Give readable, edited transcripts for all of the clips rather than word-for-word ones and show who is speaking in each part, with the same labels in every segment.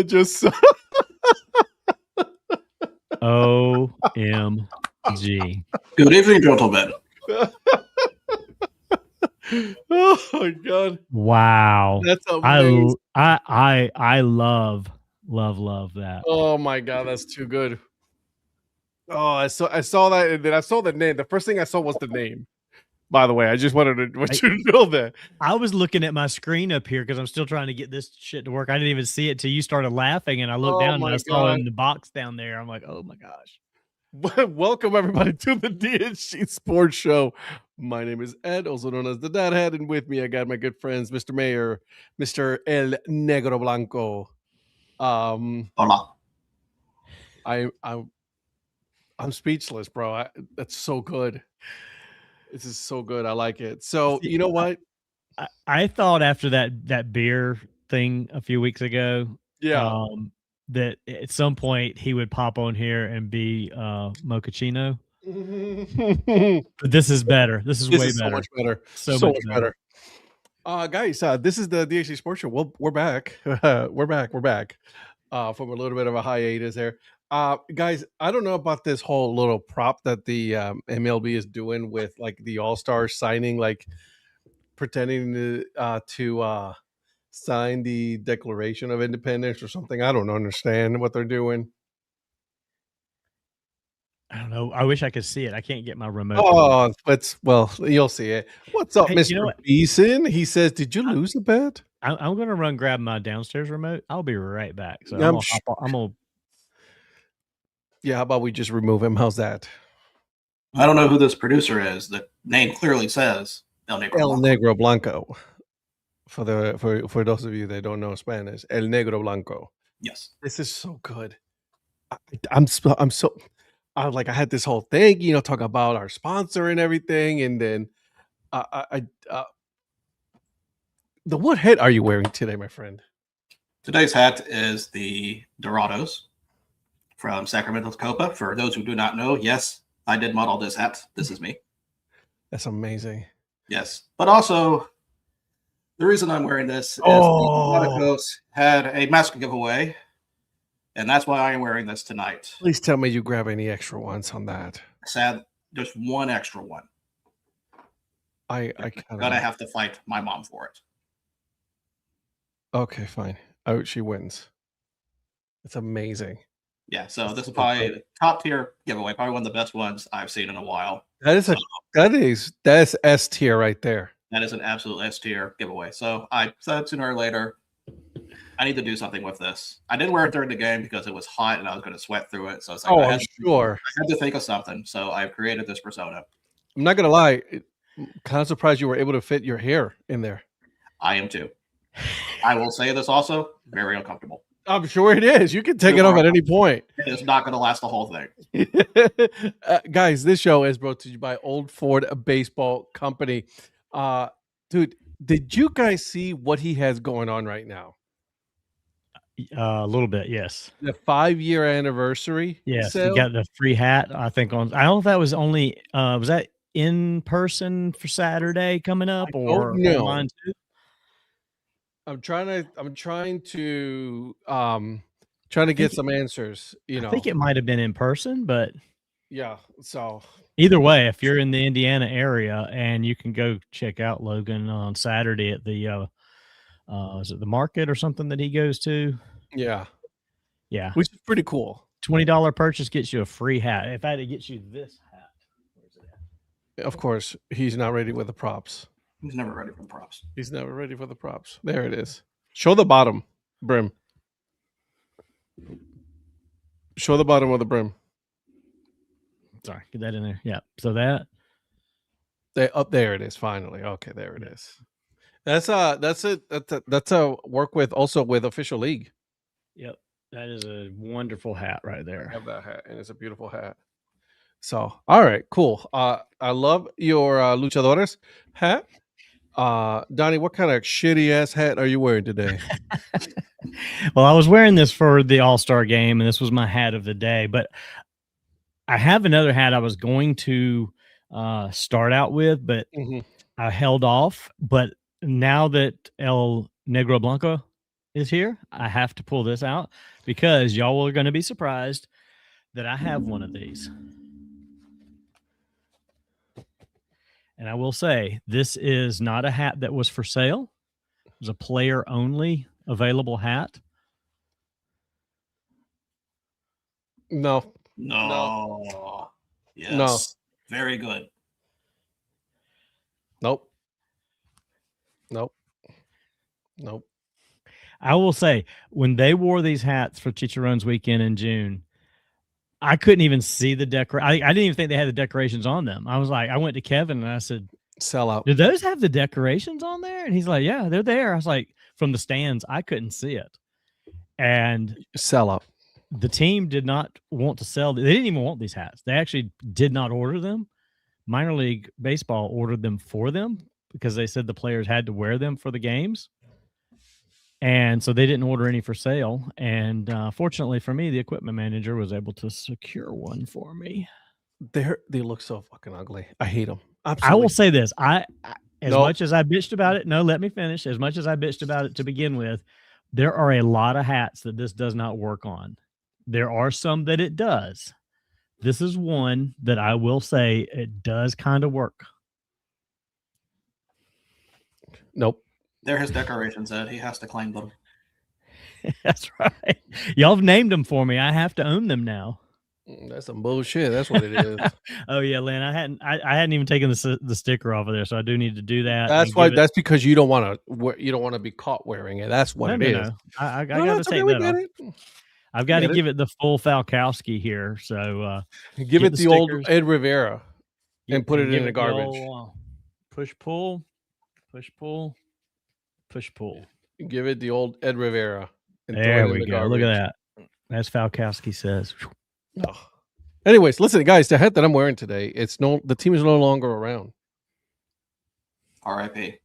Speaker 1: Just so
Speaker 2: OMG.
Speaker 3: Good evening, gentlemen.
Speaker 1: oh my god.
Speaker 2: Wow.
Speaker 1: That's amazing.
Speaker 2: I love that.
Speaker 1: Oh my god, that's too good. Oh, I saw that, and then I saw the name. The first thing I saw was the name. By the way, I just wanted to want you to know that.
Speaker 2: I was looking at my screen up here because I'm still trying to get this shit to work. I didn't even see it till you started laughing, and I looked down and I saw it in the box down there. I'm like, oh my gosh.
Speaker 1: Welcome everybody to the DHC Sports Show. My name is Ed, also known as the Dad Hat, and with me I got my good friends, Mr. Mayor, Mr. El Negro Blanco.
Speaker 3: Hola.
Speaker 1: I'm speechless, bro. That's so good. This is so good. I like it. So you know what?
Speaker 2: I thought after that beer thing a few weeks ago,
Speaker 1: Yeah,
Speaker 2: that at some point he would pop on here and be mochaccino. But this is better. This is way better.
Speaker 1: So much better.
Speaker 2: So much better.
Speaker 1: Guys, this is the DHC Sports Show. Well, we're back. We're back from a little bit of a hiatus there. Guys, I don't know about this whole little prop that the MLB is doing with like the All-Star signing, like pretending to sign the Declaration of Independence or something. I don't understand what they're doing.
Speaker 2: I don't know. I wish I could see it. I can't get my remote.
Speaker 1: Oh, well, you'll see it. What's up, Mr. Beeson? He says, "Did you lose a bet?"
Speaker 2: I'm gonna run grab my downstairs remote. I'll be right back. So I'm gonna.
Speaker 1: Yeah, how about we just remove him? How's that?
Speaker 3: I don't know who this producer is. The name clearly says El
Speaker 1: Negro Blanco. For those of you that don't know Spanish, El Negro Blanco.
Speaker 3: Yes,
Speaker 1: this is so good. I had this whole thing, talk about our sponsor and everything, and then what hat are you wearing today, my friend?
Speaker 3: Today's hat is the Dorados from Sacramento Copa. For those who do not know, yes, I did model this hat. This is me.
Speaker 1: That's amazing.
Speaker 3: Yes, but also the reason I'm wearing this is the Dorados had a mask giveaway, and that's why I am wearing this tonight.
Speaker 1: Please tell me you grab any extra ones on that.
Speaker 3: Sad, just one extra one.
Speaker 1: I
Speaker 3: gotta have to fight my mom for it.
Speaker 1: Okay, fine. Oh, she wins. It's amazing.
Speaker 3: Yeah, so this is probably a top tier giveaway, probably one of the best ones I've seen in a while.
Speaker 1: That's S tier right there.
Speaker 3: That is an absolute S tier giveaway. So I said sooner or later, I need to do something with this. I didn't wear it during the game because it was hot and I was going to sweat through it. So it's like, I had to think of something. So I've created this persona.
Speaker 1: I'm not going to lie. Kind of surprised you were able to fit your hair in there.
Speaker 3: I am too. I will say this also, very uncomfortable.
Speaker 1: I'm sure it is. You can take it off at any point.
Speaker 3: It's not going to last the whole thing.
Speaker 1: Guys, this show is brought to you by Old Ford Baseball Company. Dude, did you guys see what he has going on right now?
Speaker 2: A little bit, yes.
Speaker 1: The 5-year anniversary.
Speaker 2: Yes, you got the free hat. I think I don't know if that was only was that in person for Saturday coming up or online too?
Speaker 1: I'm trying to get some answers. I
Speaker 2: think it might have been in person, but
Speaker 1: yeah. So
Speaker 2: either way, if you're in the Indiana area and you can go check out Logan on Saturday at the is it the market or something that he goes to?
Speaker 1: Yeah,
Speaker 2: which
Speaker 1: is pretty cool.
Speaker 2: $20 purchase gets you a free hat. If I had to get you this hat, where's it at?
Speaker 1: Of course, he's not ready with the props.
Speaker 3: He's never ready for the props.
Speaker 1: He's never ready for the props. There it is. Show the bottom brim. Show the bottom of the brim.
Speaker 2: Sorry, get that in there. Yeah. So that.
Speaker 1: There it is. Finally. Okay, there it is. That's a work with Official League.
Speaker 2: Yep. That is a wonderful hat right there.
Speaker 1: I have that hat, and it's a beautiful hat. So, all right, cool. I love your Luchadores hat. Donnie, what kind of shitty ass hat are you wearing today?
Speaker 2: Well, I was wearing this for the All-Star game, and this was my hat of the day. But I have another hat I was going to start out with, but I held off. But now that El Negro Blanco is here, I have to pull this out because y'all are going to be surprised that I have one of these. And I will say, this is not a hat that was for sale. It was a player only available hat.
Speaker 1: No.
Speaker 3: Yes.
Speaker 1: No.
Speaker 3: Very good.
Speaker 1: Nope.
Speaker 2: I will say, when they wore these hats for Chicharron's weekend in June, I couldn't even see the decor. I didn't even think they had the decorations on them. I was like, I went to Kevin and I said,
Speaker 1: sell out.
Speaker 2: Do those have the decorations on there? And he's like, yeah, they're there. I was like, from the stands, I couldn't see it. And
Speaker 1: sell out.
Speaker 2: The team did not want to sell. They didn't even want these hats. They actually did not order them. Minor League Baseball ordered them for them because they said the players had to wear them for the games. And so they didn't order any for sale. And fortunately for me, the equipment manager was able to secure one for me.
Speaker 1: They look so fucking ugly. I hate them. Absolutely.
Speaker 2: I will say this. As much as I bitched about it, let me finish. As much as I bitched about it to begin with, there are a lot of hats that this does not work on. There are some that it does. This is one that I will say it does kind of work.
Speaker 1: Nope.
Speaker 3: They're his decorations, Ed. He has to claim them.
Speaker 2: That's right. Y'all have named them for me. I have to own them now.
Speaker 1: That's some bullshit. That's what it is.
Speaker 2: Oh yeah, Lynn. I hadn't even taken the sticker off of there, so I do need to do that.
Speaker 1: That's why. That's because you don't want to be caught wearing it. That's what it is.
Speaker 2: No. I got to take that off. I've got to give it the full Falkowski here. So
Speaker 1: give it the old Ed Rivera and put it in the garbage.
Speaker 2: Push pull, push pull, push pull.
Speaker 1: Give it the old Ed Rivera.
Speaker 2: And there we go. Look at that. That's Falkowski says.
Speaker 1: Oh. Anyways, listen, guys. The hat that I'm wearing today, the team is no longer around.
Speaker 3: R.I.P.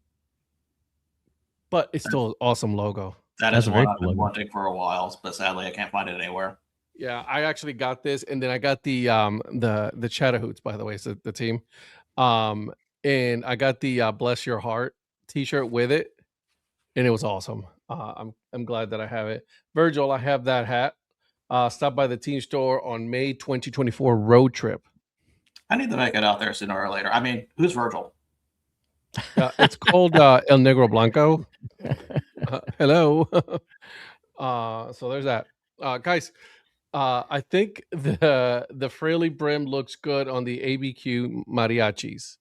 Speaker 1: But it's still an awesome logo.
Speaker 3: That is one I've been wanting for a while, but sadly I can't find it anywhere.
Speaker 1: Yeah, I actually got this, and then I got the Chatahoots, by the way, so the team. And I got the Bless Your Heart t-shirt with it, and it was awesome. I'm glad that I have it. Virgil, I have that hat. Stop by the team store on May 2024 road trip.
Speaker 3: I need to make it out there sooner or later. I mean, who's Virgil?
Speaker 1: It's called El Negro Blanco. Hello. So there's that. Guys, I think the Fraley brim looks good on the ABQ mariachis.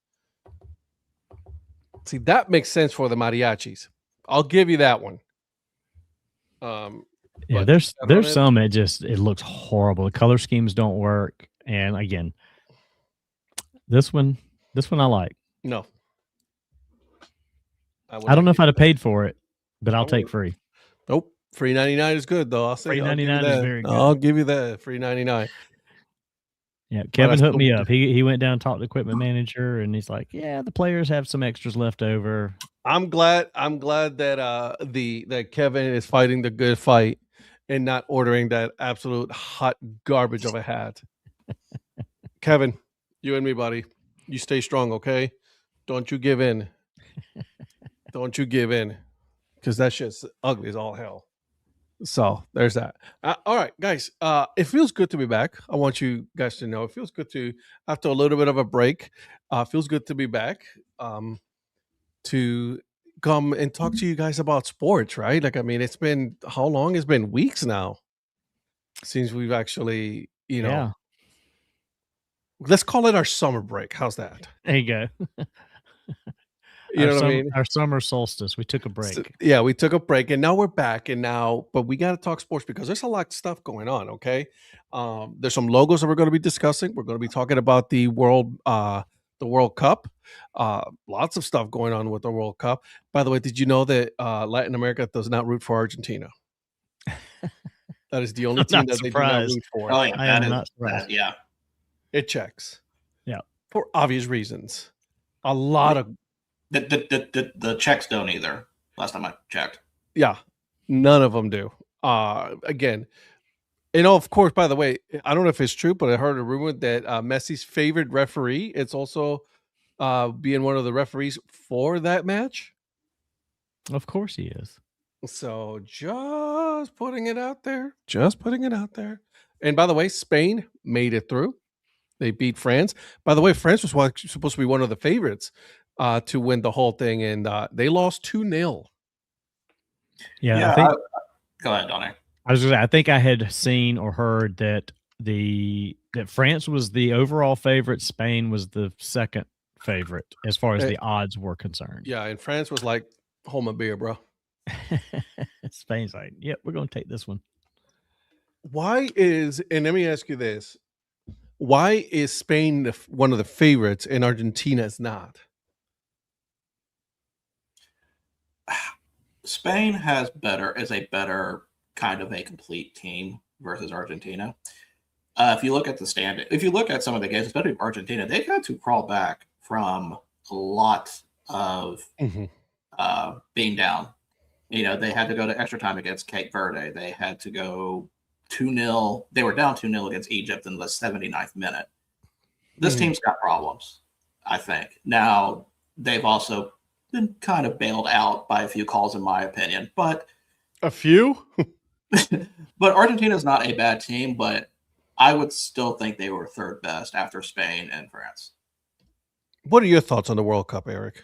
Speaker 1: See, that makes sense for the mariachis. I'll give you that one.
Speaker 2: Yeah, there's some it looks horrible. The color schemes don't work. And again, this one I like.
Speaker 1: No.
Speaker 2: I don't know if I'd have paid for it, but I'll take free.
Speaker 1: Nope. Free 99 is good though.
Speaker 2: Free 99 is very good.
Speaker 1: I'll give you that. Free 99.
Speaker 2: Yeah, Kevin hooked me up. He went down and talked to the equipment manager, and he's like, "Yeah, the players have some extras left over."
Speaker 1: I'm glad that that Kevin is fighting the good fight and not ordering that absolute hot garbage of a hat. Kevin, you and me, buddy, you stay strong, okay? Don't you give in. Don't you give in, because that shit's ugly as all hell. So there's that. All right, guys. It feels good to be back. I want you guys to know it feels good to, after a little bit of a break, feels good to be back. To come and talk to you guys about sports, right? Like, I mean, it's been how long? It's been weeks now since we've actually, let's call it our summer break. How's that?
Speaker 2: There you go.
Speaker 1: You know what I mean?
Speaker 2: Our summer solstice. We took a break.
Speaker 1: So, yeah, we took a break, and now we're back. But we got to talk sports because there's a lot of stuff going on. Okay, there's some logos that we're going to be discussing. We're going to be talking about the World Cup. Lots of stuff going on with the World Cup. By the way, did you know that Latin America does not root for Argentina? That is the only team that they do not root for.
Speaker 3: Oh yeah, I am not surprised. Yeah,
Speaker 1: it checks.
Speaker 2: Yeah,
Speaker 1: for obvious reasons. A lot of.
Speaker 3: The Czechs don't either. Last time I checked.
Speaker 1: Yeah, none of them do. Again, of course, by the way, I don't know if it's true, but I heard a rumor that Messi's favorite referee, it's also being one of the referees for that match.
Speaker 2: Of course he is.
Speaker 1: So just putting it out there. Just putting it out there. And by the way, Spain made it through. They beat France. By the way, France was supposed to be one of the favorites to win the whole thing, and they lost 2-0.
Speaker 2: Yeah, I think.
Speaker 3: Go ahead, Donnie.
Speaker 2: I was gonna say, I think I had seen or heard that France was the overall favorite, Spain was the second favorite as far as the odds were concerned.
Speaker 1: Yeah, and France was like, hold my beer, bro.
Speaker 2: Spain's like, yep, we're going to take this one.
Speaker 1: Why is, and let me ask you this, why is Spain one of the favorites and Argentina is not?
Speaker 3: Spain is a better kind of a complete team versus Argentina. If you look at the if you look at some of the games, especially Argentina, they've had to crawl back from a lot of being down. They had to go to extra time against Cape Verde. They had to go 2-0. They were down 2-0 against Egypt in the 79th minute. This team's got problems, I think. Now, they've also been kind of bailed out by a few calls, in my opinion. But
Speaker 1: a few?
Speaker 3: But Argentina's not a bad team, but I would still think they were third best after Spain and France.
Speaker 1: What are your thoughts on the World Cup, Eric?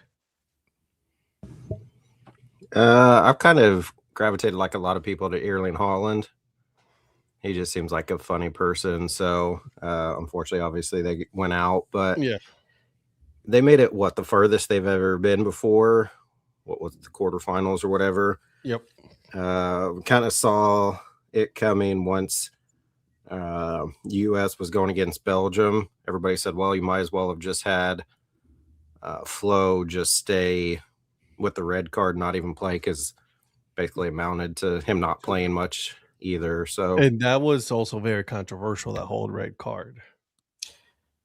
Speaker 4: I've kind of gravitated, like a lot of people, to Erling Haaland. He just seems like a funny person. So, unfortunately, obviously, they went out. But
Speaker 1: yeah,
Speaker 4: they made it, the furthest they've ever been before? What was it, the quarterfinals or whatever?
Speaker 1: Yep.
Speaker 4: Kind of saw it coming once U.S. was going against Belgium. Everybody said, well, you might as well have just had Flo just stay with the red card, not even play, because basically amounted to him not playing much either. So,
Speaker 1: and that was also very controversial, that whole red card.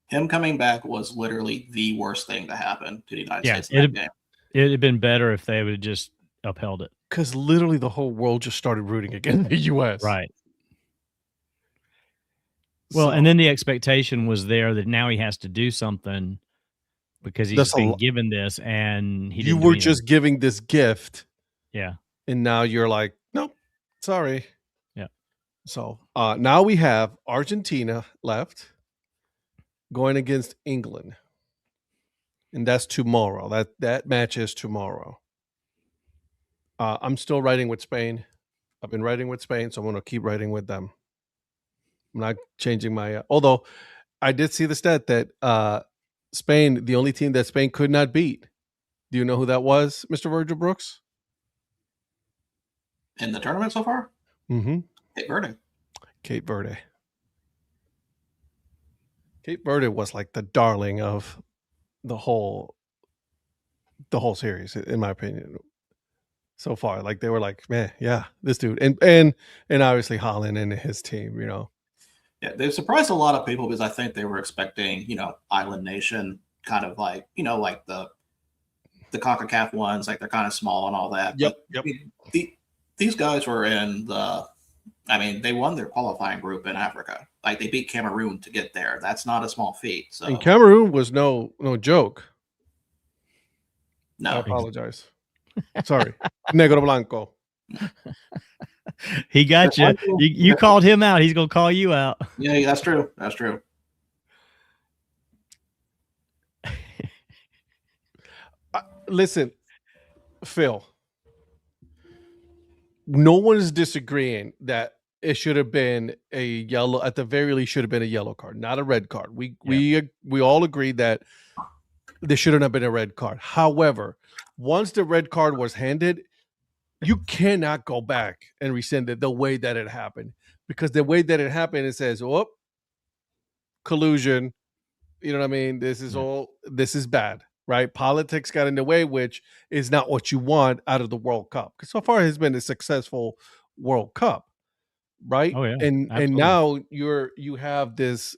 Speaker 3: Him coming back was literally the worst thing to happen to the United States in that game.
Speaker 2: It'd have been better if they would have just upheld it.
Speaker 1: Because literally the whole world just started rooting against the U.S.
Speaker 2: Right. Well, and then the expectation was there that now he has to do something because he's been given this, and
Speaker 1: you were just giving this gift.
Speaker 2: Yeah.
Speaker 1: And now you're like, nope, sorry.
Speaker 2: Yeah.
Speaker 1: So now we have Argentina left going against England. And that's tomorrow. That match is tomorrow. I'm still writing with Spain. I've been writing with Spain, so I'm going to keep writing with them. I'm not changing my although I did see the stat that Spain, the only team that Spain could not beat. Do you know who that was, Mr. Virgil Brooks?
Speaker 3: In the tournament so far?
Speaker 1: Mm-hmm.
Speaker 3: Cape Verde.
Speaker 1: Cape Verde. Cape Verde was like the darling of the whole series, in my opinion. So far, like they were like, man, yeah, this dude, and obviously Haaland and his team,
Speaker 3: Yeah, they've surprised a lot of people because I think they were expecting, island nation kind of like, like the CONCACAF ones, like they're kind of small and all that.
Speaker 1: Yep.
Speaker 3: But these guys were in they won their qualifying group in Africa. Like they beat Cameroon to get there. That's not a small feat. So
Speaker 1: and Cameroon was no joke.
Speaker 3: No,
Speaker 1: I apologize. Sorry, Negro Blanco.
Speaker 2: He got you. You called him out. He's gonna call you out.
Speaker 3: Yeah, that's true. That's true.
Speaker 1: Listen, Phil. No one is disagreeing that it should have been a yellow. At the very least, should have been a yellow card, not a red card. We all agreed that there shouldn't have been a red card. However, once the red card was handed, you cannot go back and rescind it the way that it happened, because the way that it happened, it says, "Oh, collusion." You know what I mean? This is bad, right? Politics got in the way, which is not what you want out of the World Cup. Because so far, it's been a successful World Cup, right?
Speaker 2: Oh yeah,
Speaker 1: and now you have this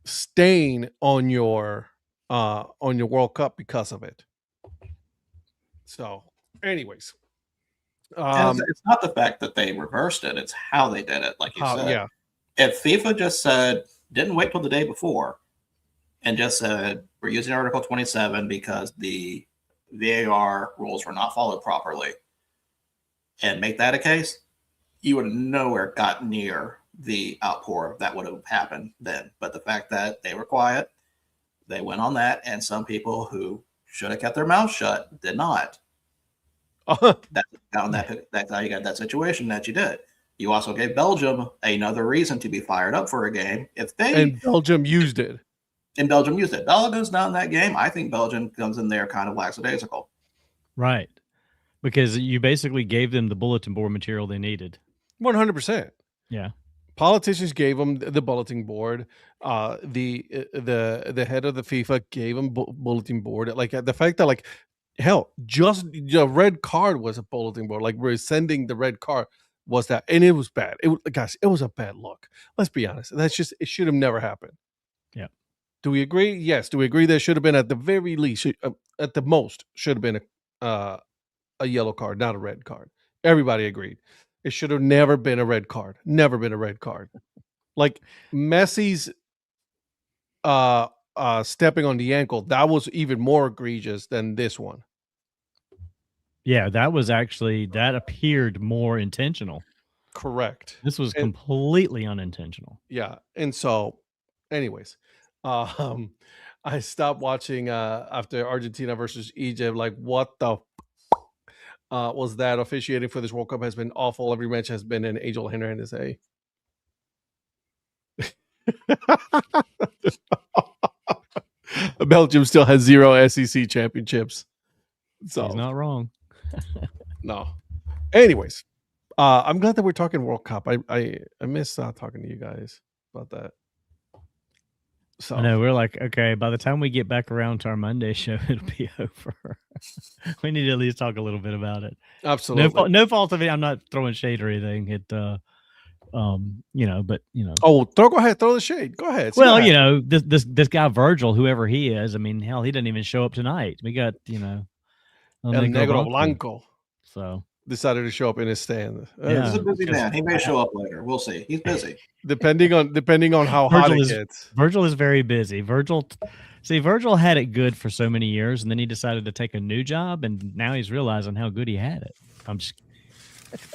Speaker 1: stain on your World Cup because of it. So, anyways,
Speaker 3: it's not the fact that they reversed it; it's how they did it. Like you said,
Speaker 1: yeah.
Speaker 3: If FIFA just didn't wait till the day before, and just said we're using Article 27 because the VAR rules were not followed properly, and make that a case, you would have nowhere got near the outpour that would have happened then. But the fact that they were quiet, they went on that, and some people who should have kept their mouth shut did not. That's how you got that situation that you did. You also gave Belgium another reason to be fired up for a game.
Speaker 1: And Belgium used it.
Speaker 3: Belgium's not in that game. I think Belgium comes in there kind of lackadaisical.
Speaker 2: Right. Because you basically gave them the bulletin board material they needed.
Speaker 1: 100%.
Speaker 2: Yeah.
Speaker 1: Politicians gave them the bulletin board. The head of the FIFA gave them bulletin board. Like the fact that, like, hell, just the red card was a bulletin board. Like, we're sending the red card was that, and it was bad. Guys, it was a bad look. Let's be honest. It should have never happened.
Speaker 2: Yeah.
Speaker 1: Do we agree? Yes. Do we agree there should have been, at the very least, at the most, should have been a yellow card, not a red card? Everybody agreed. It should have never been a red card. Never been a red card. Like Messi's stepping on the ankle, that was even more egregious than this one.
Speaker 2: Yeah, that appeared more intentional.
Speaker 1: Correct.
Speaker 2: This was completely unintentional.
Speaker 1: Yeah. And so, anyways, I stopped watching after Argentina versus Egypt. Like, what the was that? Officiating for this World Cup has been awful. Every match has been an Angel Hernandez. Belgium still has 0 SEC championships. So
Speaker 2: he's not wrong.
Speaker 1: No. Anyways, I'm glad that we're talking World Cup. I miss talking to you guys about that. So
Speaker 2: I know we're like, okay, by the time we get back around to our Monday show, it'll be over. We need to at least talk a little bit about it.
Speaker 1: Absolutely.
Speaker 2: No fault of it. I'm not throwing shade or anything. It but
Speaker 1: Oh, go ahead, throw the shade. Go ahead.
Speaker 2: Well, this guy Virgil, whoever he is, I mean, hell, he didn't even show up tonight. We got,
Speaker 1: El Negro Blanco.
Speaker 2: So
Speaker 1: decided to show up in his stand.
Speaker 3: He's a busy man. He may show up later. We'll see. He's busy. Depending
Speaker 1: on how hot it gets.
Speaker 2: Virgil is very busy. Virgil had it good for so many years, and then he decided to take a new job, and now he's realizing how good he had it. I'm just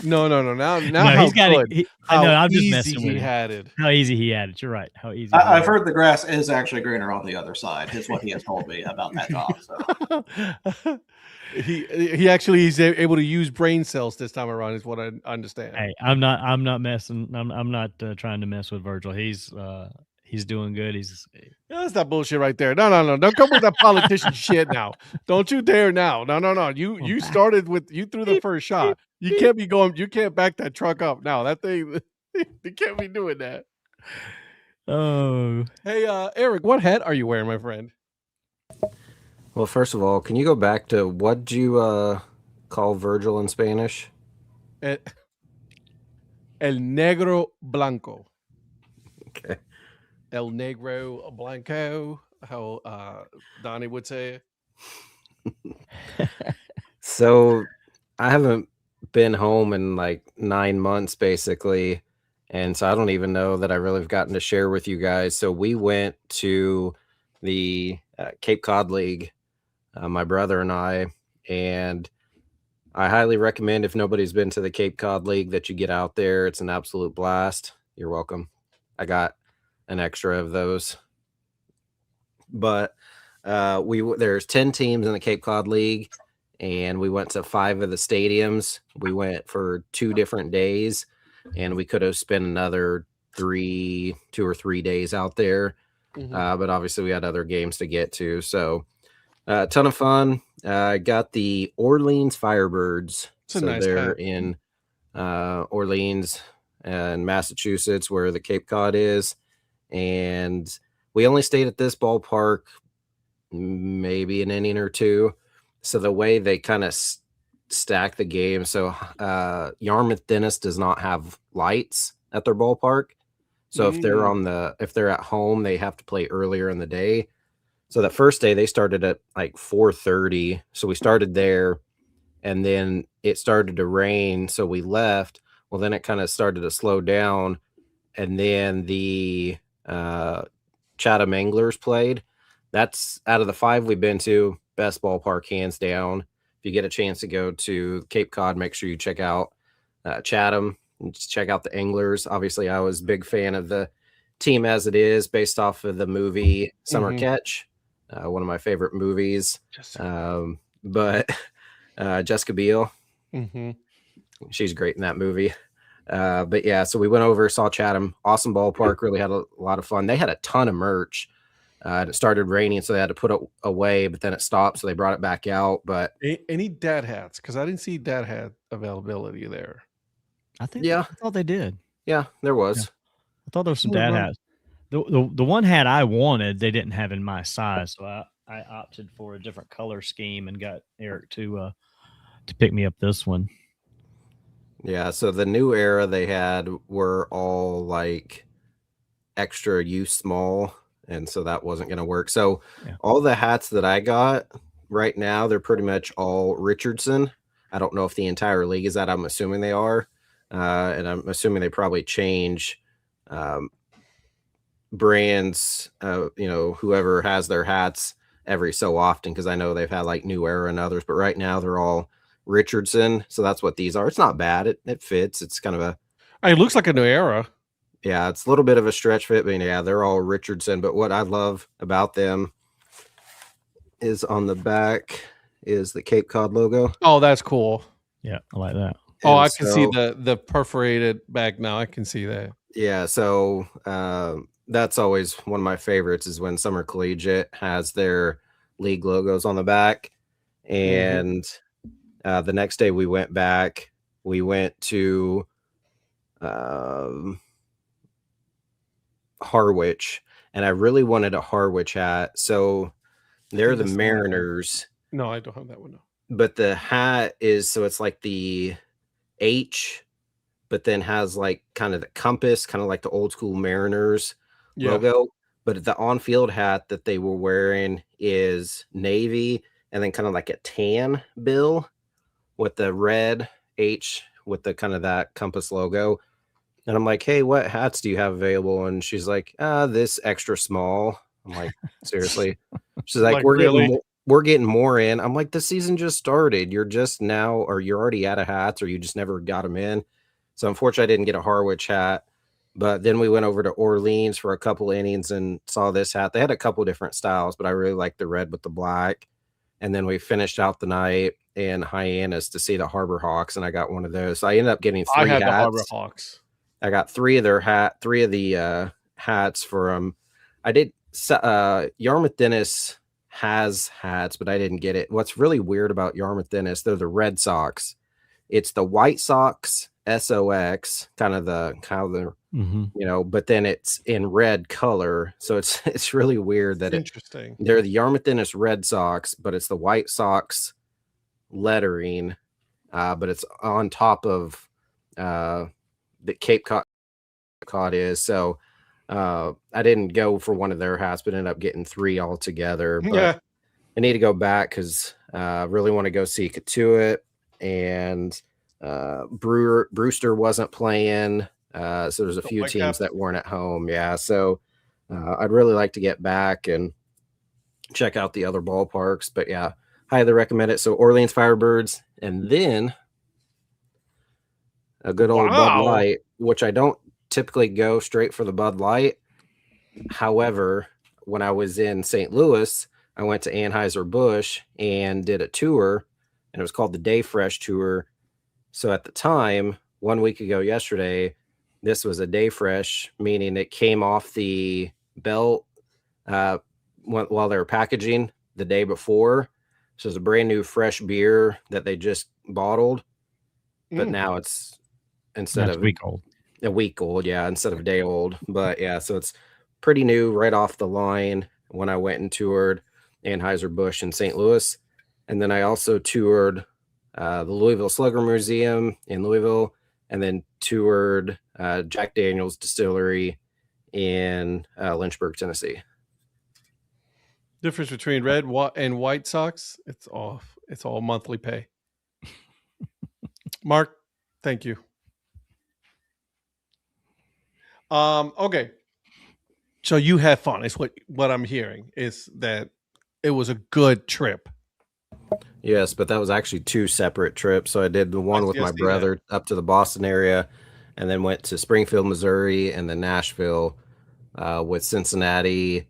Speaker 1: No. Now
Speaker 2: he's got it. I'm just messing with
Speaker 1: he had it.
Speaker 2: How easy he had it. You're right. How easy.
Speaker 3: I've heard the grass is actually greener on the other side. Is what he has told me about that job. So.
Speaker 1: He actually is able to use brain cells this time around, is what I understand.
Speaker 2: Hey, I'm not messing. I'm not trying to mess with Virgil. He's doing good.
Speaker 1: That's that bullshit right there. No. Don't come with that politician shit now. Don't you dare now. No. You started with, you threw the first shot. You can't back that truck up now. That thing, you can't be doing that.
Speaker 2: Oh.
Speaker 1: Hey, Eric, what hat are you wearing, my friend?
Speaker 4: Well, first of all, can you go back to what you call Virgil in Spanish?
Speaker 1: El Negro Blanco.
Speaker 4: Okay.
Speaker 1: El Negro Blanco, how Donnie would say it.
Speaker 4: So I haven't been home in like 9 months, basically. And so I don't even know that I really have gotten to share with you guys. So we went to the Cape Cod League, my brother and I highly recommend, if nobody's been to the Cape Cod League, that you get out there. It's an absolute blast. You're welcome. I got an extra of those. But there's 10 teams in the Cape Cod League, and we went to 5 of the stadiums. We went for 2 different days, and we could have spent another 2 or 3 days out there. Mm-hmm. But obviously we had other games to get to. So a ton of fun. Got the Orleans Firebirds. So nice they're hat. In Orleans and Massachusetts, where the Cape Cod is. And we only stayed at this ballpark maybe an inning or 2. So the way they kind of stack the game. So Yarmouth Dennis does not have lights at their ballpark. So if they're at home, they have to play earlier in the day. So that first day they started at like 4:30. So we started there, and then it started to rain. So we left. Well, then it kind of started to slow down, and then the Chatham Anglers played. that's out of the 5 we've been to, best ballpark hands down. If you get a chance to go to Cape Cod, make sure you check out Chatham and just check out the Anglers. Obviously, I was a big fan of the team as it is, based off of the movie Summer Catch, one of my favorite movies. But Jessica Biel, she's great in that movie. But yeah, so we went over, saw Chatham, awesome ballpark, really had a lot of fun. They had a ton of merch. And it started raining, so they had to put it away, but then it stopped, so they brought it back out. But
Speaker 1: any dad hats? Because I didn't see dad hat availability there.
Speaker 2: I thought they did.
Speaker 4: Yeah, there was.
Speaker 2: Yeah. I thought there was some dad hats. The one hat I wanted, they didn't have in my size, so I opted for a different color scheme and got Eric to pick me up this one.
Speaker 4: Yeah, so the new era they had were all like extra use small, and so that wasn't going to work. So all the hats that I got right now, they're pretty much all Richardson. I don't know if the entire league is that. I'm assuming they are. And I'm assuming they probably change brands, whoever has their hats every so often, because I know they've had like New Era and others, but right now they're all Richardson. So that's what these are. It's not bad. It fits. It's kind of
Speaker 1: it looks like a New Era.
Speaker 4: Yeah, it's a little bit of a stretch fit, but yeah, they're all Richardson. But what I love about them is on the back is the Cape Cod logo.
Speaker 1: Oh, that's cool.
Speaker 2: Yeah, I like that.
Speaker 1: Oh, I can see the perforated back now. I can see that.
Speaker 4: Yeah, so that's always one of my favorites is when Summer Collegiate has their league logos on the back. And the next day we went back. We went to Harwich, and I really wanted a Harwich hat. So they're the Mariners.
Speaker 1: No, I don't have that one. No.
Speaker 4: But the hat is, so it's like the H, but then has like kind of the compass, kind of like the old school Mariners logo. But the on-field hat that they were wearing is navy, and then kind of like a tan bill with the red H with the kind of that compass logo. And I'm like, hey, what hats do you have available? And she's like, this extra small. I'm like, seriously? She's like, we're getting more in. I'm like, the season just started. You're just now, or you're already out of hats, or you just never got them in. So unfortunately, I didn't get a Harwich hat. But then we went over to Orleans for a couple innings and saw this hat. They had a couple different styles, but I really liked the red with the black. And then we finished out the night in Hyannis to see the Harbor Hawks, and I got one of those. So I ended up getting 3 hats. I had the
Speaker 1: Harbor Hawks.
Speaker 4: I got 3 of the hats for them. I did. Yarmouth Dennis has hats, but I didn't get it. What's really weird about Yarmouth Dennis, they're the Red Sox. It's the White Sox SOX, kind of the but then it's in red color. So it's really weird that
Speaker 1: interesting.
Speaker 4: They're the Yarmouth Dennis Red Sox, but it's the White Sox lettering, but it's on top of the Cape Cod is. So I didn't go for one of their hats, but ended up getting 3 altogether. But I need to go back because I really want to go see Katuitt, and Brewster wasn't playing. So there's a few teams that weren't at home. Yeah. So I'd really like to get back and check out the other ballparks, but yeah, highly recommend it. So Orleans Firebirds, and then a good old Bud Light, which I don't typically go straight for the Bud Light. However, when I was in St. Louis, I went to Anheuser-Busch and did a tour, and it was called the Day Fresh Tour. So at the time, 1 week ago yesterday, this was a Day Fresh, meaning it came off the belt while they were packaging the day before. So it's a brand new fresh beer that they just bottled, but now it's instead of a week old, instead of a day old. But yeah, so it's pretty new, right off the line. When I went and toured Anheuser-Busch in St. Louis, and then I also toured the Louisville Slugger Museum in Louisville, and then toured Jack Daniel's Distillery in Lynchburg, Tennessee.
Speaker 1: Difference between red and White Sox, it's all monthly pay. Mark, thank you. Okay. So you had fun. It's what I'm hearing is that it was a good trip.
Speaker 4: Yes, but that was actually 2 separate trips. So I did the one with my brother up to the Boston area, and then went to Springfield, Missouri, and then Nashville, with Cincinnati,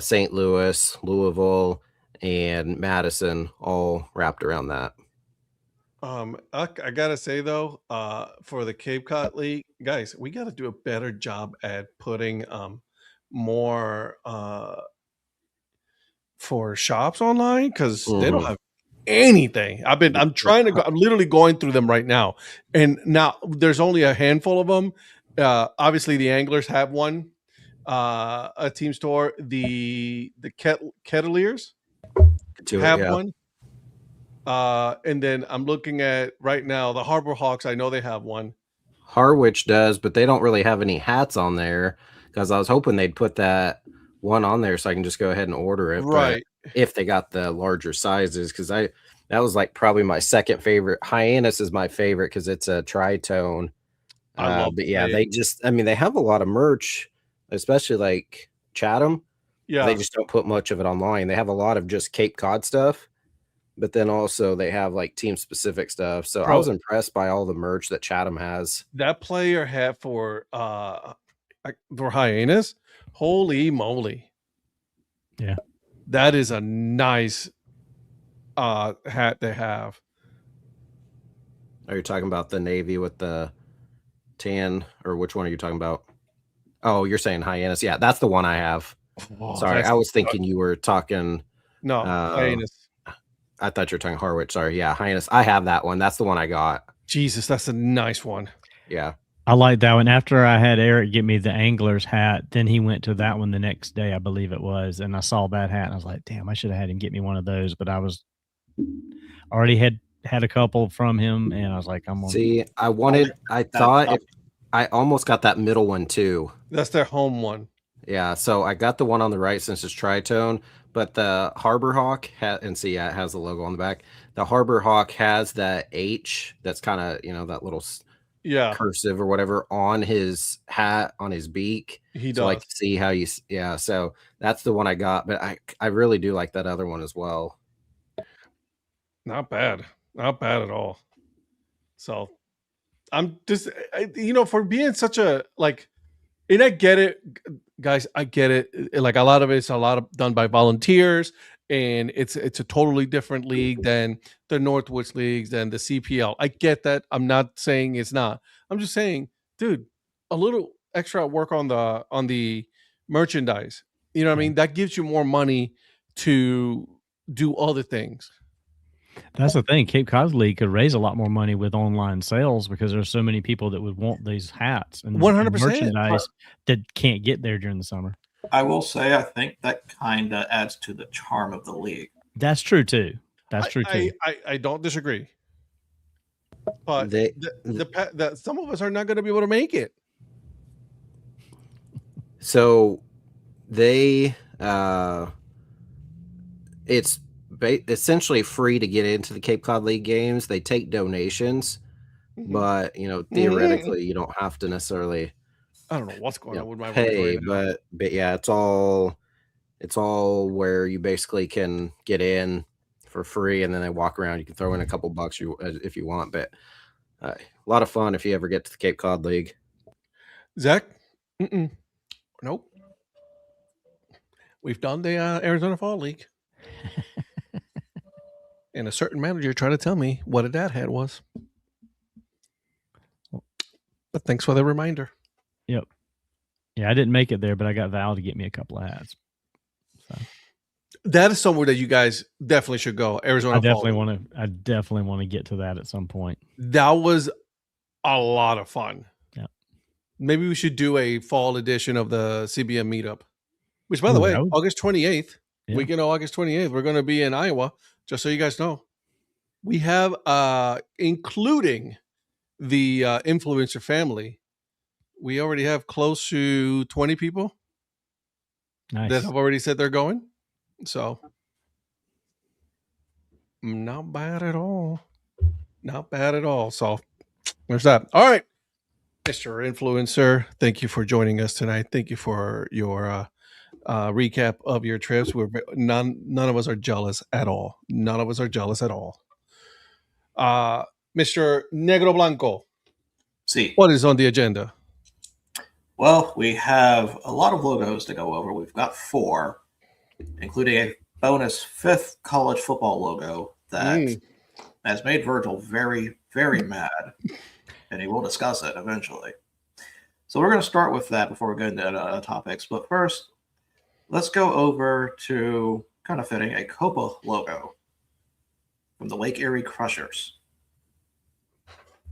Speaker 4: St. Louis, Louisville, and Madison, all wrapped around that.
Speaker 1: I gotta say though, for the Cape Cod League, guys, we got to do a better job at putting more for shops online because they don't have anything. I'm literally going through them right now, and now there's only a handful of them. Obviously, the Anglers have one, a team store. The Kettleers have one. And then I'm looking at right now the Harbor Hawks. I know they have one.
Speaker 4: Harwich does, but they don't really have any hats on there because I was hoping they'd put that one on there so I can just go ahead and order it.
Speaker 1: Right.
Speaker 4: But if they got the larger sizes, because that was like probably my second favorite. Hyannis is my favorite because it's a tritone. But yeah, they have a lot of merch, especially like Chatham.
Speaker 1: Yeah.
Speaker 4: They just don't put much of it online. They have a lot of just Cape Cod stuff. But then also they have like team specific stuff. So I was impressed by all the merch that Chatham has.
Speaker 1: That player hat for Hyannis, holy moly.
Speaker 2: Yeah.
Speaker 1: That is a nice hat they have.
Speaker 4: Are you talking about the navy with the tan, or which one are you talking about? Oh, you're saying Hyannis. Yeah, that's the one I have. Oh, sorry, I was thinking you were talking.
Speaker 1: No, Hyannis.
Speaker 4: I thought you were talking Harwich. Sorry. Yeah, Hyannis. I have that one. That's the one I got.
Speaker 1: Jesus, that's a nice one.
Speaker 4: Yeah.
Speaker 2: I like that one. After I had Eric get me the Angler's hat, then he went to that one the next day, I believe it was, and I saw that hat, and I was like, damn, I should have had him get me one of those, but I was already had a couple from him, and I was like, I'm gonna
Speaker 4: see. I almost got that middle one too.
Speaker 1: That's their home one.
Speaker 4: Yeah, so I got the one on the right since it's tritone, but the Harbor Hawk it has the logo on the back. The Harbor Hawk has that H that's kind of, that little cursive or whatever on his hat, on his beak.
Speaker 1: He does.
Speaker 4: So I can see how so that's the one I got, but I really do like that other one as well.
Speaker 1: Not bad at all. So I'm just, for being such a and I get it, guys. I get it. Like a lot of done by volunteers, and it's a totally different league than the Northwoods leagues, than the CPL. I get that. I'm not saying it's not. I'm just saying, dude, a little extra work on the merchandise. You know what I mean? That gives you more money to do other things.
Speaker 2: That's the thing. Cape Cod League could raise a lot more money with online sales because there's so many people that would want these hats and
Speaker 1: 100%
Speaker 2: merchandise that can't get there during the summer.
Speaker 3: I will say, I think that kind of adds to the charm of the league.
Speaker 2: That's true too.
Speaker 1: I don't disagree. But some of us are not going to be able to make it.
Speaker 4: So it's essentially free to get into the Cape Cod League games. They take donations, but theoretically you don't have to necessarily.
Speaker 1: I don't know what's going on with my
Speaker 4: pay, but yeah, it's all where you basically can get in for free, and then they walk around. You can throw in a couple bucks if you want, but a lot of fun if you ever get to the Cape Cod League.
Speaker 1: Zach, nope. We've done the Arizona Fall League. And a certain manager tried to tell me what a Dad Hat was. But thanks for the reminder.
Speaker 2: Yep. Yeah, I didn't make it there, but I got Val to get me a couple of hats. So.
Speaker 1: That is somewhere that you guys definitely should go. Arizona.
Speaker 2: I definitely want to get to that at some point.
Speaker 1: That was a lot of fun.
Speaker 2: Yeah.
Speaker 1: Maybe we should do a fall edition of the CBM meetup. Which, by the way, August 28th, weekend of August 28th, we're going to be in Iowa. Just so you guys know, we have, including the influencer family, we already have close to 20 people that have already said they're going. So, not bad at all. Not bad at all. So, there's that. All right. Mr. Influencer, thank you for joining us tonight. Thank you for your recap of your trips. None of us are jealous at all. None of us are jealous at all. Mr. Negro Blanco,
Speaker 3: See,
Speaker 1: what is on the agenda?
Speaker 3: well, we have a lot of logos to go over. We've got 4, including a bonus 5th college football logo that has made Virgil very, very mad, and he will discuss it eventually. So we're going to start with that before we go into topics. But first, let's go over to, kind of fitting, a Copa logo from the Lake Erie Crushers.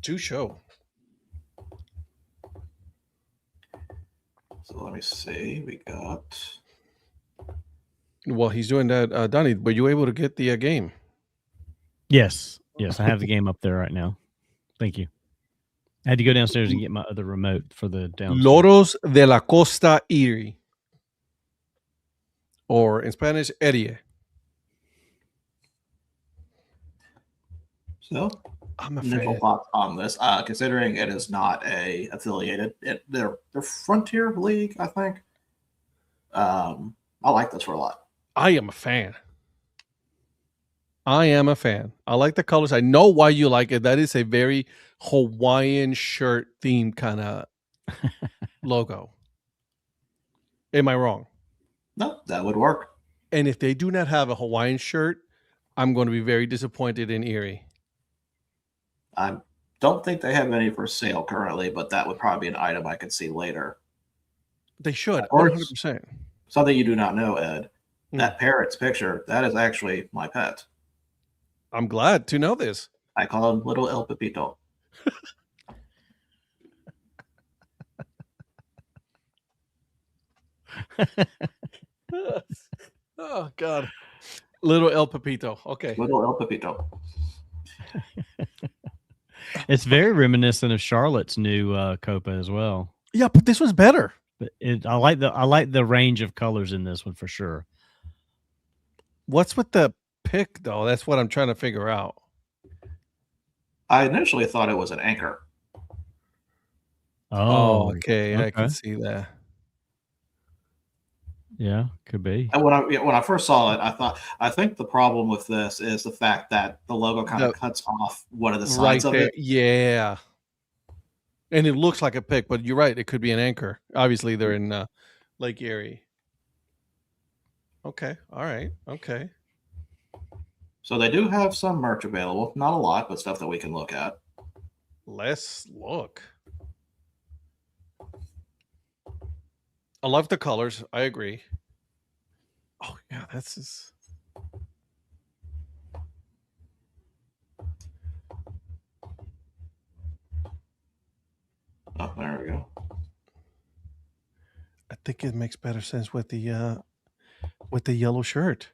Speaker 1: To show.
Speaker 3: So let me see. We got...
Speaker 1: Well, he's doing that. Donnie, were you able to get the game?
Speaker 2: Yes. I have the game up there right now. Thank you. I had to go downstairs and get my other remote for the downstairs.
Speaker 1: Loros de la Costa Erie. Or in Spanish, Erie.
Speaker 3: So,
Speaker 1: I'm a
Speaker 3: initial
Speaker 1: fan.
Speaker 3: thoughts on this, considering it is not a affiliated, they're Frontier League, I think. I like this for a lot.
Speaker 1: I am a fan. I like the colors. I know why you like it. That is a very Hawaiian shirt theme kind of logo. Am I wrong?
Speaker 3: No, that would work.
Speaker 1: And if they do not have a Hawaiian shirt, I'm going to be very disappointed in Erie.
Speaker 3: I don't think they have any for sale currently, but that would probably be an item I could see later.
Speaker 1: They should,
Speaker 3: Or
Speaker 1: 100%.
Speaker 3: Something you do not know, Ed. That parrot's picture, that is actually my pet.
Speaker 1: I'm glad to know this.
Speaker 3: I call him Little El Pepito.
Speaker 1: Oh, God. Little El Pepito. Okay.
Speaker 3: Little El Pepito.
Speaker 2: It's very reminiscent of Charlotte's new Copa as well.
Speaker 1: Yeah, but this was better.
Speaker 2: But I like the range of colors in this one for sure.
Speaker 1: What's with the pick, though? That's what I'm trying to figure out.
Speaker 3: I initially thought it was an anchor.
Speaker 1: Oh, okay. I can see that.
Speaker 2: Yeah, could be.
Speaker 3: And when I first saw it, I think the problem with this is the fact that the logo kind of cuts off one of the sides of it.
Speaker 1: Yeah. And it looks like a pick, but you're right. It could be an anchor. Obviously, they're in Lake Erie. Okay. All right. Okay.
Speaker 3: So they do have some merch available. Not a lot, but stuff that we can look at.
Speaker 1: Let's look. I love the colors. I agree. Oh, yeah. That's just...
Speaker 3: Oh, there we go.
Speaker 1: I think it makes better sense with the yellow shirt.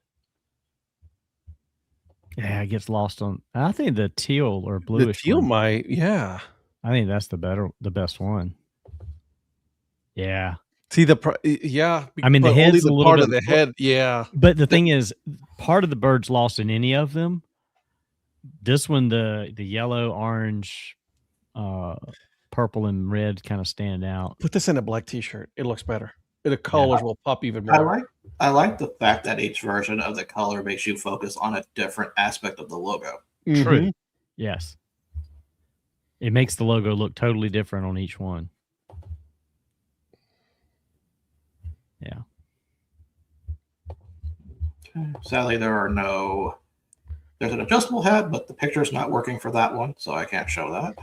Speaker 2: Yeah, it gets lost on. I think the teal or bluish.
Speaker 1: The teal might, yeah.
Speaker 2: I think that's the best one. Yeah.
Speaker 1: See yeah.
Speaker 2: I mean, the head's a little
Speaker 1: part
Speaker 2: bit
Speaker 1: of the head, yeah.
Speaker 2: But the thing is, part of the bird's lost in any of them. This one, the yellow, orange, purple, and red kind of stand out.
Speaker 1: Put this in a black T-shirt. It looks better. The colors will pop even more.
Speaker 3: I like the fact that each version of the color makes you focus on a different aspect of the logo.
Speaker 1: Mm-hmm.
Speaker 2: True. Yes. It makes the logo look totally different on each one. Yeah.
Speaker 3: Okay. Sadly, there's an adjustable head, but the picture's not working for that one, so I can't show that.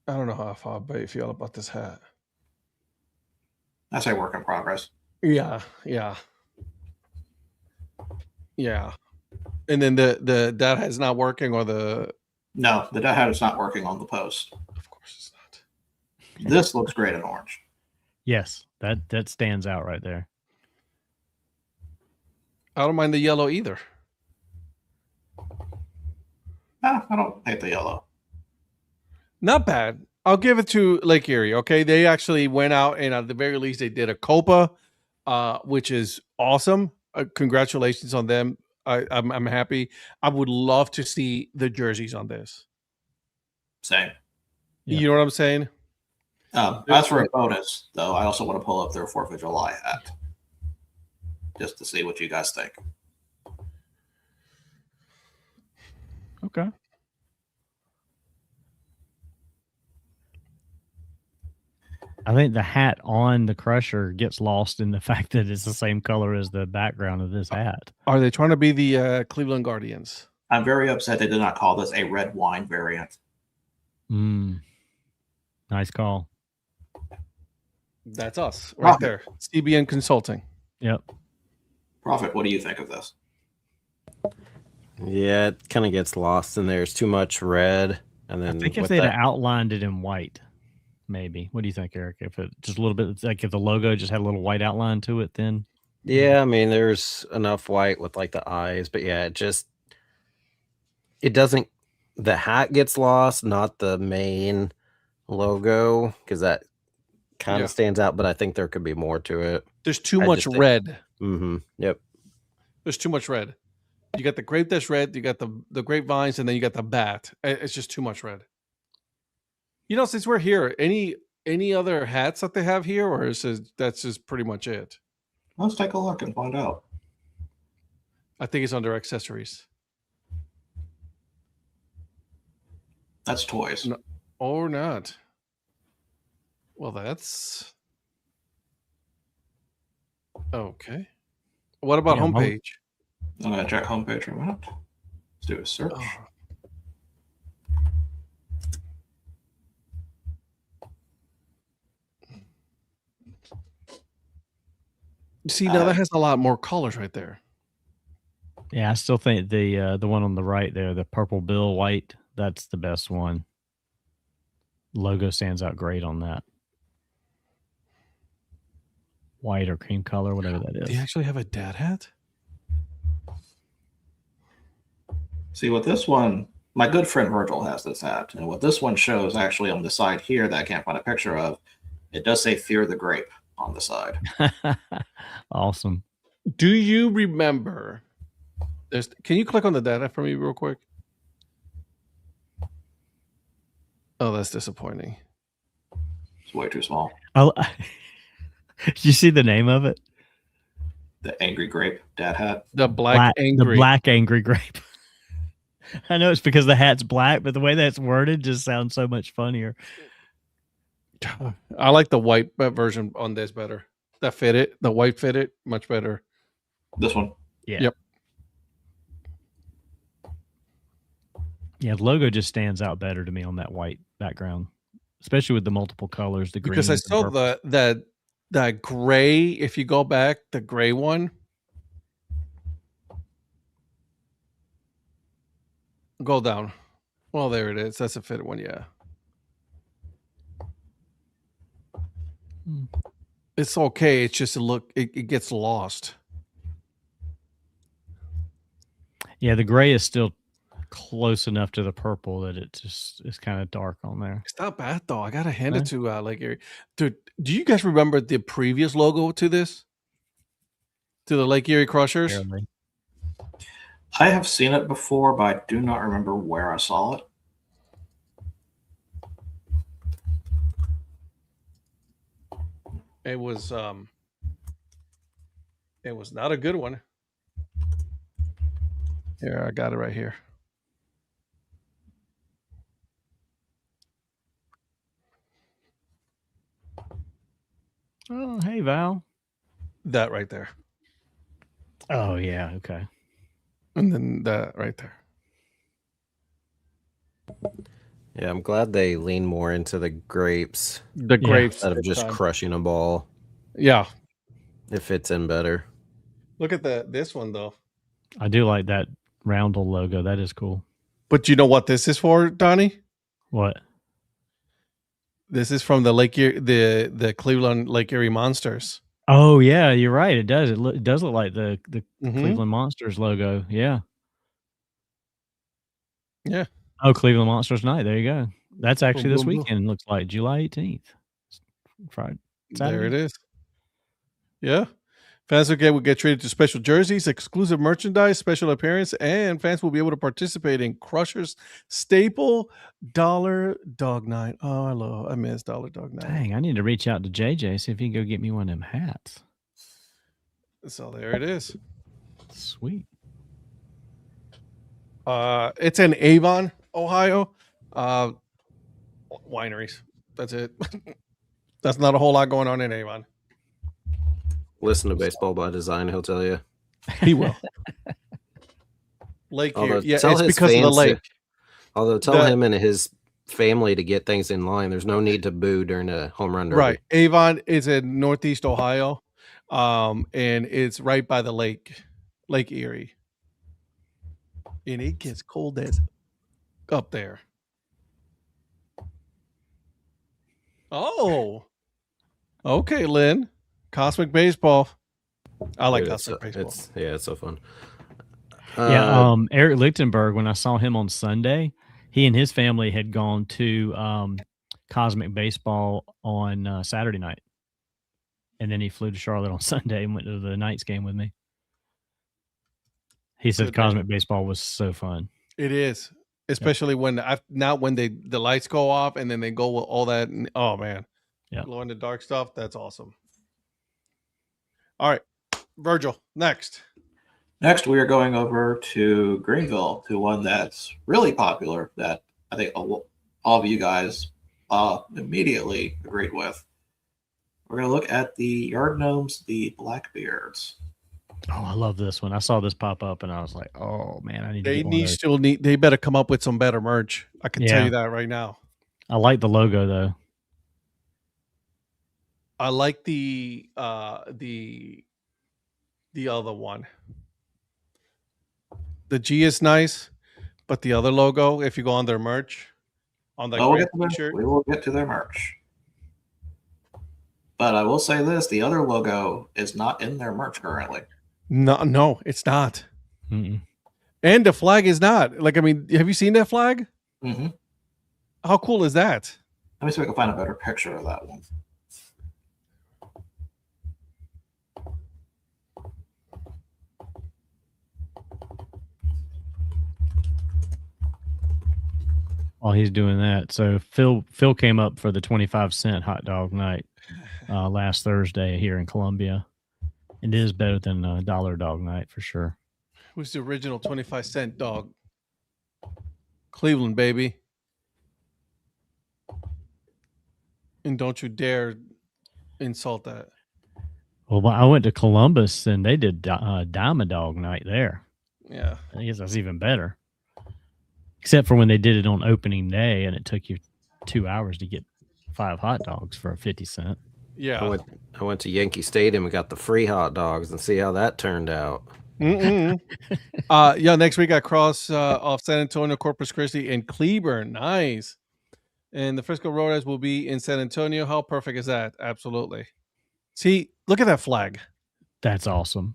Speaker 1: I don't know how I feel about this hat.
Speaker 3: I say work in progress.
Speaker 1: Yeah. And then the Dad Hat's not working, or
Speaker 3: No, the Dad Hat is not working on the post.
Speaker 1: Of course it's not.
Speaker 3: This looks great in orange.
Speaker 2: Yes, that stands out right there.
Speaker 1: I don't mind the yellow either.
Speaker 3: I don't hate the yellow.
Speaker 1: Not bad. I'll give it to Lake Erie. Okay, they actually went out and at the very least they did a Copa, which is awesome. Congratulations on them. I'm happy. I would love to see the jerseys on this.
Speaker 3: Same.
Speaker 1: You know what I'm saying?
Speaker 3: As for a bonus, though, I also want to pull up their 4th of July hat just to see what you guys think.
Speaker 2: Okay. I think the hat on the Crusher gets lost in the fact that it's the same color as the background of this hat.
Speaker 1: Are they trying to be the Cleveland Guardians?
Speaker 3: I'm very upset they did not call this a red wine variant.
Speaker 2: Nice call.
Speaker 1: That's us right there. CBN Consulting.
Speaker 2: Yep.
Speaker 3: Prophet, what do you think of this?
Speaker 4: Yeah, it kind of gets lost in there. It's too much red. And then
Speaker 2: I think if they'd outlined it in white, maybe. What do you think, Eric? If it just a little bit, like if the logo just had a little white outline to it, then.
Speaker 4: Yeah, I mean, there's enough white with like the eyes, but yeah, it doesn't, the hat gets lost, not the main logo, because that kind of stands out, but I think there could be more to it.
Speaker 1: There's too much red.
Speaker 4: Yep.
Speaker 1: There's too much red. You got the grape that's red, you got the grapevines, and then you got the bat. It's just too much red. You know, since we're here, any other hats that they have here, or that's just pretty much it?
Speaker 3: Let's take a look and find out.
Speaker 1: I think it's under accessories.
Speaker 3: That's toys.
Speaker 1: No, or not. Well, that's okay. What about homepage?
Speaker 3: I'm going to check homepage for a minute. Let's do a search.
Speaker 1: See, now that has a lot more colors right there.
Speaker 2: Yeah, I still think the one on the right there, the purple bill white, that's the best one. Logo stands out great on that. White or cream color, whatever that is.
Speaker 1: Do you actually have a dad hat?
Speaker 3: See, what this one, my good friend Virgil has this hat, and what this one shows actually on the side here that I can't find a picture of, it does say Fear the Grape on the side.
Speaker 2: Awesome.
Speaker 1: Do you remember? Can you click on the data for me real quick? Oh, that's disappointing.
Speaker 3: It's way too small.
Speaker 2: Oh, did you see the name of it?
Speaker 3: The Angry Grape Dad Hat.
Speaker 1: The black
Speaker 2: angry grape. I know it's because the hat's black, but the way that's worded just sounds so much funnier.
Speaker 1: I like the white version on this better. That fit it. The white fit it much better.
Speaker 3: This one.
Speaker 2: Yeah.
Speaker 1: Yep.
Speaker 2: Yeah, the logo just stands out better to me on that white background, especially with the multiple colors. The green,
Speaker 1: because I saw that gray. If you go back, the gray one. Go down. Well, there it is. That's a fitted one. Yeah. It's okay. It's just it gets lost.
Speaker 2: Yeah, the gray is still close enough to the purple that it just is kind of dark on there.
Speaker 1: It's not bad though. I gotta hand it to Lake Erie. Dude, do you guys remember the previous logo to this? To the Lake Erie Crushers?
Speaker 2: Apparently.
Speaker 3: I have seen it before, but I do not remember where I saw it.
Speaker 1: It was not a good one. Here, I got it right here.
Speaker 2: Oh, hey, Val.
Speaker 1: That right there.
Speaker 2: Oh, yeah. Okay.
Speaker 1: And then that right there.
Speaker 4: Yeah, I'm glad they lean more into the grapes.
Speaker 1: The grapes.
Speaker 4: Instead of just crushing a ball.
Speaker 1: Yeah.
Speaker 4: It fits in better.
Speaker 1: Look at this one, though.
Speaker 2: I do like that roundel logo. That is cool.
Speaker 1: But you know what this is for, Donnie?
Speaker 2: What?
Speaker 1: This is from the Lake Erie, the Cleveland Lake Erie Monsters.
Speaker 2: Oh yeah, you're right. It does. It does look like the Cleveland Monsters logo. Yeah.
Speaker 1: Yeah.
Speaker 2: Oh, Cleveland Monsters Night. There you go. That's actually this weekend. Looks like July 18th. Friday. Saturday.
Speaker 1: There it is. Yeah. Fans will get treated to special jerseys, exclusive merchandise, special appearance, and fans will be able to participate in Crusher's staple Dollar Dog Night. Oh, I miss Dollar Dog Night.
Speaker 2: Dang, I need to reach out to JJ, see if he can go get me one of them hats.
Speaker 1: So there it is.
Speaker 2: Sweet.
Speaker 1: It's in Avon, Ohio. Wineries. That's it. That's not a whole lot going on in Avon.
Speaker 4: Listen to Baseball by Design, he'll tell you.
Speaker 1: He will. Lake
Speaker 4: Although,
Speaker 1: here. Yeah,
Speaker 4: tell
Speaker 1: it's
Speaker 4: his
Speaker 1: because of the
Speaker 4: fans
Speaker 1: lake.
Speaker 4: Tell him and his family to get things in line. There's no need to boo during a home run derby.
Speaker 1: Right. Avon is in Northeast Ohio. And it's right by the Lake Erie. And it gets cold as up there. Oh. Okay, Lynn. Cosmic Baseball. I like Cosmic Baseball.
Speaker 4: It's so fun.
Speaker 2: Eric Lichtenberg, when I saw him on Sunday, he and his family had gone to Cosmic Baseball on Saturday night. And then he flew to Charlotte on Sunday and went to the Knights game with me. He said Cosmic Baseball was so fun.
Speaker 1: It is, especially when the lights go off and then they go with all that. Oh man, glow in the dark stuff. That's awesome. All right, Virgil. Next,
Speaker 3: we are going over to Greenville, to one that's really popular that I think all of you guys immediately agreed with. We're going to look at the Yard Gnomes, the Blackbeards.
Speaker 2: Oh, I love this one. I saw this pop up and I was like, oh man, I need to get one.
Speaker 1: They better come up with some better merch. I can tell you that right now.
Speaker 2: I like the logo though.
Speaker 1: I like the other one. The G is nice, but the other logo, if you go on their merch, on the t-shirt.
Speaker 3: We will get to their merch. But I will say this, the other logo is not in their merch currently.
Speaker 1: No, it's not.
Speaker 2: Mm-mm.
Speaker 1: And the flag is not. Like, I mean, have you seen that flag?
Speaker 3: Mm-hmm.
Speaker 1: How cool is that?
Speaker 3: Let me see if I can find a better picture of that one.
Speaker 2: While he's doing that, so Phil came up for the 25-cent hot dog night last Thursday here in Columbia. It is better than a $1 dog night for sure.
Speaker 1: Who's the original 25-cent dog? Cleveland, baby. And don't you dare insult that.
Speaker 2: Well, I went to Columbus and they did Diamond Dog night there.
Speaker 1: Yeah.
Speaker 2: I guess that's even better. Except for when they did it on opening day and it took you 2 hours to get 5 hot dogs for 50 cents.
Speaker 1: Yeah.
Speaker 4: I went to Yankee Stadium and got the free hot dogs and see how that turned out.
Speaker 1: Next week I cross off San Antonio, Corpus Christi, and Cleburne. Nice. And the Frisco Roadhouse will be in San Antonio. How perfect is that? Absolutely. See, look at that flag.
Speaker 2: That's awesome.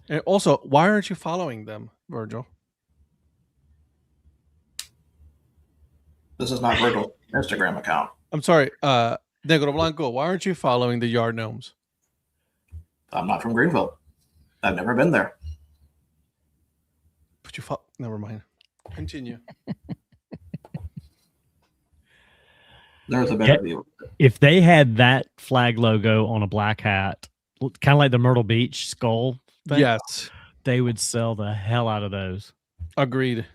Speaker 1: And also, why aren't you following them, Virgil?
Speaker 3: This is not Virgil's Instagram account.
Speaker 1: I'm sorry, Negro Blanco. Why aren't you following the Yard Gnomes?
Speaker 3: I'm not from Greenville. I've never been there.
Speaker 1: But you never mind. Continue.
Speaker 3: There's a better view.
Speaker 2: If they had that flag logo on a black hat, kind of like the Myrtle Beach skull thing,
Speaker 1: yes,
Speaker 2: they would sell the hell out of those.
Speaker 1: Agreed.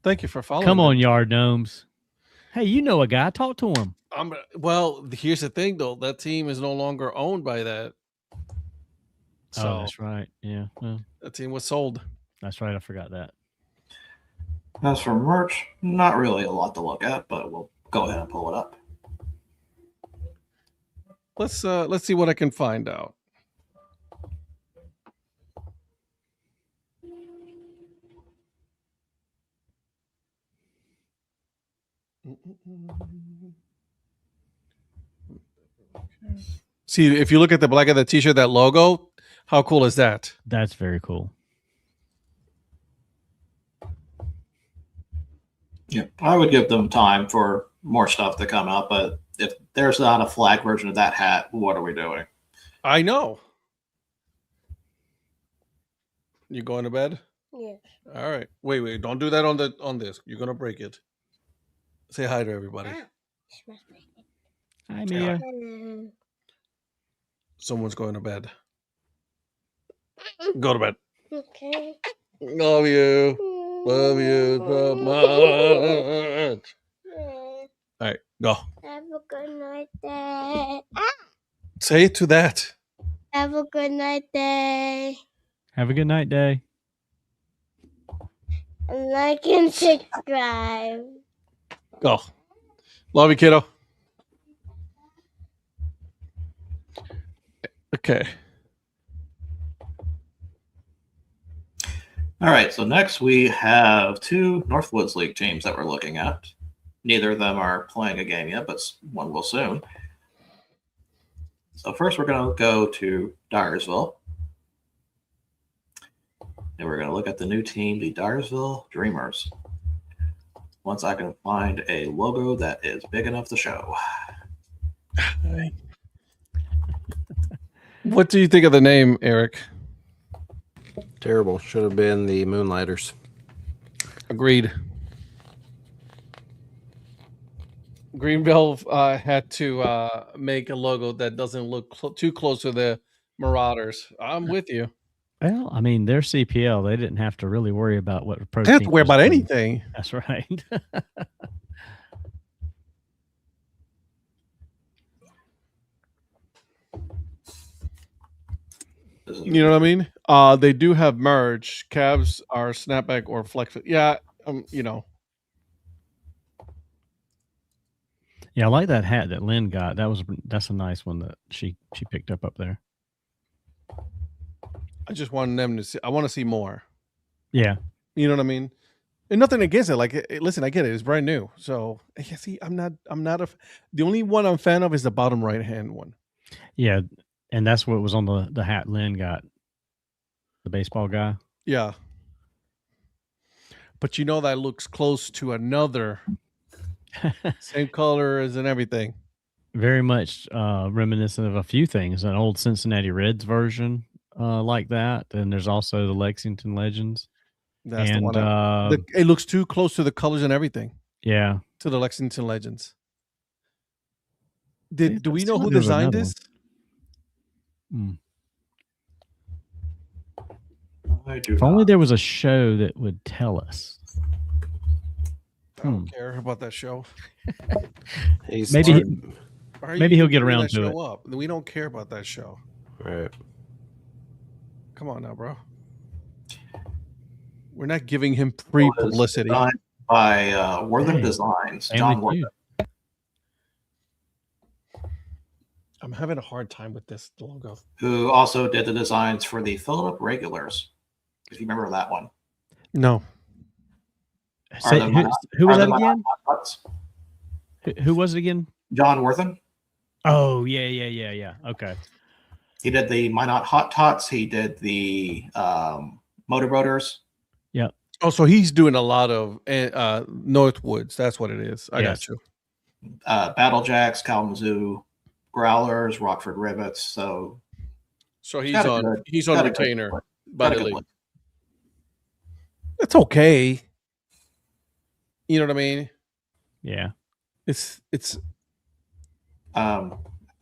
Speaker 1: Thank you for following.
Speaker 2: Come on, Yard Gnomes. Hey, you know a guy. Talk to him.
Speaker 1: Well, here's the thing, though. That team is no longer owned by that.
Speaker 2: So that's right. Yeah. Well,
Speaker 1: that team was sold.
Speaker 2: That's right. I forgot that.
Speaker 3: As for merch, not really a lot to look at, but we'll go ahead and pull it up.
Speaker 1: Let's see what I can find out. See, if you look at the black of the t-shirt, that logo, how cool is that?
Speaker 2: That's very cool.
Speaker 3: Yeah, I would give them time for more stuff to come out, but if there's not a flag version of that hat, what are we doing?
Speaker 1: I know. You going to bed?
Speaker 5: Yes.
Speaker 1: All right. Wait. Don't do that on this. You're gonna break it. Say hi to everybody.
Speaker 2: Hi,
Speaker 1: Say
Speaker 2: Mia.
Speaker 5: Hello.
Speaker 1: Someone's going to bed. Go to bed.
Speaker 5: Okay.
Speaker 1: Love you. Love you so much. All right, go.
Speaker 5: Have a good night, Dad.
Speaker 1: Say it to that.
Speaker 5: Have a good night, Dad.
Speaker 2: Have a good night, Day.
Speaker 5: And like and subscribe.
Speaker 1: Go. Love you, kiddo. Okay.
Speaker 3: All right, so next we have two Northwoods League teams that we're looking at. Neither of them are playing a game yet, but one will soon. So first we're going to go to Dyersville. And we're going to look at the new team, the Dyersville Dreamers. Once I can find a logo that is big enough to show.
Speaker 1: What do you think of the name, Eric?
Speaker 4: Terrible. Should have been the Moonlighters.
Speaker 1: Agreed. Greenville had to make a logo that doesn't look too close to the Marauders. I'm with you.
Speaker 2: Well, I mean, they're CPL. They didn't have to really worry about what pro
Speaker 1: They have to
Speaker 2: team
Speaker 1: worry
Speaker 2: was
Speaker 1: about
Speaker 2: doing.
Speaker 1: anything.
Speaker 2: That's right.
Speaker 1: You know what I mean? They do have merge. Cavs are snapback or flex. Yeah, you know.
Speaker 2: Yeah, I like that hat that Lynn got. That's a nice one that she picked up there.
Speaker 1: I just want them to see. I want to see more.
Speaker 2: Yeah.
Speaker 1: You know what I mean? And nothing against it. Like, listen, I get it. It's brand new. So, yeah, see, I'm not the only one I'm a fan of is the bottom right hand one.
Speaker 2: Yeah, and that's what was on the hat Lynn got. The baseball guy.
Speaker 1: Yeah. But you know that looks close to another. Same colors and everything.
Speaker 2: Very much reminiscent of a few things. An old Cincinnati Reds version like that. And there's also the Lexington Legends.
Speaker 1: That's
Speaker 2: and,
Speaker 1: the one. It looks too close to the colors and everything.
Speaker 2: Yeah.
Speaker 1: To the Lexington Legends. Do we know who
Speaker 2: There's
Speaker 1: designed
Speaker 2: another
Speaker 1: this?
Speaker 2: If only there was a show that would tell us.
Speaker 1: I don't care about that show.
Speaker 2: Maybe he'll get around to it.
Speaker 1: Up? We don't care about that show.
Speaker 4: Right.
Speaker 1: Come on now, bro. We're not giving him free publicity.
Speaker 3: By Wortham Designs, John Wortham.
Speaker 1: I'm having a hard time with this logo.
Speaker 3: Who also did the designs for the Phillip Regulars. If you remember that one.
Speaker 1: No.
Speaker 2: Who was that again? Who was it again?
Speaker 3: John Wortham.
Speaker 2: Oh, yeah. Okay.
Speaker 3: He did the Minot Hot Tots. He did the Motorboaters.
Speaker 2: Yep.
Speaker 1: Oh, so he's doing a lot of Northwoods. That's what it is. I got you.
Speaker 3: Battle Jacks, Kalamazoo, Growlers, Rockford Rivets. So
Speaker 1: he's on retainer by the league. It's okay. You know what I mean?
Speaker 2: Yeah.
Speaker 1: It's
Speaker 3: I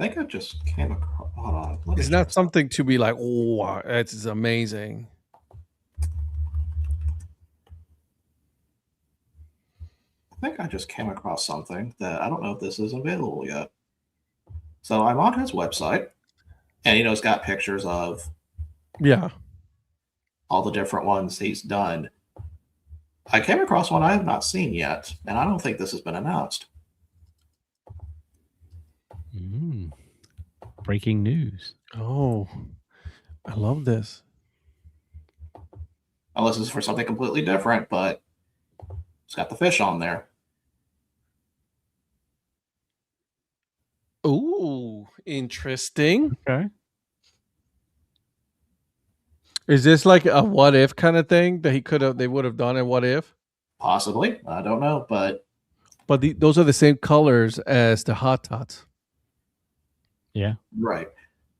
Speaker 3: think I just came across. Hold on.
Speaker 1: It's not something to be like, oh, it's amazing.
Speaker 3: I think I just came across something that I don't know if this is available yet. So I'm on his website, and it's got pictures of all the different ones he's done. I came across one I have not seen yet, and I don't think this has been announced.
Speaker 2: Breaking news.
Speaker 1: Oh, I love this.
Speaker 3: Unless it's for something completely different, but it's got the fish on there.
Speaker 1: Ooh, interesting.
Speaker 2: Okay.
Speaker 1: Is this like a what if kind of thing that they would have done a what if?
Speaker 3: Possibly. I don't know, but
Speaker 1: those are the same colors as the Hot Tots.
Speaker 2: Yeah.
Speaker 3: Right.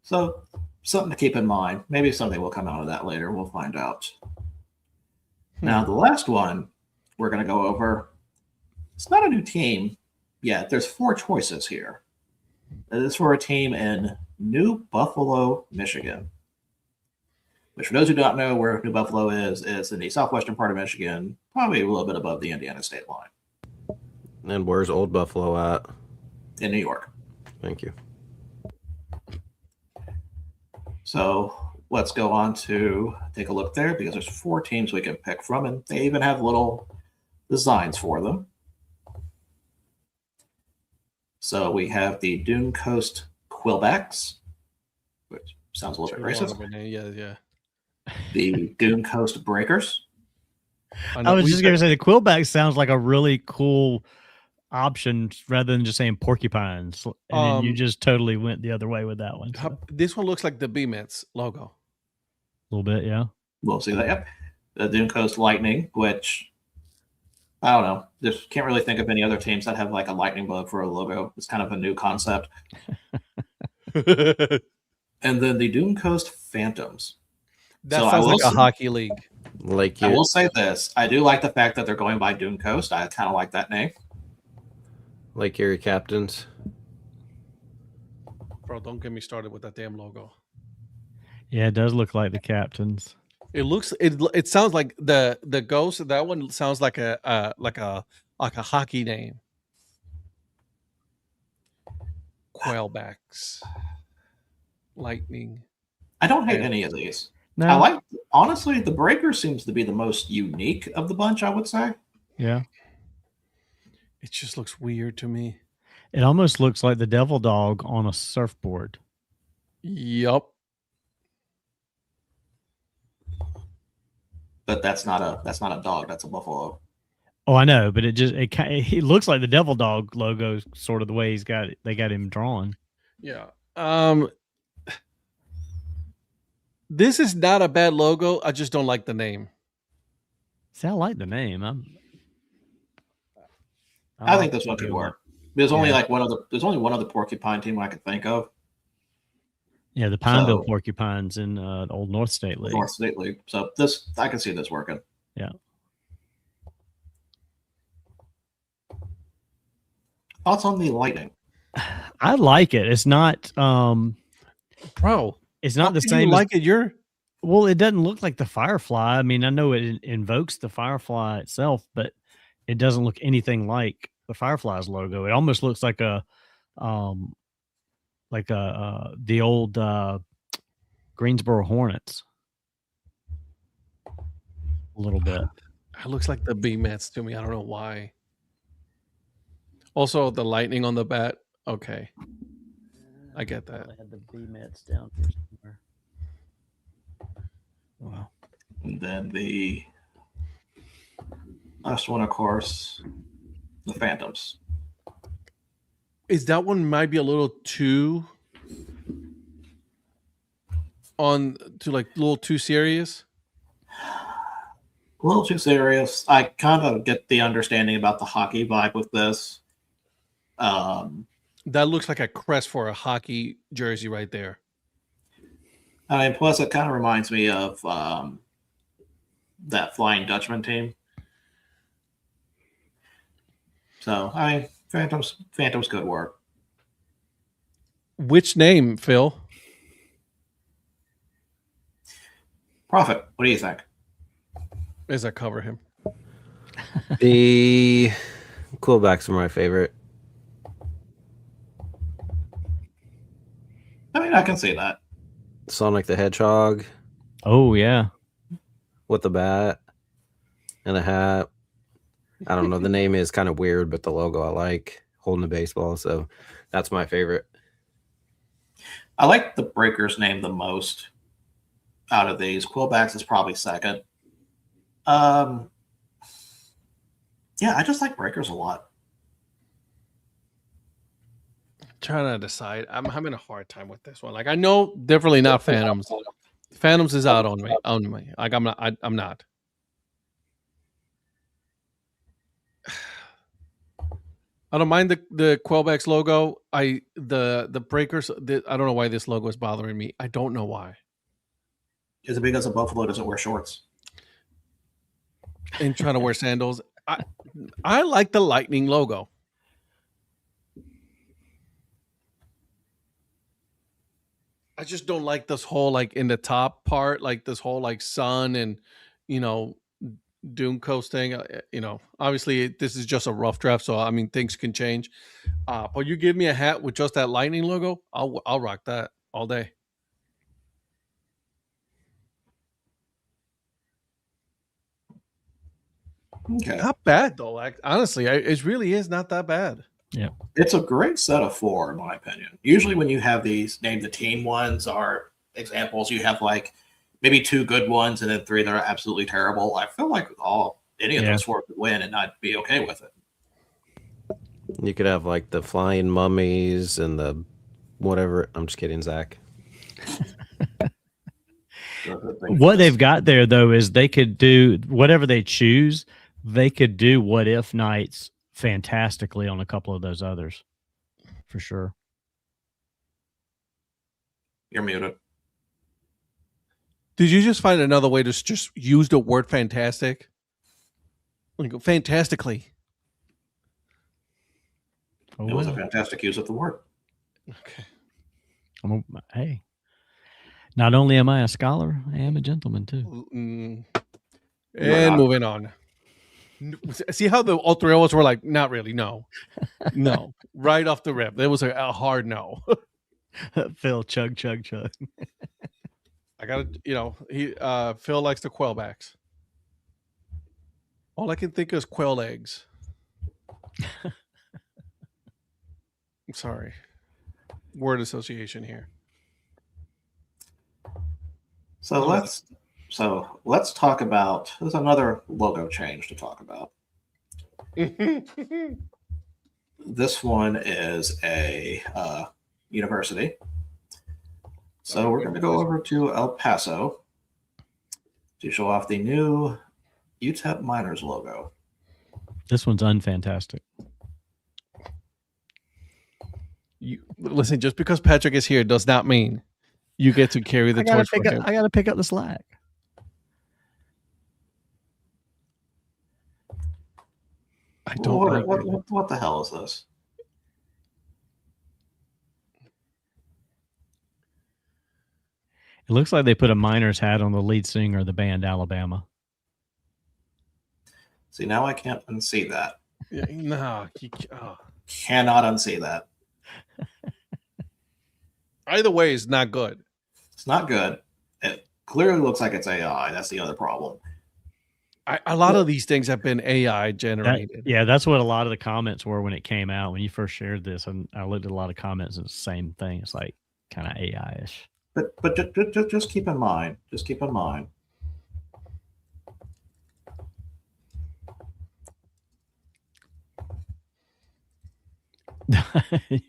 Speaker 3: So something to keep in mind. Maybe something will come out of that later. We'll find out. Now, the last one we're going to go over, it's not a new team yet. There's 4 choices here. It is for a team in New Buffalo, Michigan. Which, for those who don't know where New Buffalo is in the southwestern part of Michigan, probably a little bit above the Indiana state line.
Speaker 4: And where's Old Buffalo at?
Speaker 3: In New York.
Speaker 4: Thank you.
Speaker 3: So let's go on to take a look there because there's 4 teams we can pick from, and they even have little designs for them. So we have the Dune Coast Quillbacks, which sounds a little bit racist.
Speaker 1: Yeah.
Speaker 3: The Dune Coast Breakers.
Speaker 2: I was just going to say the Quillback sounds like a really cool option rather than just saying porcupines. And then you just totally went the other way with that one. So.
Speaker 1: This one looks like the B-Mets logo.
Speaker 2: A little bit, yeah.
Speaker 3: We'll see that. Yep. The Dune Coast Lightning, which I don't know. Just can't really think of any other teams that have like a lightning bug for a logo. It's kind of a new concept. And then the Dune Coast Phantoms.
Speaker 1: That sounds like a hockey league.
Speaker 3: I will say this. I do like the fact that they're going by Dune Coast. I kind of like that name.
Speaker 4: Lake Erie Captains.
Speaker 1: Bro, don't get me started with that damn logo.
Speaker 2: Yeah, it does look like the Captains.
Speaker 1: It sounds like the Ghost. That one sounds like a hockey name. Quailbacks, Lightning.
Speaker 3: I don't hate any of these.
Speaker 2: No.
Speaker 3: I like, honestly, the Breaker seems to be the most unique of the bunch, I would say.
Speaker 2: Yeah.
Speaker 1: It just looks weird to me.
Speaker 2: It almost looks like the Devil Dog on a surfboard.
Speaker 1: Yup.
Speaker 3: But that's not a dog. That's a buffalo.
Speaker 2: Oh, I know, but it looks like the Devil Dog logo, sort of the way they got him drawn.
Speaker 1: Yeah. This is not a bad logo. I just don't like the name.
Speaker 2: See, I like the name.
Speaker 3: I think this one could work. There's only there's only one other porcupine team I could think of.
Speaker 2: Yeah, the Pineville Porcupines in the Old North State League.
Speaker 3: North State League. So I can see this working.
Speaker 2: Yeah.
Speaker 3: Thoughts on the Lightning?
Speaker 2: I like it. It's not
Speaker 1: bro.
Speaker 2: It's not the same.
Speaker 1: You like it?
Speaker 2: Well, it doesn't look like the Firefly. I mean, I know it invokes the Firefly itself, but it doesn't look anything like the Firefly's logo. It almost looks like the old Greensboro Hornets. A little bit.
Speaker 1: It looks like the B-Mets to me. I don't know why. Also, the lightning on the bat. Okay. I get that.
Speaker 2: I had the B-Mets down here somewhere. Wow.
Speaker 3: And then the last one, of course, the Phantoms.
Speaker 1: Is that one might be a little too serious?
Speaker 3: A little too serious. I kind of get the understanding about the hockey vibe with this.
Speaker 1: That looks like a crest for a hockey jersey right there.
Speaker 3: I mean, plus it kind of reminds me of that Flying Dutchman team. So, I mean, Phantoms could work.
Speaker 1: Which name, Phil?
Speaker 3: Prophet, what do you think?
Speaker 1: As I cover him.
Speaker 4: The Quillbacks are my favorite.
Speaker 3: I mean, I can see that.
Speaker 4: Sonic the Hedgehog.
Speaker 2: Oh, yeah.
Speaker 4: With the bat and a hat. I don't know. The name is kind of weird, but the logo I like. Holding the baseball. So that's my favorite.
Speaker 3: I like the Breakers name the most out of these. Quillbacks is probably second. Yeah, I just like Breakers a lot.
Speaker 1: Trying to decide. I'm having a hard time with this one. Like, I know definitely not Phantoms. Phantoms is out on me. Like, I'm not. I don't mind the Quellbacks logo. The breakers. I don't know why this logo is bothering me. I don't know why.
Speaker 3: Is it because the Buffalo doesn't wear shorts?
Speaker 1: And trying to wear sandals. I like the Lightning logo. I just don't like this whole like in the top part, like this whole like sun and Doom Coast thing. Obviously this is just a rough draft, so I mean things can change. But you give me a hat with just that Lightning logo, I'll rock that all day.
Speaker 3: Okay.
Speaker 1: Not bad though. Like honestly, it really is not that bad.
Speaker 2: Yeah,
Speaker 3: it's a great set of 4, in my opinion. Usually, when you have these name the team ones are examples, you have like maybe 2 good ones and then 3 that are absolutely terrible. I feel like any of those 4 could win, and I'd be okay with it.
Speaker 4: You could have like the flying mummies and the whatever. I'm just kidding, Zach.
Speaker 2: What they've got there though is they could do whatever they choose. They could do what if nights fantastically on a couple of those others, for sure.
Speaker 3: You're muted.
Speaker 1: Did you just find another way to just use the word fantastic? Like fantastically.
Speaker 2: Oh,
Speaker 3: it was a fantastic use of the word.
Speaker 1: Okay.
Speaker 2: Hey, not only am I a scholar, I am a gentleman too.
Speaker 1: And moving on. See how all 3 of us were like, not really, no. Right off the rip. There was a hard no.
Speaker 2: Phil, chug.
Speaker 1: I gotta, Phil likes the Quellbacks. All I can think is quail eggs. I'm sorry. Word association here.
Speaker 3: So let's talk about. There's another logo change to talk about. This one is a university. So we're going to go over to El Paso to show off the new UTEP Miners logo.
Speaker 2: This one's unfantastic.
Speaker 1: Listen, just because Patrick is here does not mean you get to carry the torch for him.
Speaker 2: I got to pick up the slack.
Speaker 1: I don't.
Speaker 3: What the hell is this?
Speaker 2: It looks like they put a miner's hat on the lead singer of the band Alabama.
Speaker 3: See, now I can't unsee that.
Speaker 1: Yeah, no,
Speaker 3: cannot unsee that.
Speaker 1: Either way, it's not good.
Speaker 3: It's not good. It clearly looks like it's AI. That's the other problem.
Speaker 1: A lot of these things have been AI generated.
Speaker 2: That's what a lot of the comments were when it came out. When you first shared this, and I looked at a lot of comments, and it's the same thing. It's like kind of AI-ish.
Speaker 3: But just keep in mind. Just keep in mind.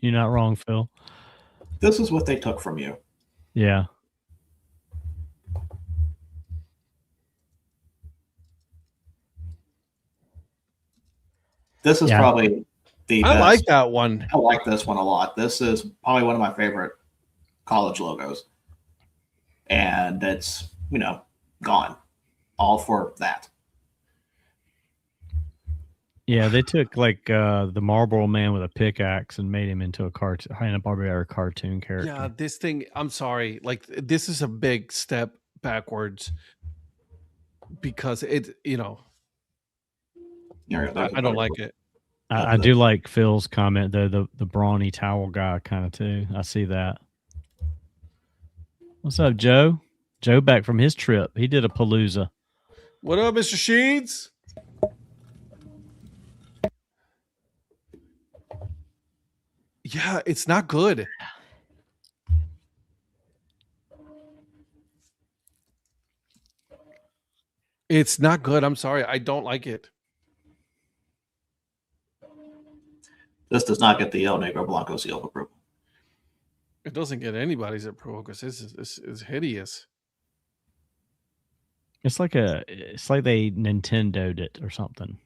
Speaker 2: You're not wrong, Phil.
Speaker 3: This is what they took from you.
Speaker 2: Yeah.
Speaker 3: This is probably the best.
Speaker 1: I like that one.
Speaker 3: I like this one a lot. This is probably one of my favorite college logos. And it's, gone. All for that.
Speaker 2: Yeah, they took like the Marlboro Man with a pickaxe and made him into a Hanna-Barbera cartoon character.
Speaker 1: Yeah, this thing, I'm sorry. Like, this is a big step backwards because I don't like it.
Speaker 2: I do like Phil's comment, the brawny towel guy kind of too. I see that. What's up, Joe? Joe back from his trip. He did a palooza.
Speaker 1: What up, Mr. Sheeds? Yeah, it's not good. It's not good. I'm sorry. I don't like it.
Speaker 3: This does not get the El Negro Blanco seal of approval.
Speaker 1: It doesn't get anybody's approval because this is hideous.
Speaker 2: It's like they Nintendo'd it or something.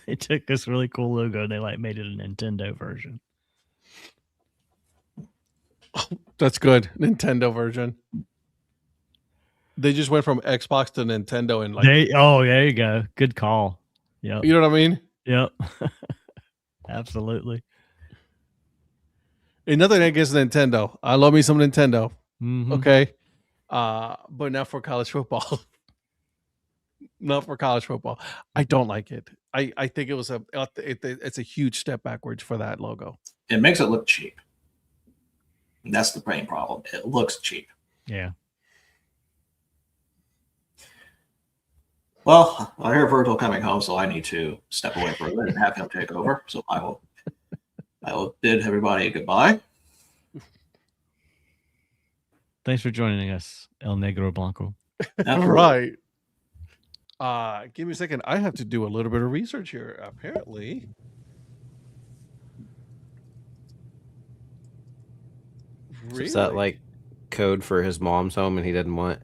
Speaker 2: It took this really cool logo. They made it a Nintendo version.
Speaker 1: That's good. Nintendo version. They just went from Xbox to Nintendo and
Speaker 2: there you go. Good call. Yep.
Speaker 1: You know what I mean?
Speaker 2: Yep. Absolutely.
Speaker 1: Ain't nothing against Nintendo. I love me some Nintendo.
Speaker 2: Mm-hmm.
Speaker 1: Okay. But not for college football. Not for college football. I don't like it. I think it's a huge step backwards for that logo.
Speaker 3: It makes it look cheap. That's the main problem. It looks cheap.
Speaker 2: Yeah.
Speaker 3: Well, I hear Virgil coming home, so I need to step away for a minute and have him take over. So I will bid everybody goodbye.
Speaker 2: Thanks for joining us, El Negro Blanco.
Speaker 1: All right. Give me a second. I have to do a little bit of research here. Apparently,
Speaker 4: Is that like code for his mom's home, and he didn't want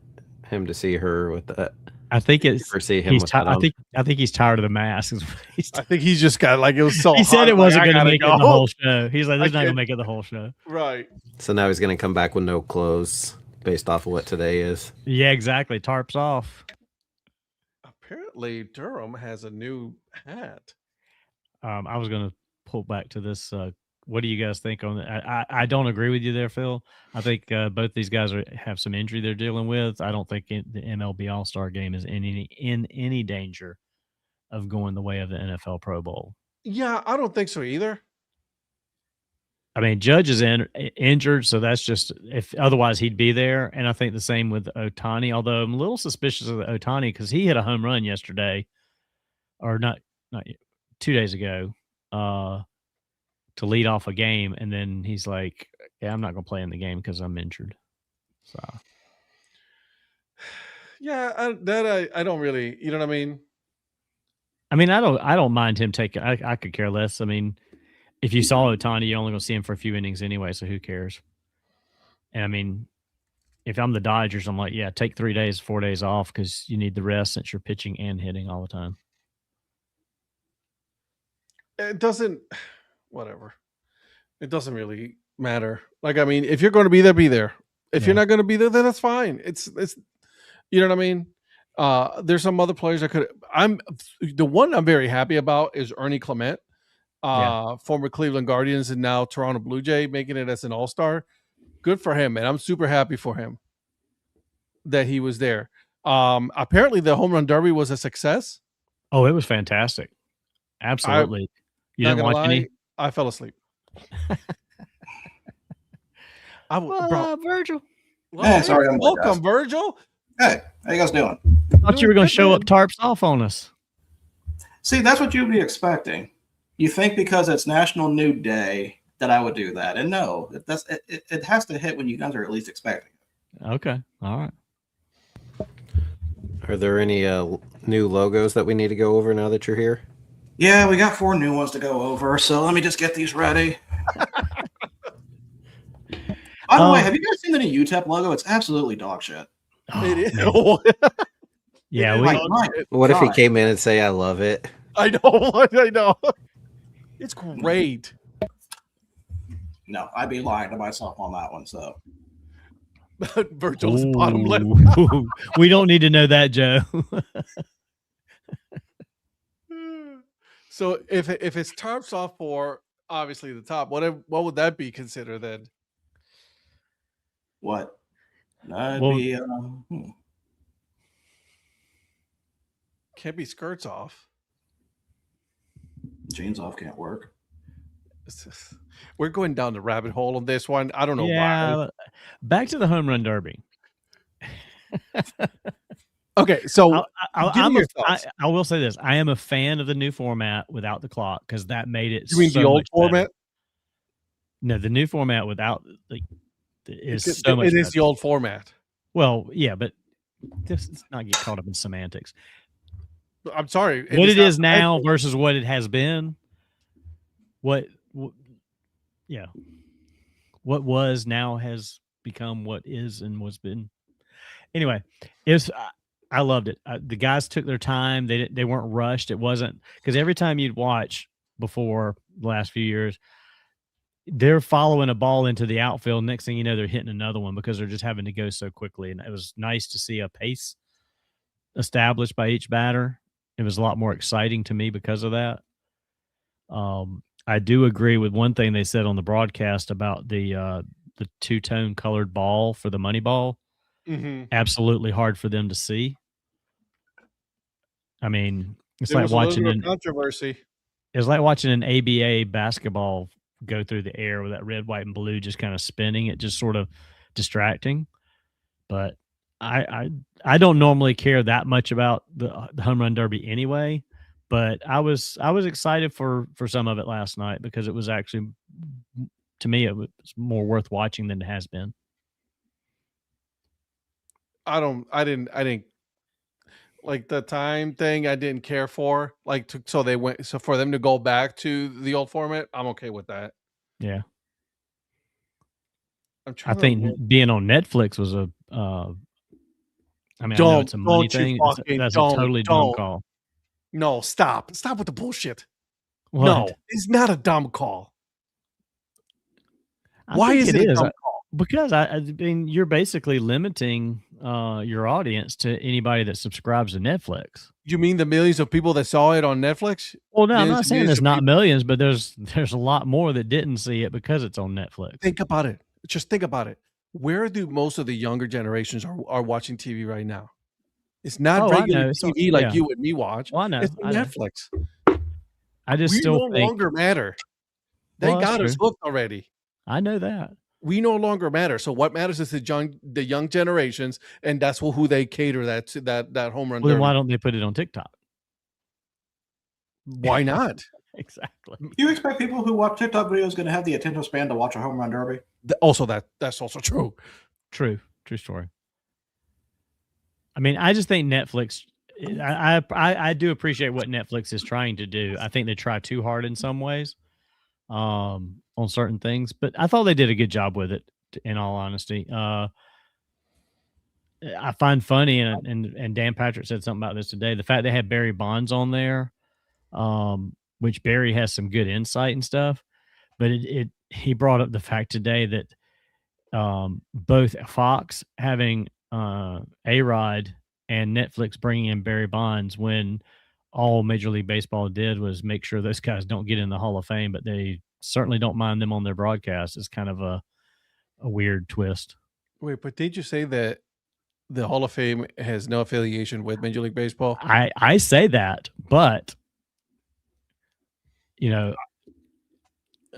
Speaker 4: him to see her with that?
Speaker 2: I think it's.
Speaker 4: Or see him with that on?
Speaker 2: I think he's tired of the mask.
Speaker 1: I think he's just got it was so.
Speaker 2: He said it wasn't going to make it the whole show. He's like, "This not going to make it the whole show."
Speaker 1: Right.
Speaker 4: So now he's going to come back with no clothes based off of what today is.
Speaker 2: Yeah, exactly. Tarps off.
Speaker 1: Apparently, Durham has a new hat.
Speaker 2: I was going to pull back to this. What do you guys think on that? I don't agree with you there, Phil. I think both these guys have some injury they're dealing with. I don't think the MLB All-Star Game is in any danger of going the way of the NFL Pro Bowl.
Speaker 1: Yeah, I don't think so either.
Speaker 2: I mean, Judge is injured, so that's just if otherwise he'd be there. And I think the same with Ohtani, although I'm a little suspicious of Ohtani because he hit a home run yesterday, or not 2 days ago, to lead off a game, and then he's like, "Yeah, I'm not going to play in the game because I'm injured." So,
Speaker 1: yeah, I don't really, you know what I mean.
Speaker 2: I mean, I don't mind him taking. I could care less. I mean, if you saw Ohtani, you're only going to see him for a few innings anyway, so who cares? And I mean, if I'm the Dodgers, I'm like, yeah, take 3 days, 4 days off because you need the rest since you're pitching and hitting all the time.
Speaker 1: It doesn't. Whatever. It doesn't really matter. Like, I mean, if you're going to be there, be there. If you're not going to be there, then that's fine. It's, you know what I mean? There's some other players that the one I'm very happy about is Ernie Clement, former Cleveland Guardians and now Toronto Blue Jay, making it as an all-star. Good for him, man. I'm super happy for him that he was there. Apparently the home run derby was a success.
Speaker 2: Oh, it was fantastic. Absolutely. You didn't watch any?
Speaker 1: I fell asleep.
Speaker 2: Virgil.
Speaker 3: Hey, sorry, I'm
Speaker 1: welcome, Virgil.
Speaker 3: Hey, how you guys doing?
Speaker 2: I thought you were going to show up tarps off on us.
Speaker 3: See, that's what you'd be expecting. You think because it's National Nude Day that I would do that, and no, it has to hit when you guys are at least expecting it.
Speaker 2: Okay, all right.
Speaker 4: Are there any new logos that we need to go over now that you're here?
Speaker 3: Yeah, we got 4 new ones to go over, so let me just get these ready. By the way, have you guys seen the new UTEP logo? It's absolutely dog shit.
Speaker 1: It is.
Speaker 2: Yeah,
Speaker 4: what if he came in and say, "I love it"?
Speaker 1: I know. It's great.
Speaker 3: No, I'd be lying to myself on that one. So,
Speaker 1: Virgil's bottom lip.
Speaker 2: We don't need to know that, Joe.
Speaker 1: So if it's tarps off for obviously the top, what would that be considered then?
Speaker 3: What? That'd be
Speaker 1: can't be skirts off.
Speaker 3: Jeans off can't work.
Speaker 1: We're going down the rabbit hole on this one. I don't know why.
Speaker 2: Back to the home run derby.
Speaker 1: Okay, so
Speaker 2: I will say this: I am a fan of the new format without the clock because that made it.
Speaker 1: You mean the old format?
Speaker 2: Better. No, the new format without is
Speaker 1: so much. It is the old format.
Speaker 2: Well, yeah, but let's not get caught up in semantics.
Speaker 1: I'm sorry.
Speaker 2: What it is now versus what it has been. What was now has become what is and was been. Anyway, I loved it. The guys took their time. They weren't rushed. It wasn't because every time you'd watch before the last few years, they're following a ball into the outfield. Next thing you know, they're hitting another one because they're just having to go so quickly. And it was nice to see a pace established by each batter. It was a lot more exciting to me because of that. I do agree with one thing they said on the broadcast about the two-tone colored ball for the money ball.
Speaker 1: Mm-hmm.
Speaker 2: Absolutely hard for them to see. I mean, it's
Speaker 1: There
Speaker 2: like
Speaker 1: was a little
Speaker 2: watching
Speaker 1: bit of controversy.
Speaker 2: It's like watching an ABA basketball go through the air with that red, white, and blue just kind of spinning. It just sort of distracting. But I don't normally care that much about the home run derby anyway. But I was excited for some of it last night because it was actually, to me, it was more worth watching than it has been.
Speaker 1: I didn't like the time thing. I didn't care for so for them to go back to the old format. I'm okay with that.
Speaker 2: Yeah.
Speaker 1: I
Speaker 2: think being on Netflix was a, I know it's a money thing. That's a totally dumb call.
Speaker 1: No, stop with the bullshit.
Speaker 2: What?
Speaker 1: No, it's not a dumb call. Why is it a dumb call?
Speaker 2: Because I mean, you're basically limiting your audience to anybody that subscribes to Netflix.
Speaker 1: You mean the millions of people that saw it on Netflix?
Speaker 2: Well, no, I'm not saying there's not millions, but there's a lot more that didn't see it because it's on Netflix.
Speaker 1: Think about it. Just think about it. Where do most of the younger generations are watching TV right now? It's not regular TV like you and me watch.
Speaker 2: Well, I know.
Speaker 1: It's Netflix.
Speaker 2: I just
Speaker 1: we no longer matter. They got us hooked already.
Speaker 2: I know that.
Speaker 1: We no longer matter. So what matters is the young generations, and that's who they cater that home run.
Speaker 2: Well, then why don't they put it on TikTok?
Speaker 1: Why not?
Speaker 2: Exactly.
Speaker 3: Do you expect people who watch TikTok videos going to have the attention span to watch a home run derby?
Speaker 1: That's also true.
Speaker 2: True story. I mean, I just think Netflix. I do appreciate what Netflix is trying to do. I think they try too hard in some ways, on certain things, but I thought they did a good job with it. In all honesty, I find funny, and Dan Patrick said something about this today. The fact they had Barry Bonds on there, which Barry has some good insight and stuff, but he brought up the fact today that both Fox having A-Rod and Netflix bringing in Barry Bonds, when all Major League Baseball did was make sure those guys don't get in the Hall of Fame, but they certainly don't mind them on their broadcast. It's kind of a weird twist.
Speaker 1: Wait, but did you say that the Hall of Fame has no affiliation with Major League Baseball?
Speaker 2: I say that, but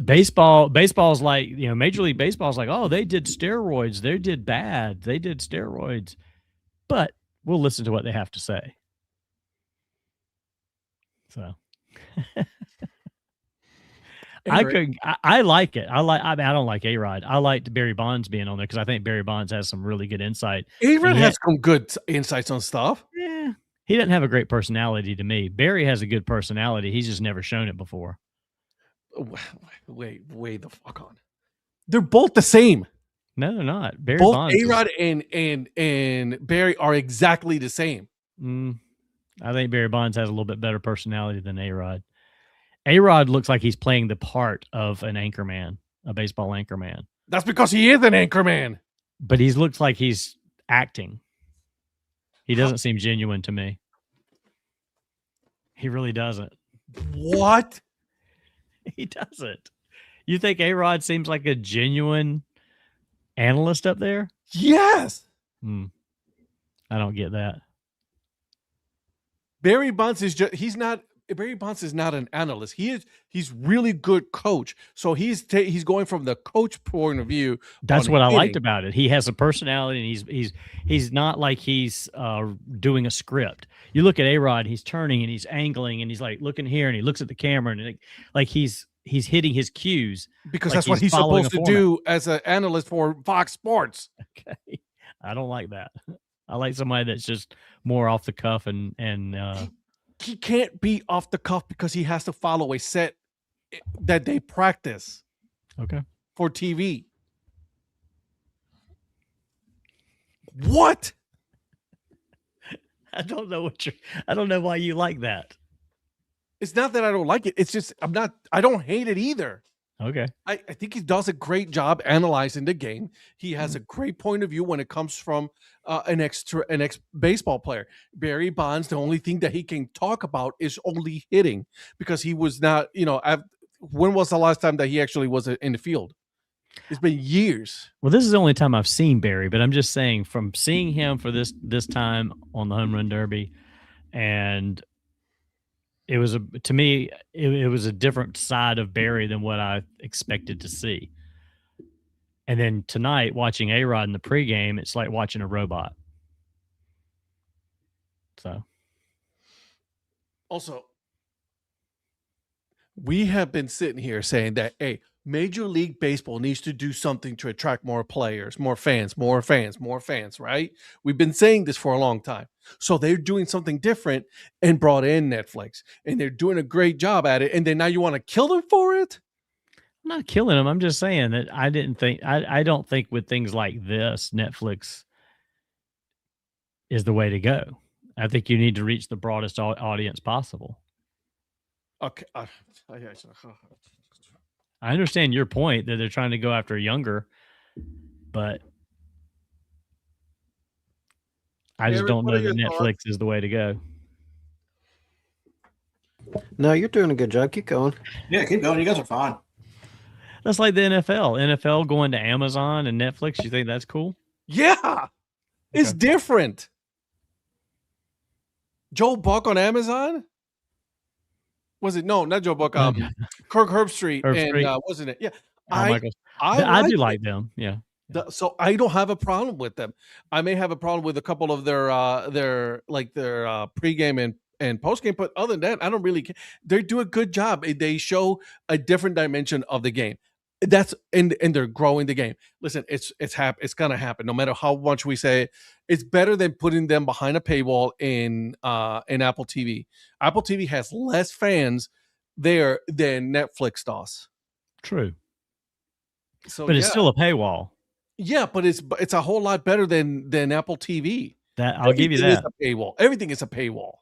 Speaker 2: baseball's like, Major League Baseball's like, oh, they did steroids. They did bad. They did steroids. But we'll listen to what they have to say. So I like it. I don't like A-Rod. I liked Barry Bonds being on there because I think Barry Bonds has some really good insight.
Speaker 1: A-Rod has some good insights on stuff.
Speaker 2: Yeah. He doesn't have a great personality to me. Barry has a good personality. He's just never shown it before.
Speaker 1: Wait the fuck on. They're both the same.
Speaker 2: No, they're not. Barry
Speaker 1: both
Speaker 2: Bonds
Speaker 1: A-Rod and Barry are exactly the same.
Speaker 2: I think Barry Bonds has a little bit better personality than A-Rod. A-Rod looks like he's playing the part of an anchorman, a baseball anchorman.
Speaker 1: That's because he is an anchorman.
Speaker 2: But he looks like he's acting. He doesn't seem genuine to me. He really doesn't.
Speaker 1: What?
Speaker 2: He doesn't. You think A-Rod seems like a genuine analyst up there?
Speaker 1: Yes.
Speaker 2: I don't get that.
Speaker 1: Barry Bonds is Barry Bonds is not an analyst. He's really good coach. So he's going from the coach point of view.
Speaker 2: That's what I liked about it. He has a personality, and he's not like he's doing a script. You look at A-Rod, he's turning and he's angling and he's like looking here and he looks at the camera and like he's hitting his cues.
Speaker 1: Because
Speaker 2: like
Speaker 1: that's what he's supposed to do as an analyst for Fox Sports.
Speaker 2: Okay. I don't like that. I like somebody that's just more off the cuff and
Speaker 1: he can't be off the cuff because he has to follow a set that they practice.
Speaker 2: Okay.
Speaker 1: For TV. What?
Speaker 2: I don't know why you like that.
Speaker 1: It's not that I don't like it. It's just I don't hate it either.
Speaker 2: Okay.
Speaker 1: I think he does a great job analyzing the game. He has a great point of view when it comes from an ex baseball player. Barry Bonds, the only thing that he can talk about is only hitting, because he was not, when was the last time that he actually was in the field? It's been years.
Speaker 2: Well, this is the only time I've seen Barry, but I'm just saying, from seeing him for this time on the Home Run Derby, and it was to me it was a different side of Barry than what I expected to see. And then tonight, watching A-Rod in the pregame, it's like watching a robot. So,
Speaker 1: also, we have been sitting here saying that, hey, Major League Baseball needs to do something to attract more players, more fans, right? We've been saying this for a long time. So they're doing something different and brought in Netflix, and they're doing a great job at it. And then now you want to kill them for it?
Speaker 2: I'm not killing them. I'm just saying that I don't think with things like this, Netflix is the way to go. I think you need to reach the broadest audience possible.
Speaker 1: Okay.
Speaker 2: I understand your point that they're trying to go after younger, but I just don't know that Netflix is the way to go.
Speaker 4: No, you're doing a good job. Keep going.
Speaker 3: Yeah, keep going. You guys are fine.
Speaker 2: That's like the NFL. NFL going to Amazon and Netflix. You think that's cool?
Speaker 1: Yeah. It's different. Joe Buck on Amazon? Was it? No, not Joe Buck. Kirk Herbstreit. Wasn't it? Yeah.
Speaker 2: I do like them. Yeah.
Speaker 1: So I don't have a problem with them. I may have a problem with a couple of their pregame and postgame, but other than that, I don't really care. They do a good job. They show a different dimension of the game. That's and they're growing the game. Listen, it's gonna happen no matter how much we say it. It's better than putting them behind a paywall in Apple TV. Apple TV has less fans there than Netflix does.
Speaker 2: True.
Speaker 1: So,
Speaker 2: but it's still a paywall.
Speaker 1: Yeah, but it's a whole lot better than Apple TV.
Speaker 2: That I'll give you that.
Speaker 1: Is a paywall. Everything is a paywall.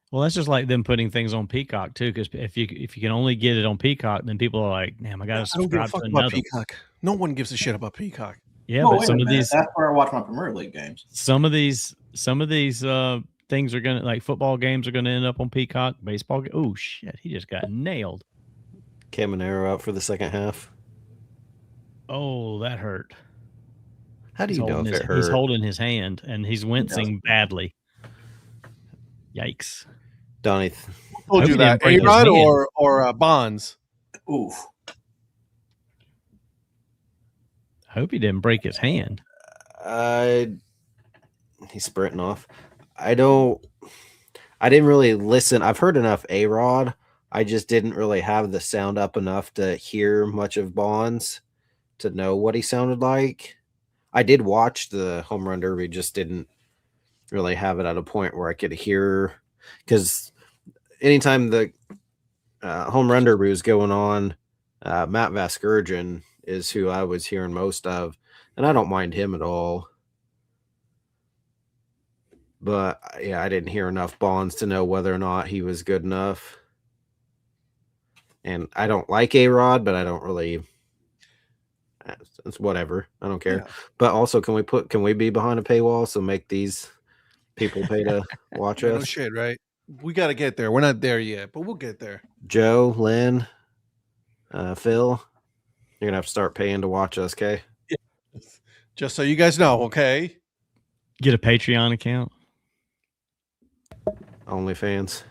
Speaker 2: Well, that's just like them putting things on Peacock too. Because if you can only get it on Peacock, then people are like, "Damn, I got to subscribe to another."
Speaker 1: Peacock. No one gives a shit about Peacock.
Speaker 2: Yeah, but some of these—that's
Speaker 3: where I watch my Premier League games.
Speaker 2: Some of these things are gonna, like, football games are gonna end up on Peacock. Baseball. Oh shit! He just got nailed.
Speaker 4: Caminero out for the second half.
Speaker 2: Oh, that hurt.
Speaker 4: How do you know if it hurt?
Speaker 2: He's holding his hand and he's wincing badly. Yikes.
Speaker 4: Donnie.
Speaker 1: Who told you that? A-Rod or Bonds?
Speaker 3: Oof.
Speaker 2: I hope he didn't break his hand.
Speaker 4: He's sprinting off. I didn't really listen. I've heard enough A-Rod. I just didn't really have the sound up enough to hear much of Bonds to know what he sounded like. I did watch the Home Run Derby, just didn't really have it at a point where I could hear, because anytime the Home Run Derby was going on, Matt Vasgersian is who I was hearing most of, and I don't mind him at all. But yeah, I didn't hear enough Bonds to know whether or not he was good enough. And I don't like A-Rod, but I don't really. It's whatever. I don't care. Yeah. But also, can we be behind a paywall so make these people pay to watch us?
Speaker 1: No shit, right? We got to get there. We're not there yet, but we'll get there.
Speaker 4: Joe, Lynn, Phil, you're gonna have to start paying to watch us, okay?
Speaker 1: Yeah. Just so you guys know, okay?
Speaker 2: Get a Patreon account.
Speaker 4: OnlyFans.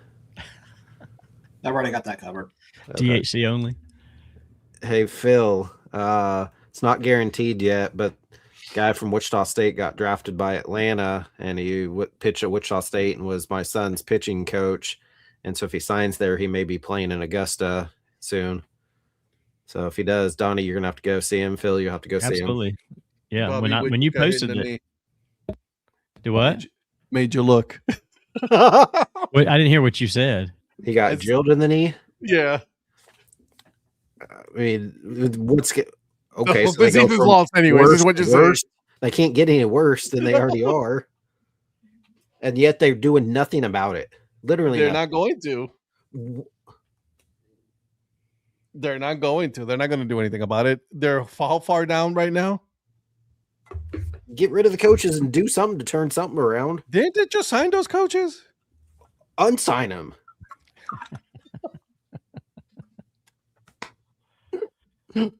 Speaker 3: I've already got that covered.
Speaker 2: DHC only.
Speaker 4: Hey, Phil. It's not guaranteed yet, but guy from Wichita State got drafted by Atlanta, and he pitched at Wichita State and was my son's pitching coach. And so if he signs there, he may be playing in Augusta soon. So if he does, Donnie, you're gonna have to go see him. Phil, you have to go see him.
Speaker 2: Absolutely. Yeah. Bobby, when you posted it, do what?
Speaker 1: Made you look.
Speaker 2: Wait, I didn't hear what you said.
Speaker 4: He got drilled in the knee.
Speaker 1: Yeah.
Speaker 4: I mean, what's okay?
Speaker 1: So they go from lost anyways. Is what you're saying.
Speaker 4: They can't get any worse than they already are. and yet they're doing nothing about it. Literally,
Speaker 1: They're
Speaker 4: nothing.
Speaker 1: not going to. They're not going to. They're not going to do anything about it. They're how far down right now?
Speaker 4: Get rid of the coaches and do something to turn something around.
Speaker 1: Didn't they just sign those coaches?
Speaker 4: Unsign them.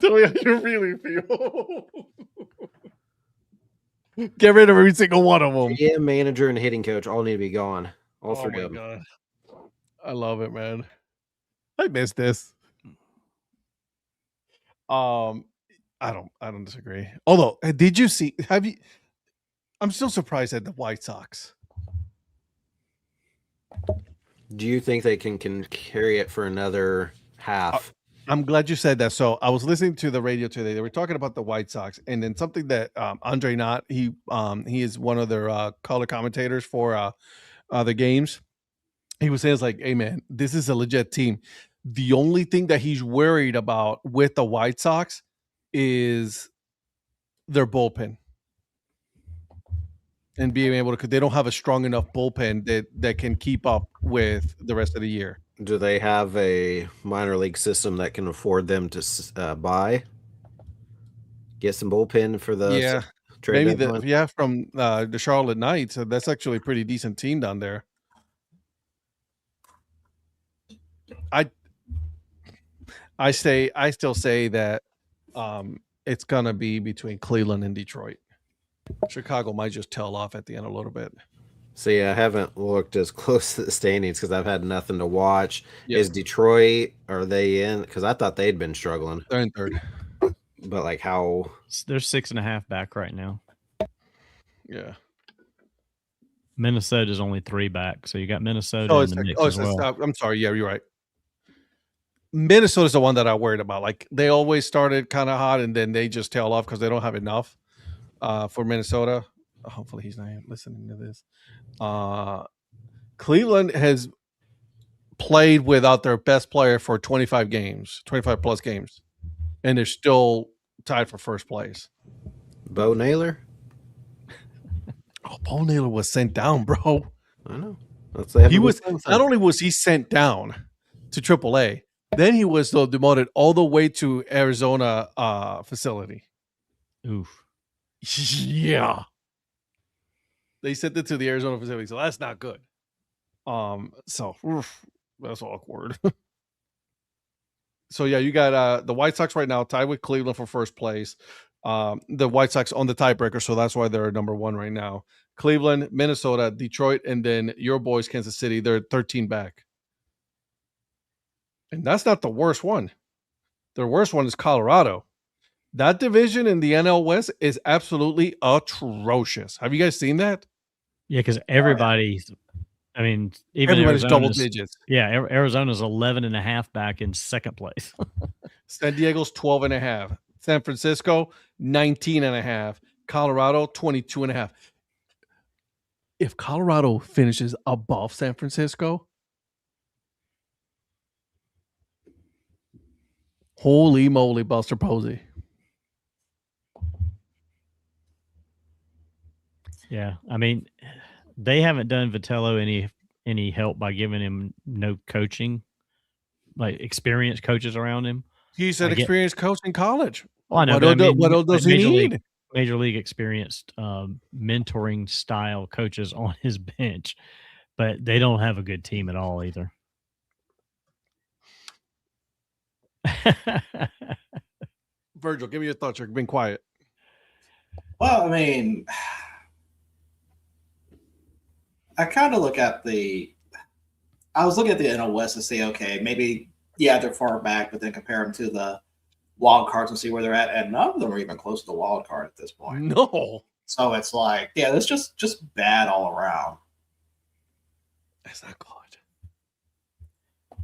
Speaker 1: Tell me how you really feel. Get rid of every single one of them.
Speaker 4: GM, manager, and hitting coach all need to be gone. All three of them.
Speaker 1: God. I love it, man. I miss this. I don't disagree. Although, did you see? I'm still surprised at the White Sox.
Speaker 4: Do you think they can carry it for another half?
Speaker 1: I'm glad you said that. So I was listening to the radio today. They were talking about the White Sox, and then something that Andre Knott, he is one of their color commentators for the games. He was saying, it's like, hey man, this is a legit team. The only thing that he's worried about with the White Sox is their bullpen. And being able to, because they don't have a strong enough bullpen that can keep up with the rest of the year.
Speaker 4: Do they have a minor league system that can afford them to buy? Get some bullpen for the trade
Speaker 1: maybe
Speaker 4: deadline?
Speaker 1: from the Charlotte Knights. That's actually a pretty decent team down there. I still say that it's gonna be between Cleveland and Detroit. Chicago might just tail off at the end a little bit.
Speaker 4: See, I haven't looked as close to the standings because I've had nothing to watch.
Speaker 1: Yep.
Speaker 4: Is Detroit, are they in? Because I thought they'd been struggling.
Speaker 1: They're in third.
Speaker 4: But like how?
Speaker 2: They're 6.5 back right now.
Speaker 1: Yeah.
Speaker 2: Minnesota's only 3 back, so you got Minnesota in the mix as well.
Speaker 1: I'm sorry. Yeah, you're right. Minnesota's the one that I worried about. Like they always started kind of hot, and then they just tail off because they don't have enough for Minnesota. Hopefully, he's not listening to this. Cleveland has played without their best player for 25 plus games, and they're still tied for first place.
Speaker 4: Bo Naylor?
Speaker 1: Oh, Bo Naylor was sent down, bro.
Speaker 4: I know.
Speaker 1: He was not only was he sent down to AAA, then he was demoted all the way to Arizona facility.
Speaker 2: Oof.
Speaker 1: Yeah. They sent it to the Arizona facility, so that's not good. That's awkward. So yeah, you got the White Sox right now tied with Cleveland for first place. The White Sox on the tiebreaker, so that's why they're number 1 right now. Cleveland, Minnesota, Detroit, and then your boys, Kansas City. They're 13 back. And that's not the worst one. The worst one is Colorado. That division in the NL West is absolutely atrocious. Have you guys seen that?
Speaker 2: Yeah, because everybody's, I mean, even
Speaker 1: everybody's double digits.
Speaker 2: Yeah, Arizona's 11.5 back in second place.
Speaker 1: San Diego's 12.5. San Francisco, 19.5. Colorado, 22.5. If Colorado finishes above San Francisco, holy moly, Buster Posey.
Speaker 2: Yeah, I mean, they haven't done Vitello any help by giving him no coaching, like experienced coaches around him.
Speaker 1: He's an experienced coach in college.
Speaker 2: Oh, I know.
Speaker 1: What else does he need?
Speaker 2: Major league experienced mentoring style coaches on his bench, but they don't have a good team at all either.
Speaker 1: Virgil, give me your thoughts. You're being quiet.
Speaker 3: Well, I mean, I kind of look at I was looking at the NL West to say, okay, maybe, yeah, they're far back, but then compare them to the wild cards and see where they're at. And none of them are even close to the wild card at this point.
Speaker 1: No.
Speaker 3: So it's like, yeah, it's just bad all around.
Speaker 1: That's not good.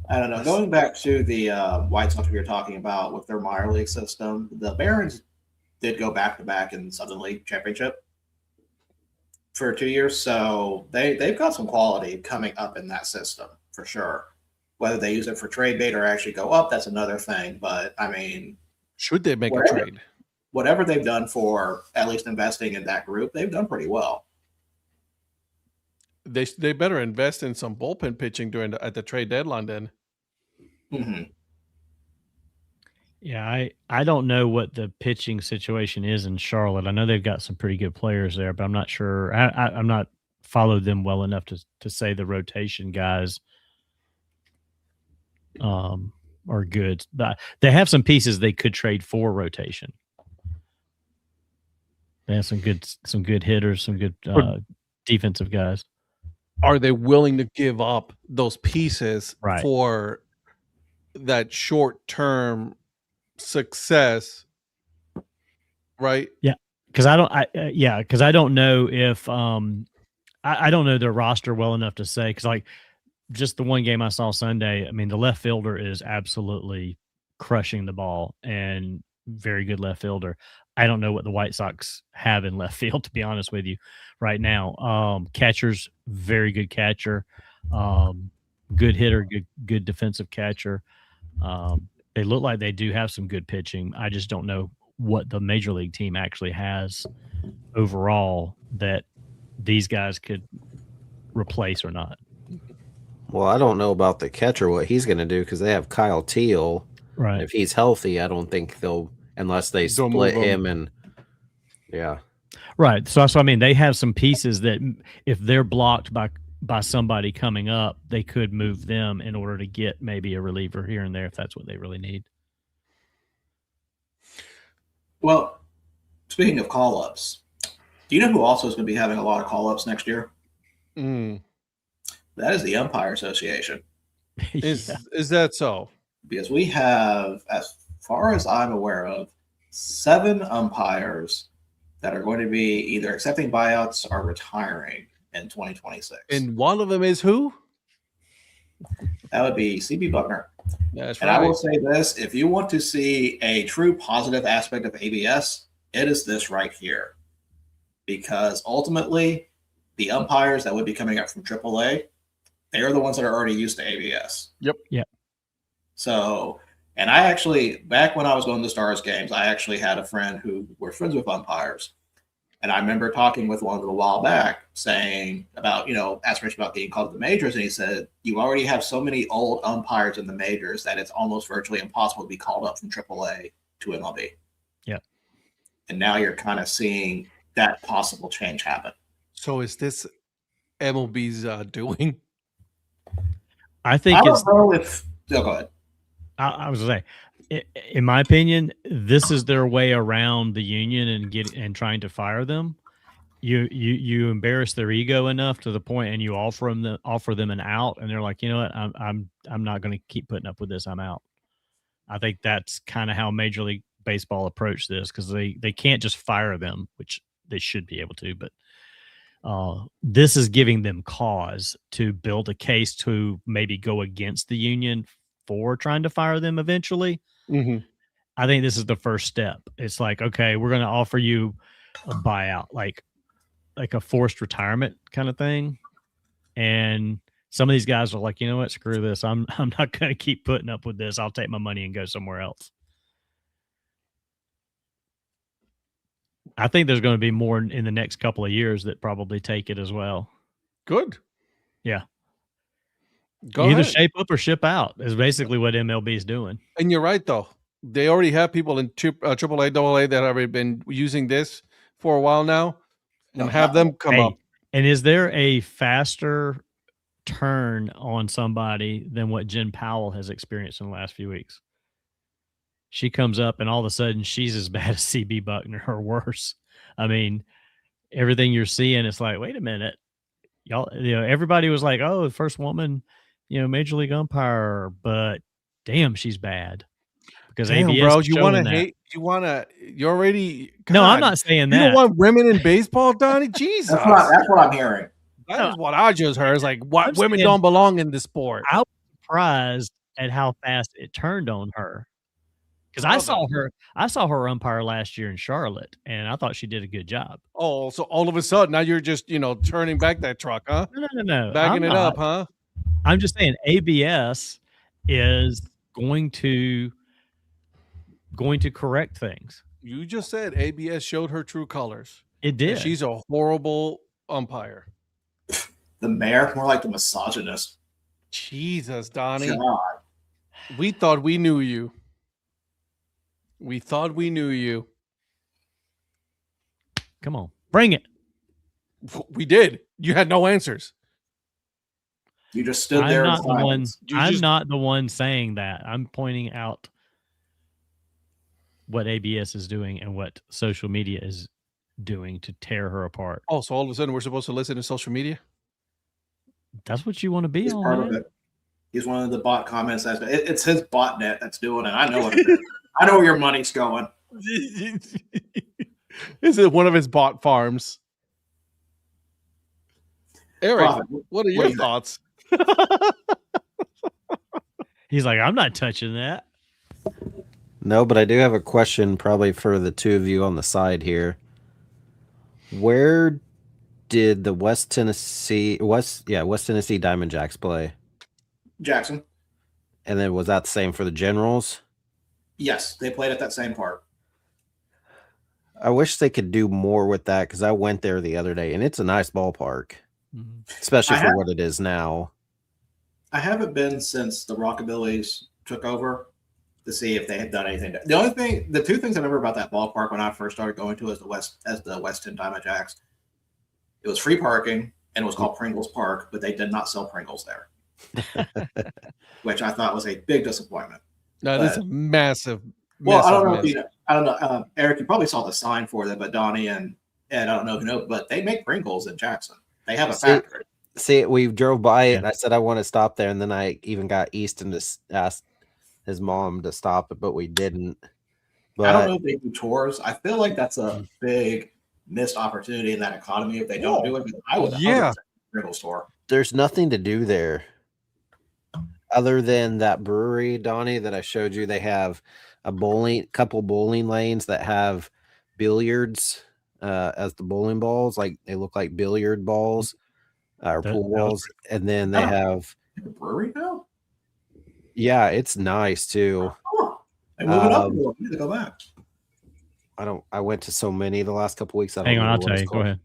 Speaker 3: I don't know. Going back to the White Sox we were talking about with their minor league system, the Barons did go back-to-back in Southern League Championship for 2 years. So they've got some quality coming up in that system for sure. Whether they use it for trade bait or actually go up, that's another thing. But, I mean,
Speaker 1: should they make a trade?
Speaker 3: Whatever they've done for at least investing in that group, they've done pretty well.
Speaker 1: they better invest in some bullpen pitching at the trade deadline then.
Speaker 3: Mm-hmm.
Speaker 2: Yeah, I don't know what the pitching situation is in Charlotte. I know they've got some pretty good players there, but I'm not sure. I'm not followed them well enough to say the rotation guys are good. But they have some pieces they could trade for rotation. They have some good hitters, some good defensive guys.
Speaker 1: Are they willing to give up those pieces
Speaker 2: Right.
Speaker 1: for that short-term success? Right?
Speaker 2: Yeah, because I don't know if I don't know their roster well enough to say, because like just the one game I saw Sunday, I mean, the left fielder is absolutely crushing the ball and very good left fielder. I don't know what the White Sox have in left field, to be honest with you, right now. Catcher's very good catcher, good hitter, good defensive catcher. They look like they do have some good pitching. I just don't know what the major league team actually has overall that these guys could replace or not.
Speaker 4: Well, I don't know about the catcher, what he's going to do, because they have Kyle Teal.
Speaker 2: Right.
Speaker 4: If he's healthy, I don't think they'll, unless they split him and yeah.
Speaker 2: Right. So I mean, they have some pieces that if they're blocked by somebody coming up, they could move them in order to get maybe a reliever here and there if that's what they really need.
Speaker 3: Well, speaking of call-ups, do you know who also is going to be having a lot of call-ups next year? That is the Umpire Association.
Speaker 1: Is that so?
Speaker 3: Because we have, as far as I'm aware of, 7 umpires that are going to be either accepting buyouts or retiring in 2026.
Speaker 1: And one of them is who?
Speaker 3: That would be CB Buckner.
Speaker 1: That's
Speaker 3: and
Speaker 1: right.
Speaker 3: I will say this, if you want to see a true positive aspect of ABS, it is this right here. Because ultimately, the umpires that would be coming up from AAA, they are the ones that are already used to ABS.
Speaker 1: Yep.
Speaker 3: So, and I actually, back when I was going to Stars games, I actually had a friend who were friends with umpires. And I remember talking with one of them a while back saying about, aspiration about getting called to the majors. And he said, you already have so many old umpires in the majors that it's almost virtually impossible to be called up from AAA to MLB.
Speaker 2: Yeah.
Speaker 3: And now you're kind of seeing that possible change happen.
Speaker 1: So is this MLB's doing?
Speaker 2: I think
Speaker 3: I don't know if go ahead.
Speaker 2: I was going to say, in my opinion, this is their way around the union and trying to fire them. You embarrass their ego enough to the point, and you offer them an out, and they're like, you know what, I'm not going to keep putting up with this. I'm out. I think that's kind of how Major League Baseball approached this, because they can't just fire them, which they should be able to, but this is giving them cause to build a case to maybe go against the union for trying to fire them eventually.
Speaker 1: Mm-hmm.
Speaker 2: I think this is the first step. It's like, okay, we're going to offer you a buyout, like a forced retirement kind of thing. And some of these guys are like, you know what, screw this. I'm not going to keep putting up with this. I'll take my money and go somewhere else. I think there's going to be more in the next couple of years that probably take it as well.
Speaker 1: Good.
Speaker 2: Yeah.
Speaker 1: Go
Speaker 2: Either
Speaker 1: ahead.
Speaker 2: shape up or ship out is basically what MLB is doing.
Speaker 1: And you're right, though. They already have people in AAA, AA that have been using this for a while now, and have them come up.
Speaker 2: And is there a faster turn on somebody than what Jen Powell has experienced in the last few weeks? She comes up, and all of a sudden, she's as bad as CB Buckner or worse. I mean, everything you're seeing, it's like, wait a minute, y'all. Everybody was like, "Oh, the first woman, major league umpire," but damn, she's bad. Because
Speaker 1: damn,
Speaker 2: ABS,
Speaker 1: bro, you want to hate? You're already. God,
Speaker 2: no, I'm not saying that.
Speaker 1: You don't want women in baseball, Donnie? Jesus,
Speaker 3: that's what I'm hearing.
Speaker 1: That is what I just heard. It's like, what women don't belong in the sport.
Speaker 2: I was surprised at how fast it turned on her. Because I saw her umpire last year in Charlotte, and I thought she did a good job.
Speaker 1: Oh, so all of a sudden now you're just turning back that truck, huh?
Speaker 2: No,
Speaker 1: backing it up, huh?
Speaker 2: I'm just saying ABS is going to correct things.
Speaker 1: You just said ABS showed her true colors.
Speaker 2: It did.
Speaker 1: She's a horrible umpire.
Speaker 3: The mayor, more like the misogynist.
Speaker 1: Jesus, Donnie.
Speaker 3: God.
Speaker 1: We thought we knew you. We thought we knew you.
Speaker 2: Come on, bring it.
Speaker 1: We did. You had no answers.
Speaker 3: You just stood there.
Speaker 2: I'm
Speaker 1: just-
Speaker 2: not the one saying that. I'm pointing out what ABS is doing and what social media is doing to tear her apart.
Speaker 1: Oh, so all of a sudden we're supposed to listen to social media?
Speaker 2: That's what you want to be
Speaker 3: He's
Speaker 2: on,
Speaker 3: part
Speaker 2: man.
Speaker 3: of it. He's one of the bot comments. It's his botnet that's doing it. I know what it is. I know where your money's going.
Speaker 1: Is it one of his bot farms? Eric,
Speaker 3: Prophet,
Speaker 1: what are
Speaker 3: do
Speaker 1: your
Speaker 3: you
Speaker 1: thoughts?
Speaker 2: He's like, I'm not touching that.
Speaker 4: No, but I do have a question probably for the two of you on the side here. Where did the West Tennessee Diamond Jacks play?
Speaker 3: Jackson.
Speaker 4: And then was that the same for the Generals?
Speaker 3: Yes, they played at that same park.
Speaker 4: I wish they could do more with that because I went there the other day and it's a nice ballpark, especially for what it is now.
Speaker 3: I haven't been since the Rockabillys took over to see if they had done anything. The two things I remember about that ballpark when I first started going to as the West End Diamond Jacks, it was free parking and it was called Pringles Park, but they did not sell Pringles there, which I thought was a big disappointment.
Speaker 1: No, that's a massive.
Speaker 3: Well, I don't know
Speaker 1: miss.
Speaker 3: if you know. I don't know, Eric. You probably saw the sign for them, but Donnie and Ed, I don't know if you know, but they make Pringles in Jackson. They have a factory.
Speaker 4: See, we drove by it and I said I want to stop there, and then I even got Easton to ask his mom to stop it, but we didn't. But
Speaker 3: I don't know if they do tours. I feel like that's a big missed opportunity in that economy if they don't do it. I would 100% Pringles tour.
Speaker 4: There's nothing to do there other than that brewery, Donnie, that I showed you. They have a couple bowling lanes that have billiards as the bowling balls, like they look like billiard balls or pool balls, and then they have
Speaker 3: a brewery now.
Speaker 4: Yeah, it's nice too.
Speaker 3: Oh, they move it up. We need to go back.
Speaker 4: I went to so many the last couple weeks.
Speaker 2: Hang on, I'll tell you. Go ahead.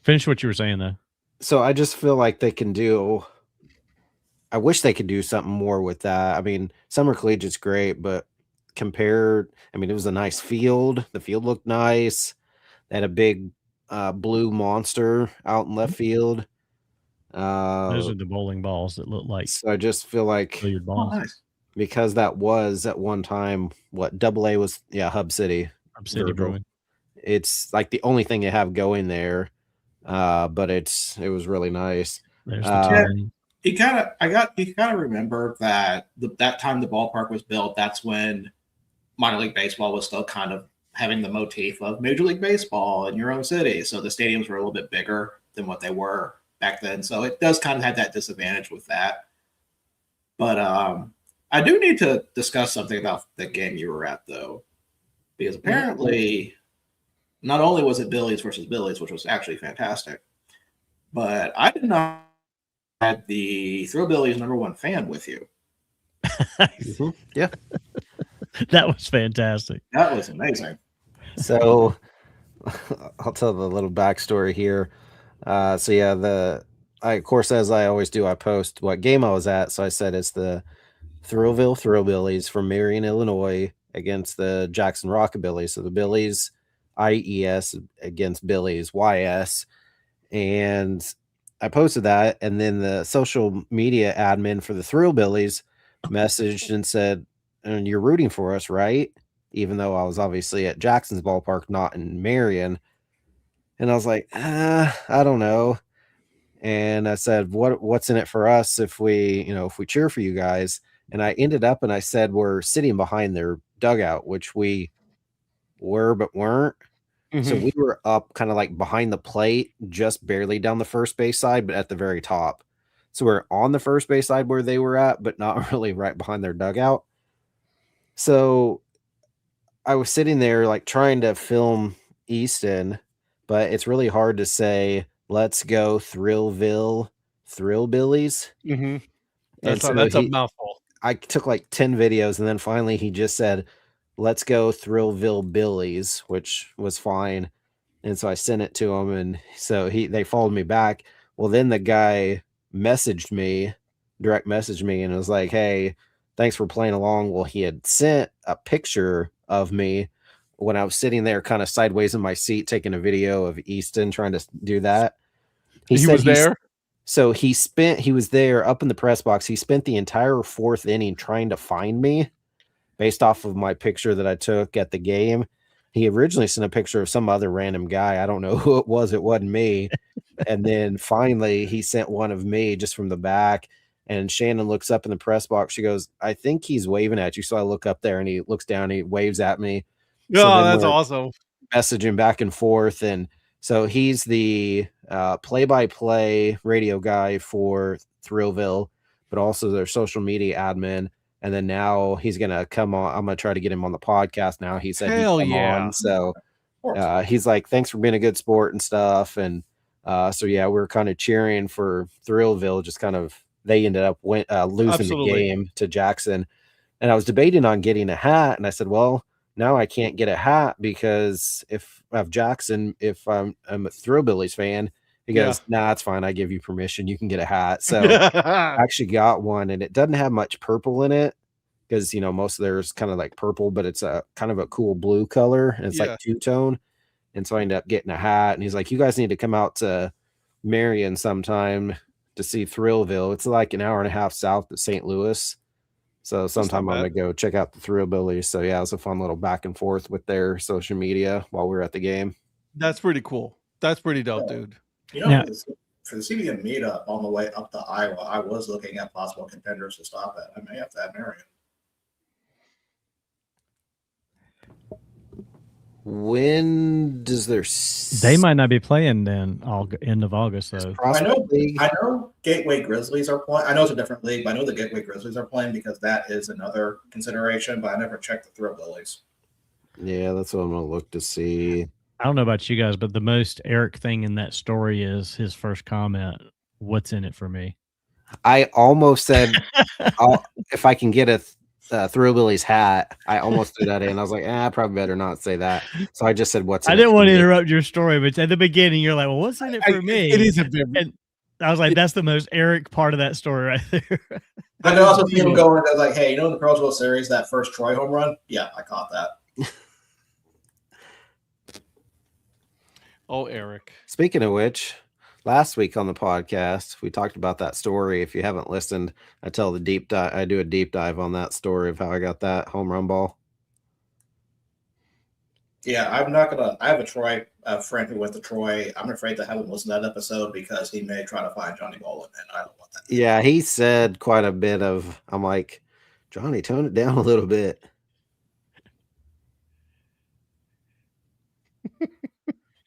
Speaker 2: Finish what you were saying though.
Speaker 4: So I just feel like they can do. I wish they could do something more with that. I mean, Summer Collegiate's great, but compared, I mean, it was a nice field. The field looked nice. They had a big blue monster out in left field.
Speaker 2: Those are the bowling balls that look like.
Speaker 4: So I just feel like
Speaker 2: billiard balls.
Speaker 3: Nice.
Speaker 4: Because that was at one time what AA was. Yeah, Hub City.
Speaker 2: Hub City Brewing.
Speaker 4: It's like the only thing they have going there, but it was really nice.
Speaker 2: There's the
Speaker 3: you gotta remember that that time the ballpark was built, that's when minor league baseball was still kind of having the motif of Major League Baseball in your own city. So the stadiums were a little bit bigger than what they were back then. So it does kind of have that disadvantage with that. But I do need to discuss something about the game you were at, though, because apparently not only was it Billy's versus Billy's, which was actually fantastic, but I did not have the Thrill Billy's #1 fan with you.
Speaker 4: Yeah.
Speaker 2: That was fantastic.
Speaker 3: That was amazing.
Speaker 4: So I'll tell the little backstory here. So yeah, of course, as I always do, I post what game I was at. So I said it's the Thrillville Thrillbillies from Marion, Illinois against the Jackson Rockabilly. So the Billies, IES against Billies, YS. And I posted that. And then the social media admin for the Thrillbillies messaged and said, and you're rooting for us, right? Even though I was obviously at Jackson's ballpark, not in Marion. And I was like, I don't know. And I said, what's in it for us if we cheer for you guys? And I ended up and I said, we're sitting behind their dugout, which we were, but weren't. So we were up kind of like behind the plate, just barely down the first base side, but at the very top. So we're on the first base side where they were at, but not really right behind their dugout. So I was sitting there like trying to film Easton, but it's really hard to say, let's go Thrillville Thrillbillies.
Speaker 1: That's a mouthful.
Speaker 4: I took like 10 videos and then finally he just said, let's go Thrillville Billies, which was fine. And so I sent it to him. And so they followed me back. Well, then the guy direct messaged me, and was like, "Hey, thanks for playing along." Well, he had sent a picture of me when I was sitting there kind of sideways in my seat taking a video of Easton trying to do that.
Speaker 1: He was there?
Speaker 4: So he was there up in the press box. He spent the entire fourth inning trying to find me based off of my picture that I took at the game. He originally sent a picture of some other random guy. I don't know who it was. It wasn't me. And then finally he sent one of me just from the back. And Shannon looks up in the press box. She goes, "I think he's waving at you." So I look up there and he looks down, he waves at me.
Speaker 1: Oh, that's awesome.
Speaker 4: Messaging back and forth. And so he's the play-by-play radio guy for Thrillville, but also their social media admin. And then now he's going to come on. I'm going to try to get him on the podcast now. He said,
Speaker 1: hell yeah.
Speaker 4: On. So he's like, "Thanks for being a good sport and stuff." And so, yeah, we're kind of cheering for Thrillville. Just kind of, they ended up losing
Speaker 1: Absolutely.
Speaker 4: the game to Jackson. And I was debating on getting a hat. And I said, well, now I can't get a hat because if I'm a Thrillbillies fan, he goes, "Nah, it's fine. I give you permission. You can get a hat." So I actually got one, and it doesn't have much purple in it because, you know, most of theirs kind of like purple, but it's a kind of a cool blue color, and it's like two-tone. And so I ended up getting a hat, and he's like, "You guys need to come out to Marion sometime to see Thrillville. It's like an hour and a half south of St. Louis. So sometime I'm going to go check out the Thrillbillies." So yeah, it was a fun little back and forth with their social media while we were at the game.
Speaker 1: That's pretty cool. That's pretty dope, dude.
Speaker 6: You know, for the CBM meetup on the way up to Iowa, I was looking at possible contenders to stop at. I may have to add Marion.
Speaker 4: When does
Speaker 2: they might not be playing then end of August though.
Speaker 6: I know Gateway Grizzlies are playing. I know it's a different league, but I know the Gateway Grizzlies are playing because that is another consideration, but I never checked the Thrillbillies.
Speaker 4: Yeah, that's what I'm gonna look to see.
Speaker 2: I don't know about you guys, but the most Eric thing in that story is his first comment, "What's in it for me?"
Speaker 4: I almost said if I can get a Thrillbillies hat, I almost threw that in. I was like, I probably better not say that. So I just said, "What's in it?"
Speaker 2: I didn't want to interrupt your story, but at the beginning, you're like, "Well, what's in it for me?"
Speaker 1: It is a bit.
Speaker 2: And I was like, that's the most Eric part of that story right there.
Speaker 6: I could also see him going and like, "Hey, you know, in the Pearls World Series, that first Troy home run? Yeah, I caught that."
Speaker 1: Oh, Eric.
Speaker 4: Speaking of which, last week on the podcast, we talked about that story. If you haven't listened, I do a deep dive on that story of how I got that home run ball.
Speaker 6: Yeah, I have a friend who went to Troy. I'm afraid to have him listen to that episode because he may try to find Johnny Bolin, and I don't want that.
Speaker 4: Yeah, he said quite a bit of, I'm like, "Johnny, tone it down a little bit."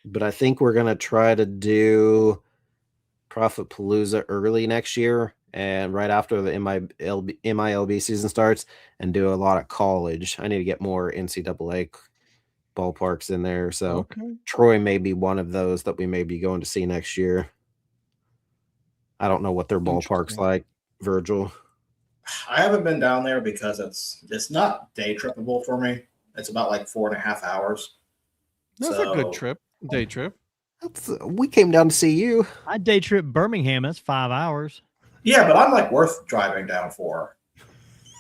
Speaker 4: But I think we're going to try to do Profit Palooza early next year and right after the MILB season starts, and do a lot of college. I need to get more NCAA ballparks in there. So Troy may be one of those that we may be going to see next year. I don't know what their ballpark's like, Virgil.
Speaker 6: I haven't been down there because it's not day trippable for me. It's about like 4.5 hours.
Speaker 1: That's a good trip. Day trip.
Speaker 4: We came down to see you.
Speaker 2: I day trip Birmingham. That's 5 hours.
Speaker 6: Yeah, but I'm like worth driving down for.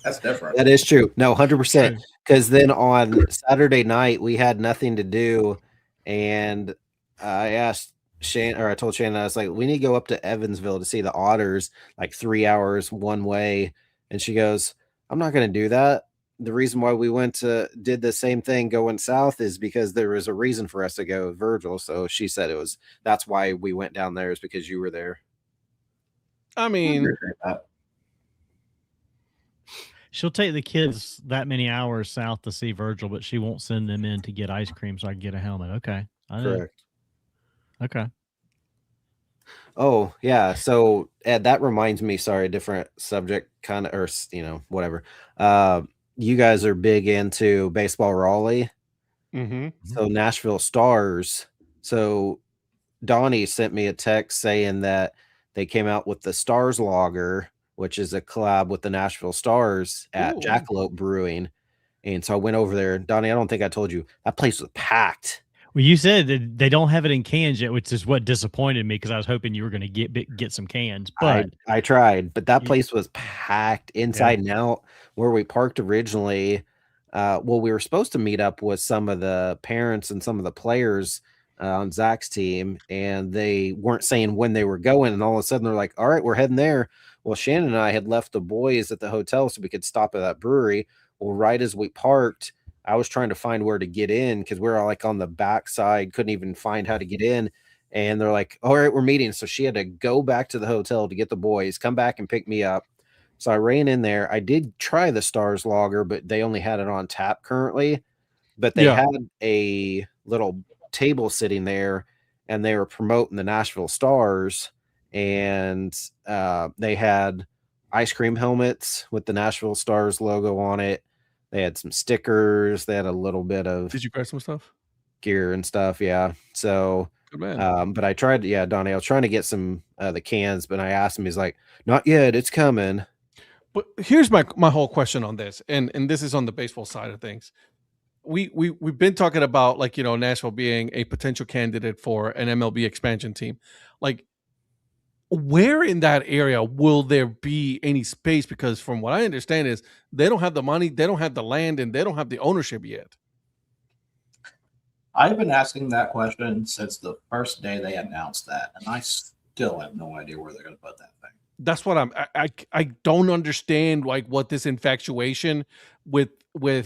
Speaker 6: That's different.
Speaker 4: That is true. No, 100%. Because then on Saturday night we had nothing to do, and I asked Shane, or I told Shannon, I was like, "We need to go up to Evansville to see the Otters, like 3 hours one way." And she goes, "I'm not going to do that. The reason why we did the same thing going south is because there was a reason for us to go with Virgil." So she said that's why we went down there, is because you were there.
Speaker 1: I mean,
Speaker 2: she'll take the kids that many hours south to see Virgil, but she won't send them in to get ice cream so I can get a helmet. Okay.
Speaker 4: Correct.
Speaker 2: Okay.
Speaker 4: Oh, yeah. So, Ed, that reminds me, sorry, different subject, kind of, or, whatever. You guys are big into baseball Raleigh.
Speaker 1: Mm-hmm.
Speaker 4: So Nashville Stars. So Donnie sent me a text saying that they came out with the Stars Lager, which is a collab with the Nashville Stars at Jackalope Brewing. And so I went over there. Donnie, I don't think I told you, that place was packed.
Speaker 2: Well, you said that they don't have it in cans yet, which is what disappointed me because I was hoping you were going to get some cans. But
Speaker 7: I tried, but that
Speaker 2: You-
Speaker 7: place was packed inside and out. Where we parked originally, well, we were supposed to meet up with some of the parents and some of the players on Zach's team, and they weren't saying when they were going. And all of a sudden, they're like, "All right, we're heading there." Well, Shannon and I had left the boys at the hotel so we could stop at that brewery. Well, right as we parked, I was trying to find where to get in because we were all like on the back side, couldn't even find how to get in. And they're like, all right, we're meeting. So she had to go back to the hotel to get the boys, come back and pick me up. So I ran in there. I did try the Stars lager, but they only had it on tap currently. But they had a little table sitting there and they were promoting the Nashville Stars. And they had ice cream helmets with the Nashville Stars logo on it. They had some stickers. They had a little bit of
Speaker 1: Did you grab some stuff?
Speaker 7: Gear and stuff. Yeah. So,
Speaker 1: Good man.
Speaker 7: but I tried, Donnie, I was trying to get some the cans, but I asked him, he's like, not yet, it's coming.
Speaker 1: But here's my whole question on this, and this is on the baseball side of things. We've been talking about, like, you know, Nashville being a potential candidate for an MLB expansion team. Like, where in that area will there be any space? Because from what I understand is they don't have the money, they don't have the land, and they don't have the ownership yet.
Speaker 6: I've been asking that question since the first day they announced that, and I still have no idea where they're going to put that thing.
Speaker 1: That's what I don't understand, like, what this infatuation with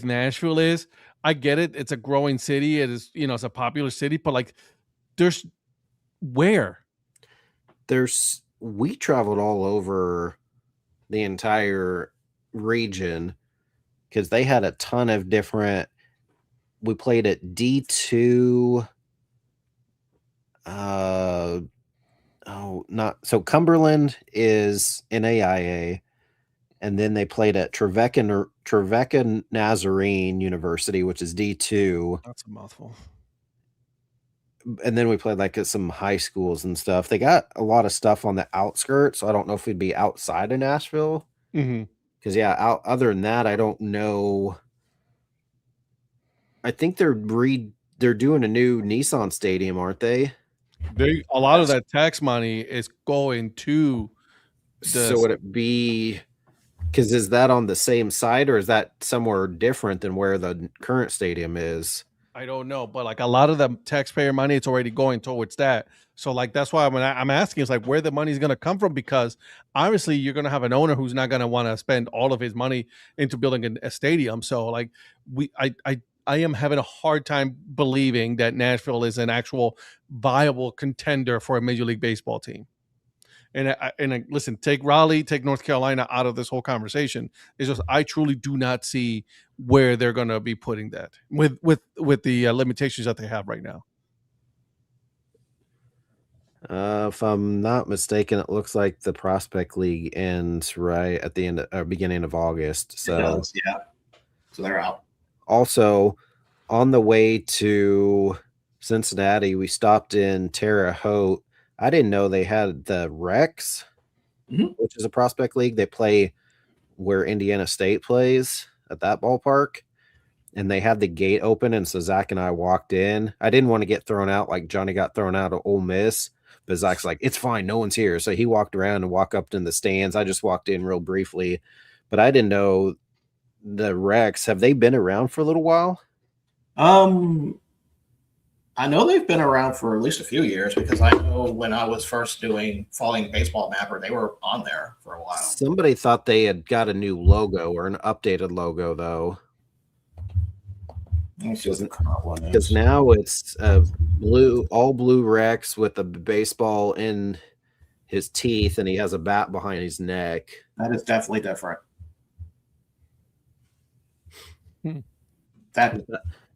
Speaker 1: Nashville is. I get it. It's a growing city. It is, you know, it's a popular city, but like
Speaker 7: We traveled all over the entire region because they had a ton of different. We played at D2. Cumberland is NAIA, and then they played at Trevecca Nazarene University, which is D2.
Speaker 1: That's a mouthful.
Speaker 7: And then we played like at some high schools and stuff. They got a lot of stuff on the outskirts, so I don't know if we'd be outside of Nashville. Because other than that, I don't know. I think they're doing a new Nissan stadium, aren't they?
Speaker 1: A lot of that tax money is going to.
Speaker 7: So would it be? Because is that on the same side, or is that somewhere different than where the current stadium is?
Speaker 1: I don't know, but like a lot of the taxpayer money, it's already going towards that. So like that's why I'm asking, is like where the money is going to come from, because obviously you're going to have an owner who's not going to want to spend all of his money into building a stadium. So like I am having a hard time believing that Nashville is an actual viable contender for a Major League Baseball team. And listen, take Raleigh, take North Carolina out of this whole conversation. It's just I truly do not see where they're going to be putting that with the limitations that they have right now.
Speaker 7: If I'm not mistaken, it looks like the Prospect League ends right at the end or beginning of August. So
Speaker 6: it does, yeah. So they're out.
Speaker 7: Also, on the way to Cincinnati, we stopped in Terre Haute. I didn't know they had the Rex, which is a Prospect League. They play where Indiana State plays at that ballpark, and they had the gate open. And so Zach and I walked in. I didn't want to get thrown out like Johnny got thrown out of Ole Miss, but Zach's like, it's fine, no one's here. So he walked around and walked up in the stands. I just walked in real briefly, but I didn't know the Rex. Have they been around for a little while?
Speaker 6: I know they've been around for at least a few years, because I know when I was first following Baseball Mapper, they were on there for a while.
Speaker 7: Somebody thought they had got a new logo or an updated logo, though.
Speaker 6: Let me see what the current one is.
Speaker 7: Because now it's all blue Rex with a baseball in his teeth, and he has a bat behind his neck.
Speaker 6: That is definitely different.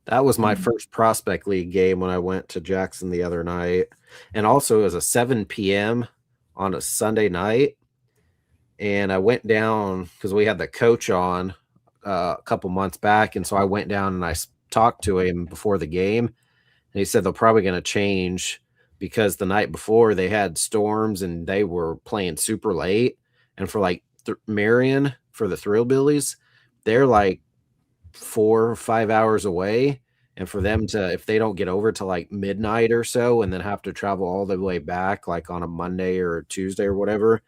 Speaker 7: That was my first Prospect League game when I went to Jackson the other night. And also it was a 7 p.m. on a Sunday night. And I went down because we had the coach on a couple months back. And so I went down and I talked to him before the game. And he said they're probably going to change because the night before they had storms and they were playing super late. And for like Marion, for the Thrillbillies, they're like 4 or 5 hours away, And for them to, if they don't get over to like midnight or so and then have to travel all the way back, like on a Monday or a Tuesday or whatever.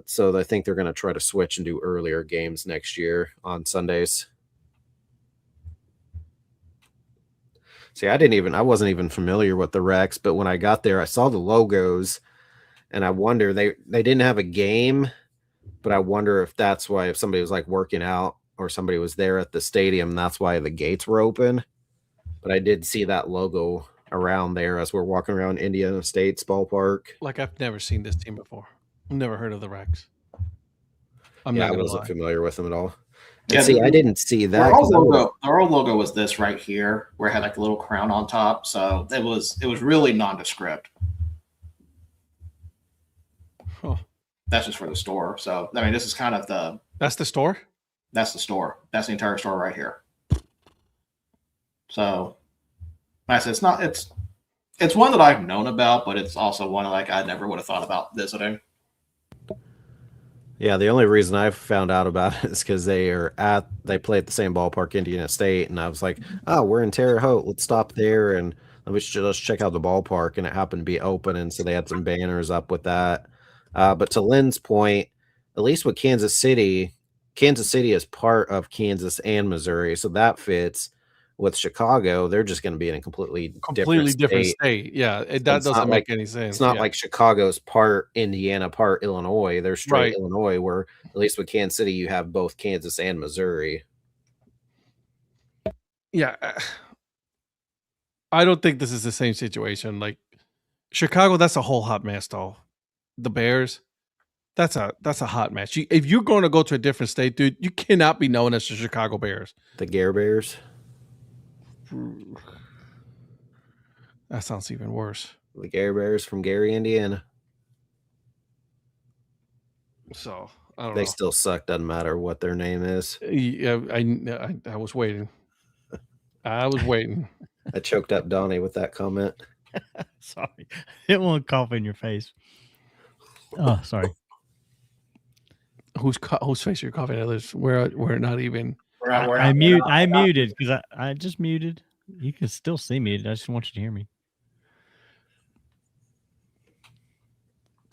Speaker 7: So I think they're going to try to switch and do earlier games next year on Sundays. See, I wasn't even familiar with the Rex, but when I got there, I saw the logos and I wonder, they didn't have a game, but I wonder if that's why, if somebody was like working out or somebody was there at the stadium, that's why the gates were open. But I did see that logo around there as we're walking around Indiana State's ballpark.
Speaker 1: Like, I've never seen this team before. I've never heard of the Rex.
Speaker 7: I wasn't familiar with them at all.
Speaker 3: Yeah,
Speaker 7: see, I didn't see that.
Speaker 3: Our old logo was this right here, where it had like a little crown on top. So it was really nondescript.
Speaker 1: Huh.
Speaker 3: That's just for the store. So I mean, this is kind of the.
Speaker 1: That's the store.
Speaker 3: That's the store. That's the entire store right here. So, like I said, it's not. It's one that I've known about, but it's also one like I never would have thought about visiting.
Speaker 7: Yeah, the only reason I found out about it is because they play at the same ballpark, Indiana State, and I was like, oh, we're in Terre Haute, let's stop there and let's check out the ballpark, and it happened to be open, and so they had some banners up with that. But to Lynn's point, at least with Kansas City is part of Kansas and Missouri, so that fits. With Chicago, they're just going to be in a completely different state.
Speaker 1: Yeah, that doesn't make any sense.
Speaker 7: It's not like Chicago's part Indiana, part Illinois. They're straight Illinois, where at least with Kansas City, you have both Kansas and Missouri.
Speaker 1: Yeah. I don't think this is the same situation. Like Chicago, that's a whole hot mess, though. The Bears, that's a hot mess. If you're going to go to a different state, dude, you cannot be known as the Chicago Bears.
Speaker 7: The Gare Bears.
Speaker 1: That sounds even worse.
Speaker 7: The Gare Bears from Gary, Indiana.
Speaker 1: So I don't know.
Speaker 7: They still suck. Doesn't matter what their name is.
Speaker 1: Yeah, I was waiting. I was waiting.
Speaker 7: I choked up Donnie with that comment.
Speaker 2: Sorry, I didn't want to cough in your face. Oh, sorry.
Speaker 1: Whose face are you coughing at? We're not even.
Speaker 2: I muted because I just muted. You can still see me. I just want you to hear me.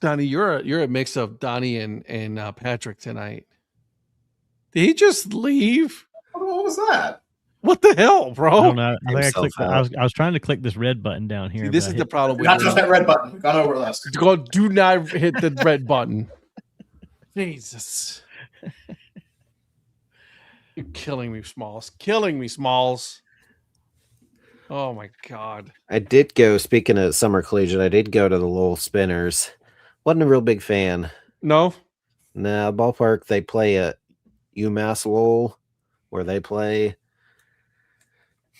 Speaker 1: Donnie, you're a mix of Donnie and Patrick tonight. Did he just leave?
Speaker 6: What was that?
Speaker 1: What the hell, bro?
Speaker 2: I don't know. I was trying to click this red button down here.
Speaker 1: See, this is the problem.
Speaker 6: Not just that red button. We've gone over this.
Speaker 1: Do not hit the red button. Jesus. You're killing me, Smalls. Killing me, Smalls. Oh, my God.
Speaker 7: I did go, speaking of summer collegiate, I did go to the Lowell Spinners. Wasn't a real big fan.
Speaker 1: No?
Speaker 7: Nah, ballpark, they play at UMass Lowell, where they play.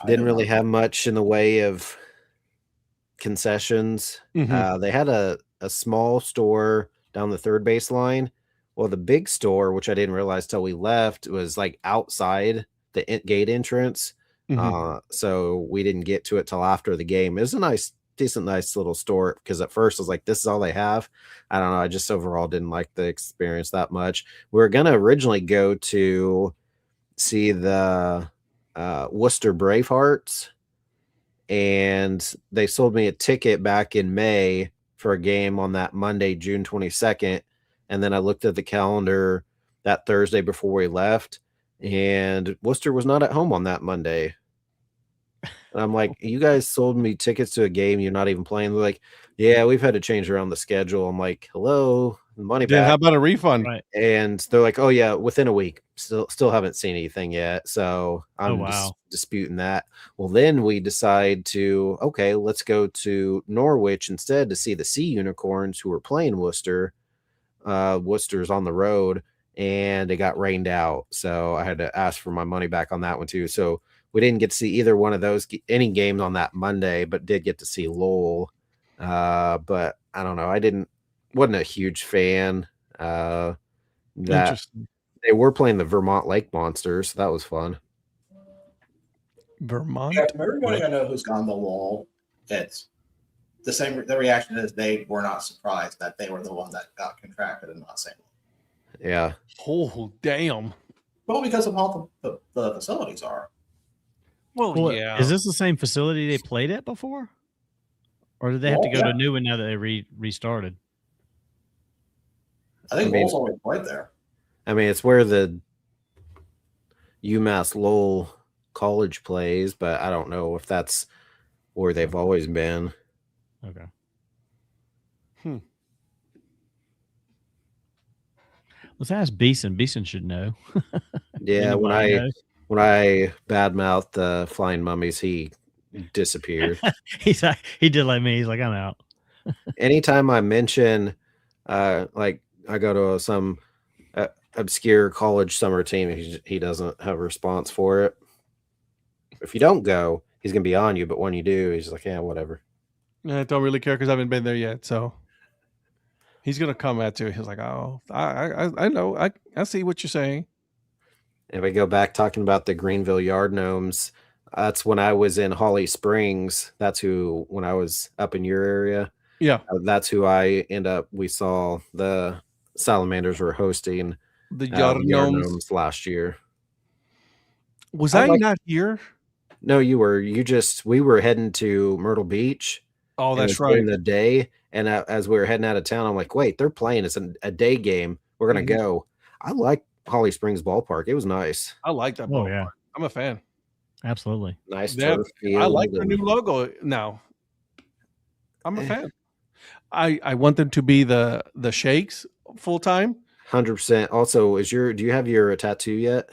Speaker 7: Didn't really have much in the way of concessions.
Speaker 1: Mm-hmm.
Speaker 7: They had a small store down the third base line. Well, the big store, which I didn't realize till we left, was like outside the gate entrance.
Speaker 1: Mm-hmm.
Speaker 7: So we didn't get to it till after the game. It was a nice little store, because at first I was like, this is all they have. I don't know. I just overall didn't like the experience that much. We were going to originally go to see the Worcester Bravehearts, and they sold me a ticket back in May for a game on that Monday, June 22nd. And then I looked at the calendar that Thursday before we left, and Worcester was not at home on that Monday. And I'm like, you guys sold me tickets to a game you're not even playing. They're like, yeah, we've had to change around the schedule. I'm like, hello, money back.
Speaker 1: How about a refund?
Speaker 2: Right.
Speaker 7: And they're like, oh yeah, within a week. Still haven't seen anything yet. So I'm disputing that. Well, then we decide to, okay, let's go to Norwich instead to see the Sea Unicorns, who are playing Worcester. Worcester's on the road, and it got rained out, so I had to ask for my money back on that one too. So we didn't get to see either one of those any games on that Monday, but did get to see Lowell. But I don't know, wasn't a huge fan. That they were playing the Vermont Lake Monsters, so that was fun.
Speaker 1: Vermont.
Speaker 6: Yeah, from everybody I know who's gone to Lowell, it's the same. The reaction is they were not surprised that they were the one that got contracted and not St. Louis.
Speaker 7: Yeah.
Speaker 1: Oh, damn.
Speaker 6: Well, because of how the facilities are.
Speaker 1: Well,
Speaker 2: Is this the same facility they played at before? Or did they have to go to a new one now that they restarted?
Speaker 6: I think Lowell's always played there.
Speaker 7: I mean, it's where the UMass Lowell College plays, but I don't know if that's where they've always been.
Speaker 2: Okay. Let's ask Beeson. Beeson should know.
Speaker 7: Yeah, when I badmouthed the flying mummies, he disappeared.
Speaker 2: He did like me. He's like, I'm out.
Speaker 7: Anytime I mention, like I go to some obscure college summer team, he doesn't have a response for it. If you don't go, he's gonna be on you. But when you do, he's like, yeah, whatever.
Speaker 1: I don't really care because I haven't been there yet. So he's gonna come at you. He's like, oh, I know, I see what you're saying.
Speaker 7: If I go back talking about the Greenville Yard Gnomes, that's when I was in Holly Springs. That's who, when I was up in your area.
Speaker 1: Yeah.
Speaker 7: That's who we saw the Salamanders were hosting
Speaker 1: the Yard Gnomes
Speaker 7: last year.
Speaker 1: Was I not here?
Speaker 7: No, you were. We were heading to Myrtle Beach.
Speaker 1: Oh, that's right.
Speaker 7: In the day. And as we were heading out of town, I'm like, wait, they're playing. It's a day game. We're going to go. I like Holly Springs Ballpark. It was nice.
Speaker 1: I like that ballpark. Yeah. I'm a fan.
Speaker 2: Absolutely.
Speaker 7: Nice turf field.
Speaker 1: I like their new logo now. I'm a fan. I want them to be the Shakes full time.
Speaker 7: 100%. Also, do you have your tattoo yet?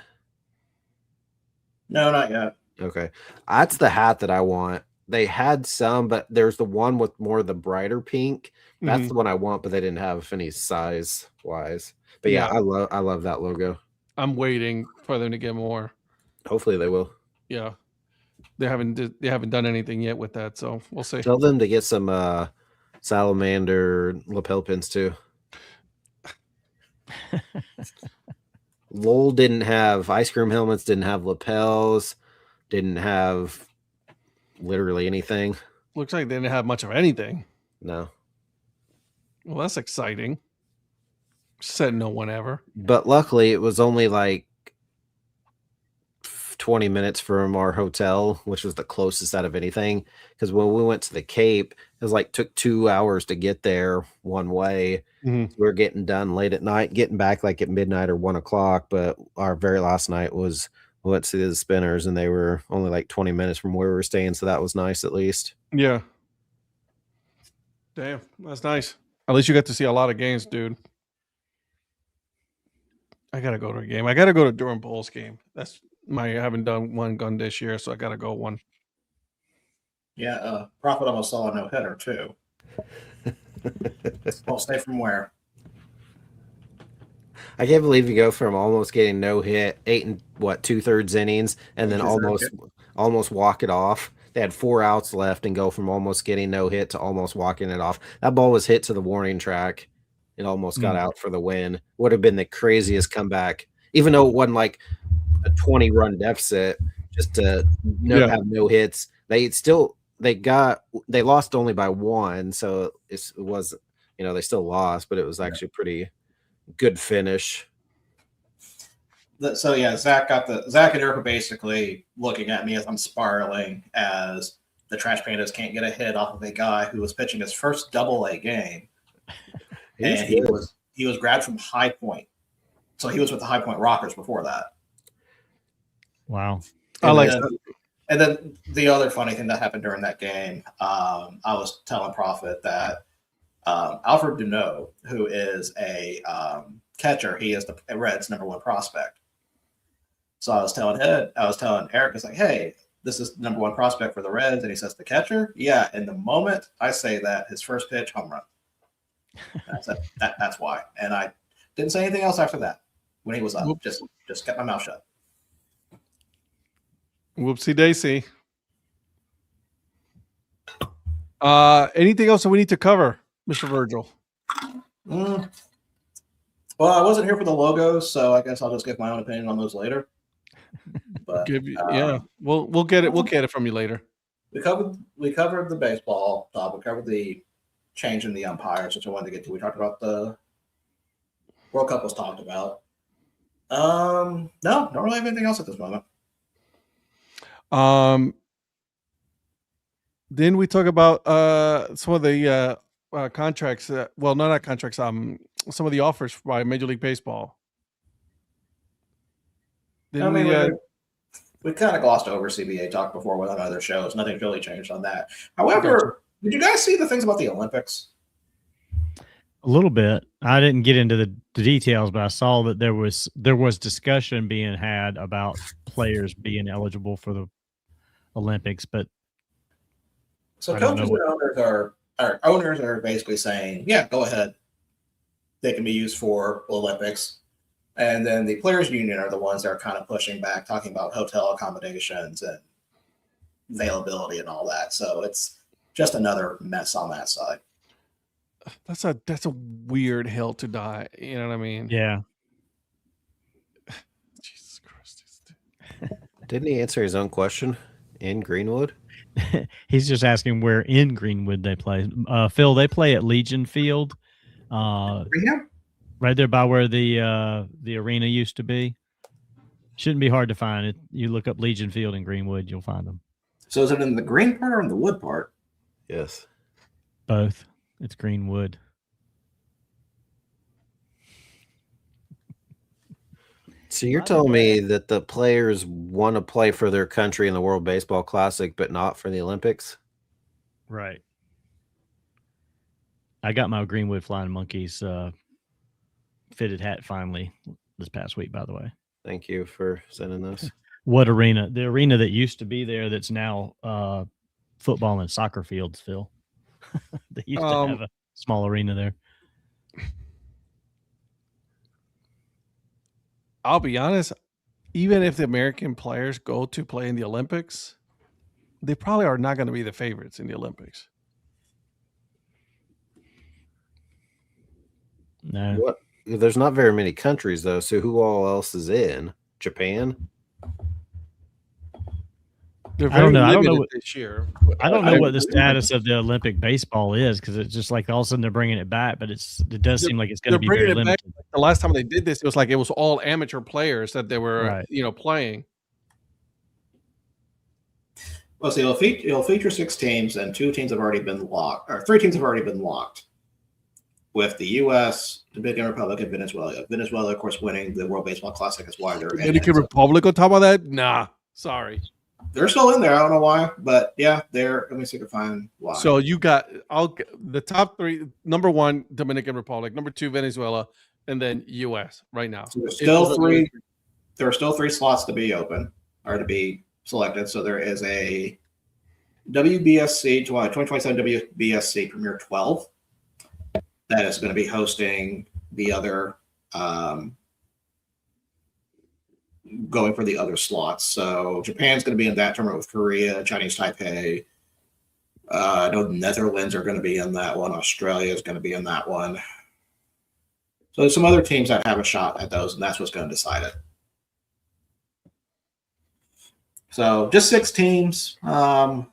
Speaker 6: No, not yet.
Speaker 7: Okay. That's the hat that I want. They had some, but there's the one with more of the brighter pink. That's the one I want, but they didn't have any size wise. But yeah, I love that logo. I'm
Speaker 1: waiting for them to get more.
Speaker 7: Hopefully they will.
Speaker 1: Yeah. They haven't done anything yet with that, so we'll see.
Speaker 7: Tell them to get some salamander lapel pins too. Lowell didn't have ice cream helmets, didn't have lapels, didn't have literally anything.
Speaker 1: Looks like they didn't have much of anything.
Speaker 7: No.
Speaker 1: Well, that's exciting. Said no one ever.
Speaker 7: But luckily, it was only like 20 minutes from our hotel, which was the closest out of anything. Because when we went to the Cape, it was like took 2 hours to get there one way.
Speaker 1: Mm-hmm.
Speaker 7: We were getting done late at night, getting back like at midnight or 1 o'clock. But our very last night we went to the Spinners, and they were only like 20 minutes from where we were staying. So that was nice, at least.
Speaker 1: Yeah. Damn, that's nice. At least you got to see a lot of games, dude. I got to go to a game. I got to go to Durham Bulls game. I haven't done one gun this year, so I got to go one.
Speaker 6: Yeah, Prophet almost saw a no-hitter, too. Won't say from where.
Speaker 7: I can't believe you go from almost getting no hit, 8 and 2/3 innings, and then almost walk it off. They had 4 outs left and go from almost getting no hit to almost walking it off. That ball was hit to the warning track. It almost got out for the win. Would have been the craziest comeback, even though it wasn't like a 20-run deficit. Just to have no hits. They lost only by 1, so it was, they still lost, but it was actually pretty good finish.
Speaker 6: So yeah, Zach and Eric are basically looking at me as I'm spiraling, as the Trash Pandas can't get a hit off of a guy who was pitching his first Double-A game. And he was grabbed from High Point. So he was with the High Point Rockers before that.
Speaker 2: Wow.
Speaker 6: And then the other funny thing that happened during that game, I was telling Prophet that Alfred Duneau, who is a catcher, he is the Reds' #1 prospect. So I was telling Eric, I was like, hey, this is the #1 prospect for the Reds. And he says, the catcher? Yeah. And the moment I say that, his first pitch, home run. That's why. And I didn't say anything else after that when he was up. Just kept my mouth shut.
Speaker 1: Whoopsie daisy. Anything else that we need to cover, Mr. Virgil?
Speaker 6: Well, I wasn't here for the logos, so I guess I'll just give my own opinion on those later. But
Speaker 1: we'll get it. We'll get it from you later.
Speaker 6: We covered the baseball stuff. We covered the change in the umpires, which I wanted to get to. We talked about the World Cup was talked about. No, don't really have anything else at this moment.
Speaker 1: Then we talk about some of the contracts. Well, no, not contracts. Some of the offers by Major League Baseball. Then
Speaker 6: we kind of glossed over CBA talk before with on other shows. Nothing's really changed on that. However, did you guys see the things about the Olympics?
Speaker 2: A little bit. I didn't get into the details, but I saw that there was discussion being had about players being eligible for the Olympics. But
Speaker 6: so coaches and owners are basically saying, "Yeah, go ahead. They can be used for Olympics." And then the players' union are the ones that are kind of pushing back, talking about hotel accommodations and availability and all that. So it's just another mess on that side.
Speaker 1: That's a weird hill to die. You know what I mean?
Speaker 2: Yeah.
Speaker 1: Jesus Christ.
Speaker 7: Didn't he answer his own question in Greenwood?
Speaker 2: He's just asking where in Greenwood they play. Phil, they play at Legion Field. Right there by where the arena used to be. Shouldn't be hard to find it. You look up Legion Field in Greenwood, you'll find them.
Speaker 6: So is it in the green part or in the wood part?
Speaker 7: Yes.
Speaker 2: Both. It's Greenwood.
Speaker 7: So you're telling me that the players want to play for their country in the World Baseball Classic, but not for the Olympics?
Speaker 2: Right. I got my Greenwood Flying Monkeys fitted hat finally this past week, by the way.
Speaker 7: Thank you for sending those.
Speaker 2: What arena? The arena that used to be there that's now football and soccer fields, Phil. They used to have a small arena there.
Speaker 1: I'll be honest, even if the American players go to play in the Olympics, they probably are not going to be the favorites in the Olympics.
Speaker 2: No.
Speaker 7: What? There's not very many countries, though, so who all else is in? Japan?
Speaker 1: They're
Speaker 2: I don't know. I don't know
Speaker 1: what, this year.
Speaker 2: I don't know what the status of the Olympic baseball is, because it's just like all of a sudden they're bringing it back, but it does seem like it's going to be very limited.
Speaker 1: Back. The last time they did this, it was like it was all amateur players that they were, playing.
Speaker 6: Well, see, it'll feature 6 teams, and 2 teams have already been locked, or 3 teams have already been locked. With the U.S., Dominican Republic, and Venezuela. Venezuela, of course, winning the World Baseball Classic is why they're in.
Speaker 1: Dominican Republic on top of that? Nah, sorry.
Speaker 6: They're still in there. I don't know why, but yeah, they're. Let me see if I can find why.
Speaker 1: So you got the top 3. Number 1, Dominican Republic. Number 2, Venezuela, and then U.S. right now.
Speaker 6: So there's still 3. There are still 3 slots to be open or to be selected. So there is a WBSC 2027 WBSC Premier 12 that is going to be hosting the other. Going for the other slots. So Japan's going to be in that tournament with Korea, Chinese Taipei. I know the Netherlands are going to be in that one. Australia is going to be in that one. So there's some other teams that have a shot at those, and that's what's going to decide it. So just 6 teams. I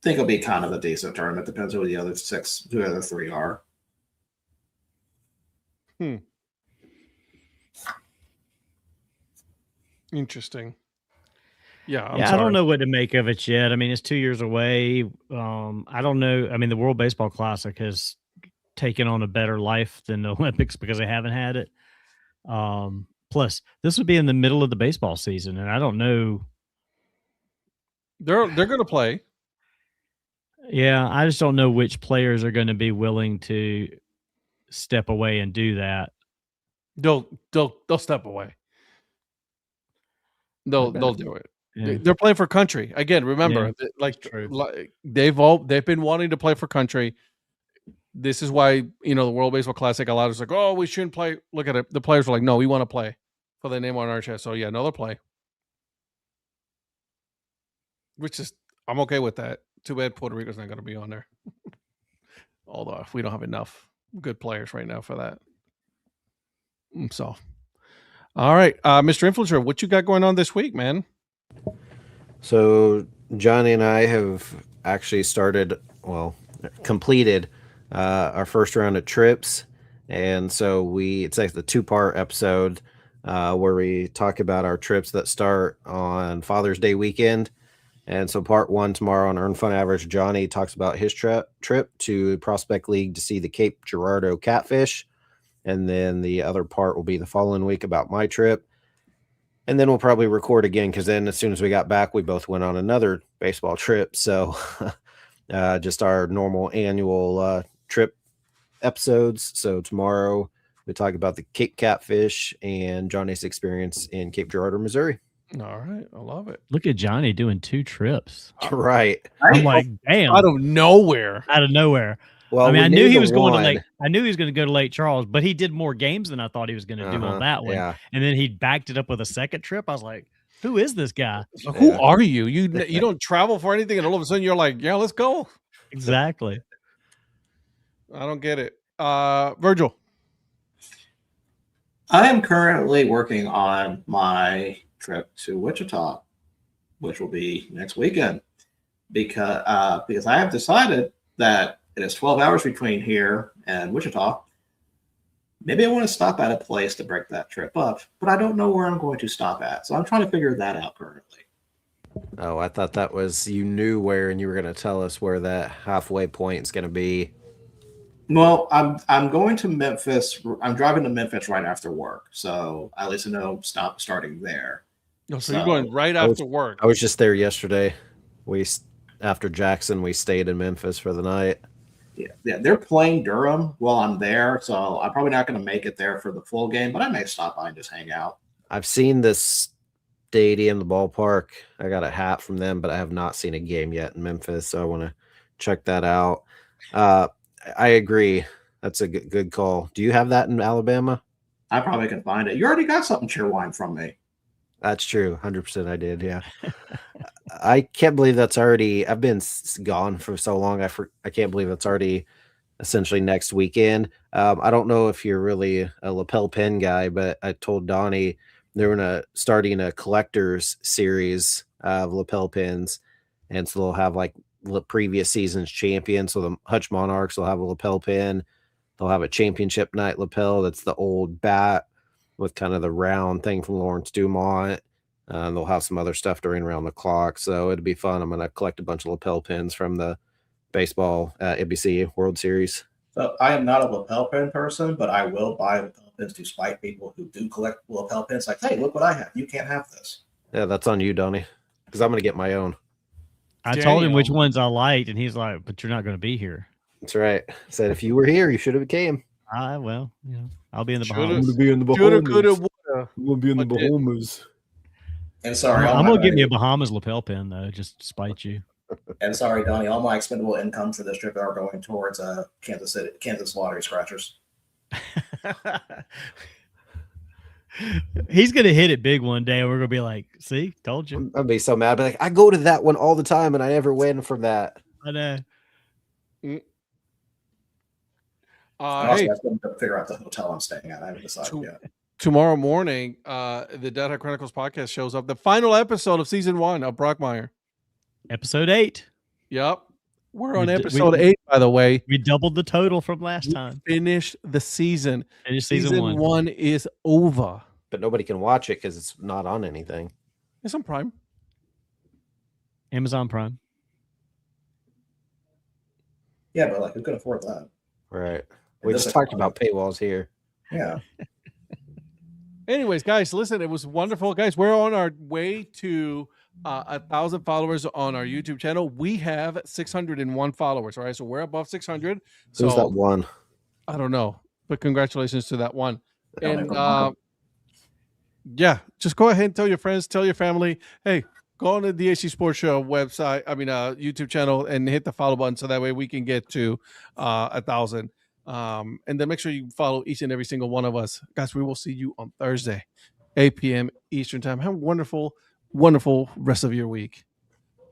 Speaker 6: think it'll be kind of a decent tournament. Depends who the other 3 are.
Speaker 1: Interesting. Yeah,
Speaker 2: I don't know what to make of it yet. I mean, it's 2 years away. I don't know. I mean, the World Baseball Classic has taken on a better life than the Olympics because they haven't had it. Plus, this would be in the middle of the baseball season, and I don't know.
Speaker 1: They're going to play.
Speaker 2: Yeah, I just don't know which players are going to be willing to step away and do that.
Speaker 1: They'll step away. They'll do it.
Speaker 2: Yeah.
Speaker 1: They're playing for country again. Remember, they've been wanting to play for country. This is why the World Baseball Classic. A lot of us like, oh, we shouldn't play. Look at it. The players were like, no, we want to play for the name on our chest. So yeah, they'll play. Which is, I'm okay with that. Too bad Puerto Rico's not going to be on there. Although we don't have enough good players right now for that. So. All right, Mr. Influencer, what you got going on this week, man?
Speaker 7: So Johnny and I have actually completed our first round of trips, and so it's like the 2-part episode. where we talk about our trips that start on Father's Day weekend. And so part 1 tomorrow on Earn Fun Average, Johnny talks about his trip to Prospect League to see the Cape Girardeau catfish. And then the other part will be the following week about my trip. And then we'll probably record again, because then as soon as we got back, we both went on another baseball trip. So just our normal annual trip episodes. So tomorrow we talk about the Cape catfish and Johnny's experience in Cape Girardeau, Missouri.
Speaker 1: All right. I love it.
Speaker 2: Look at Johnny doing 2 trips.
Speaker 7: Right.
Speaker 2: I'm like, damn.
Speaker 1: Out of nowhere.
Speaker 2: Out of nowhere.
Speaker 7: Well,
Speaker 2: I mean, I knew he was going to
Speaker 7: Lake.
Speaker 2: I knew he was going to go to Lake Charles, but he did more games than I thought he was going to do on that one.
Speaker 7: Yeah.
Speaker 2: And then he backed it up with a second trip. I was like, who is this guy?
Speaker 1: Who are you? You don't travel for anything, and all of a sudden you're like, yeah, let's go.
Speaker 2: Exactly.
Speaker 1: I don't get it. Virgil.
Speaker 6: I am currently working on my trip to Wichita, which will be next weekend, because I have decided that it is 12 hours between here and Wichita. Maybe I want to stop at a place to break that trip up, but I don't know where I'm going to stop at. So I'm trying to figure that out currently.
Speaker 7: Oh, I thought that was you knew where, and you were going to tell us where that halfway point is going to be.
Speaker 6: Well, I'm going to Memphis. I'm driving to Memphis right after work, so at least I know starting there.
Speaker 1: No, so you're going right after work.
Speaker 7: I was just there yesterday. After Jackson, we stayed in Memphis for the night.
Speaker 6: Yeah, they're playing Durham while I'm there, so I'm probably not going to make it there for the full game, but I may stop by and just hang out.
Speaker 7: I've seen this stadium, the ballpark. I got a hat from them, but I have not seen a game yet in Memphis, so I want to check that out. I agree. That's a good call. Do you have that in Alabama?
Speaker 6: I probably can find it. You already got something Cheerwine from me.
Speaker 7: That's true. 100% I did, yeah. I can't believe that's already – I've been gone for so long. I can't believe it's already essentially next weekend. I don't know if you're really a lapel pin guy, but I told Donnie they're starting a collector's series of lapel pins, and so they'll have like the previous season's champion. So the Hutch Monarchs will have a lapel pin. They'll have a championship night lapel that's the old bat with kind of the round thing from Lawrence Dumont. They'll have some other stuff during around the clock. So it'll be fun. I'm going to collect a bunch of lapel pins from the baseball NBC World Series.
Speaker 6: So I am not a lapel pin person, but I will buy lapel pins to spite people who do collect lapel pins. Like, hey, look what I have. You can't have this.
Speaker 7: Yeah, that's on you, Donnie, because I'm going to get my own.
Speaker 2: I told him which ones I liked, and he's like, but you're not going to be here.
Speaker 7: That's right. I said, if you were here, you should have came.
Speaker 2: Well, I'll be in the
Speaker 7: Bahamas.
Speaker 2: Bahamas.
Speaker 7: I'm going to be in the Bahamas.
Speaker 6: And sorry,
Speaker 2: I'm going to get me a Bahamas lapel pin, though, just to spite you.
Speaker 6: And sorry, Donnie, all my expendable income for this trip are going towards Kansas lottery scratchers.
Speaker 2: He's going to hit it big one day, and we're going to be like, see, told you.
Speaker 7: I'm going to be so mad. But I go to that one all the time, and I never win from that.
Speaker 2: I know.
Speaker 6: Hey, I have to figure out the hotel I'm staying at. I haven't decided yet.
Speaker 1: Tomorrow morning, the Dad Hat Chronicles podcast shows up. The final episode of season 1 of Brockmire.
Speaker 2: Episode 8.
Speaker 1: Yep. We're on episode 8, by the way.
Speaker 2: We doubled the total from last time.
Speaker 1: Finished the season.
Speaker 2: Season
Speaker 1: 1 is over.
Speaker 7: But nobody can watch it because it's not on anything.
Speaker 1: It's on Prime.
Speaker 2: Amazon Prime.
Speaker 6: Yeah, but like, who could afford that?
Speaker 7: Right. We just talked about paywalls here.
Speaker 6: Yeah.
Speaker 1: Anyways, guys, listen, it was wonderful. Guys, we're on our way to 1,000 followers on our YouTube channel. We have 601 followers. All right, so we're above 600.
Speaker 7: Who's that one?
Speaker 1: I don't know, but congratulations to that one. And yeah, just go ahead and tell your friends, tell your family, hey, go on the DHC Sports Show website, YouTube channel, and hit the follow button so that way we can get to 1,000. And then make sure you follow each and every single one of us. Guys, we will see you on Thursday, 8 p.m. Eastern time. Have a wonderful, wonderful rest of your week.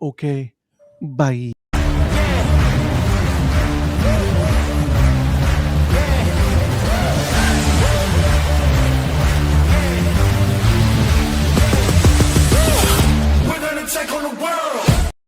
Speaker 1: Okay, bye.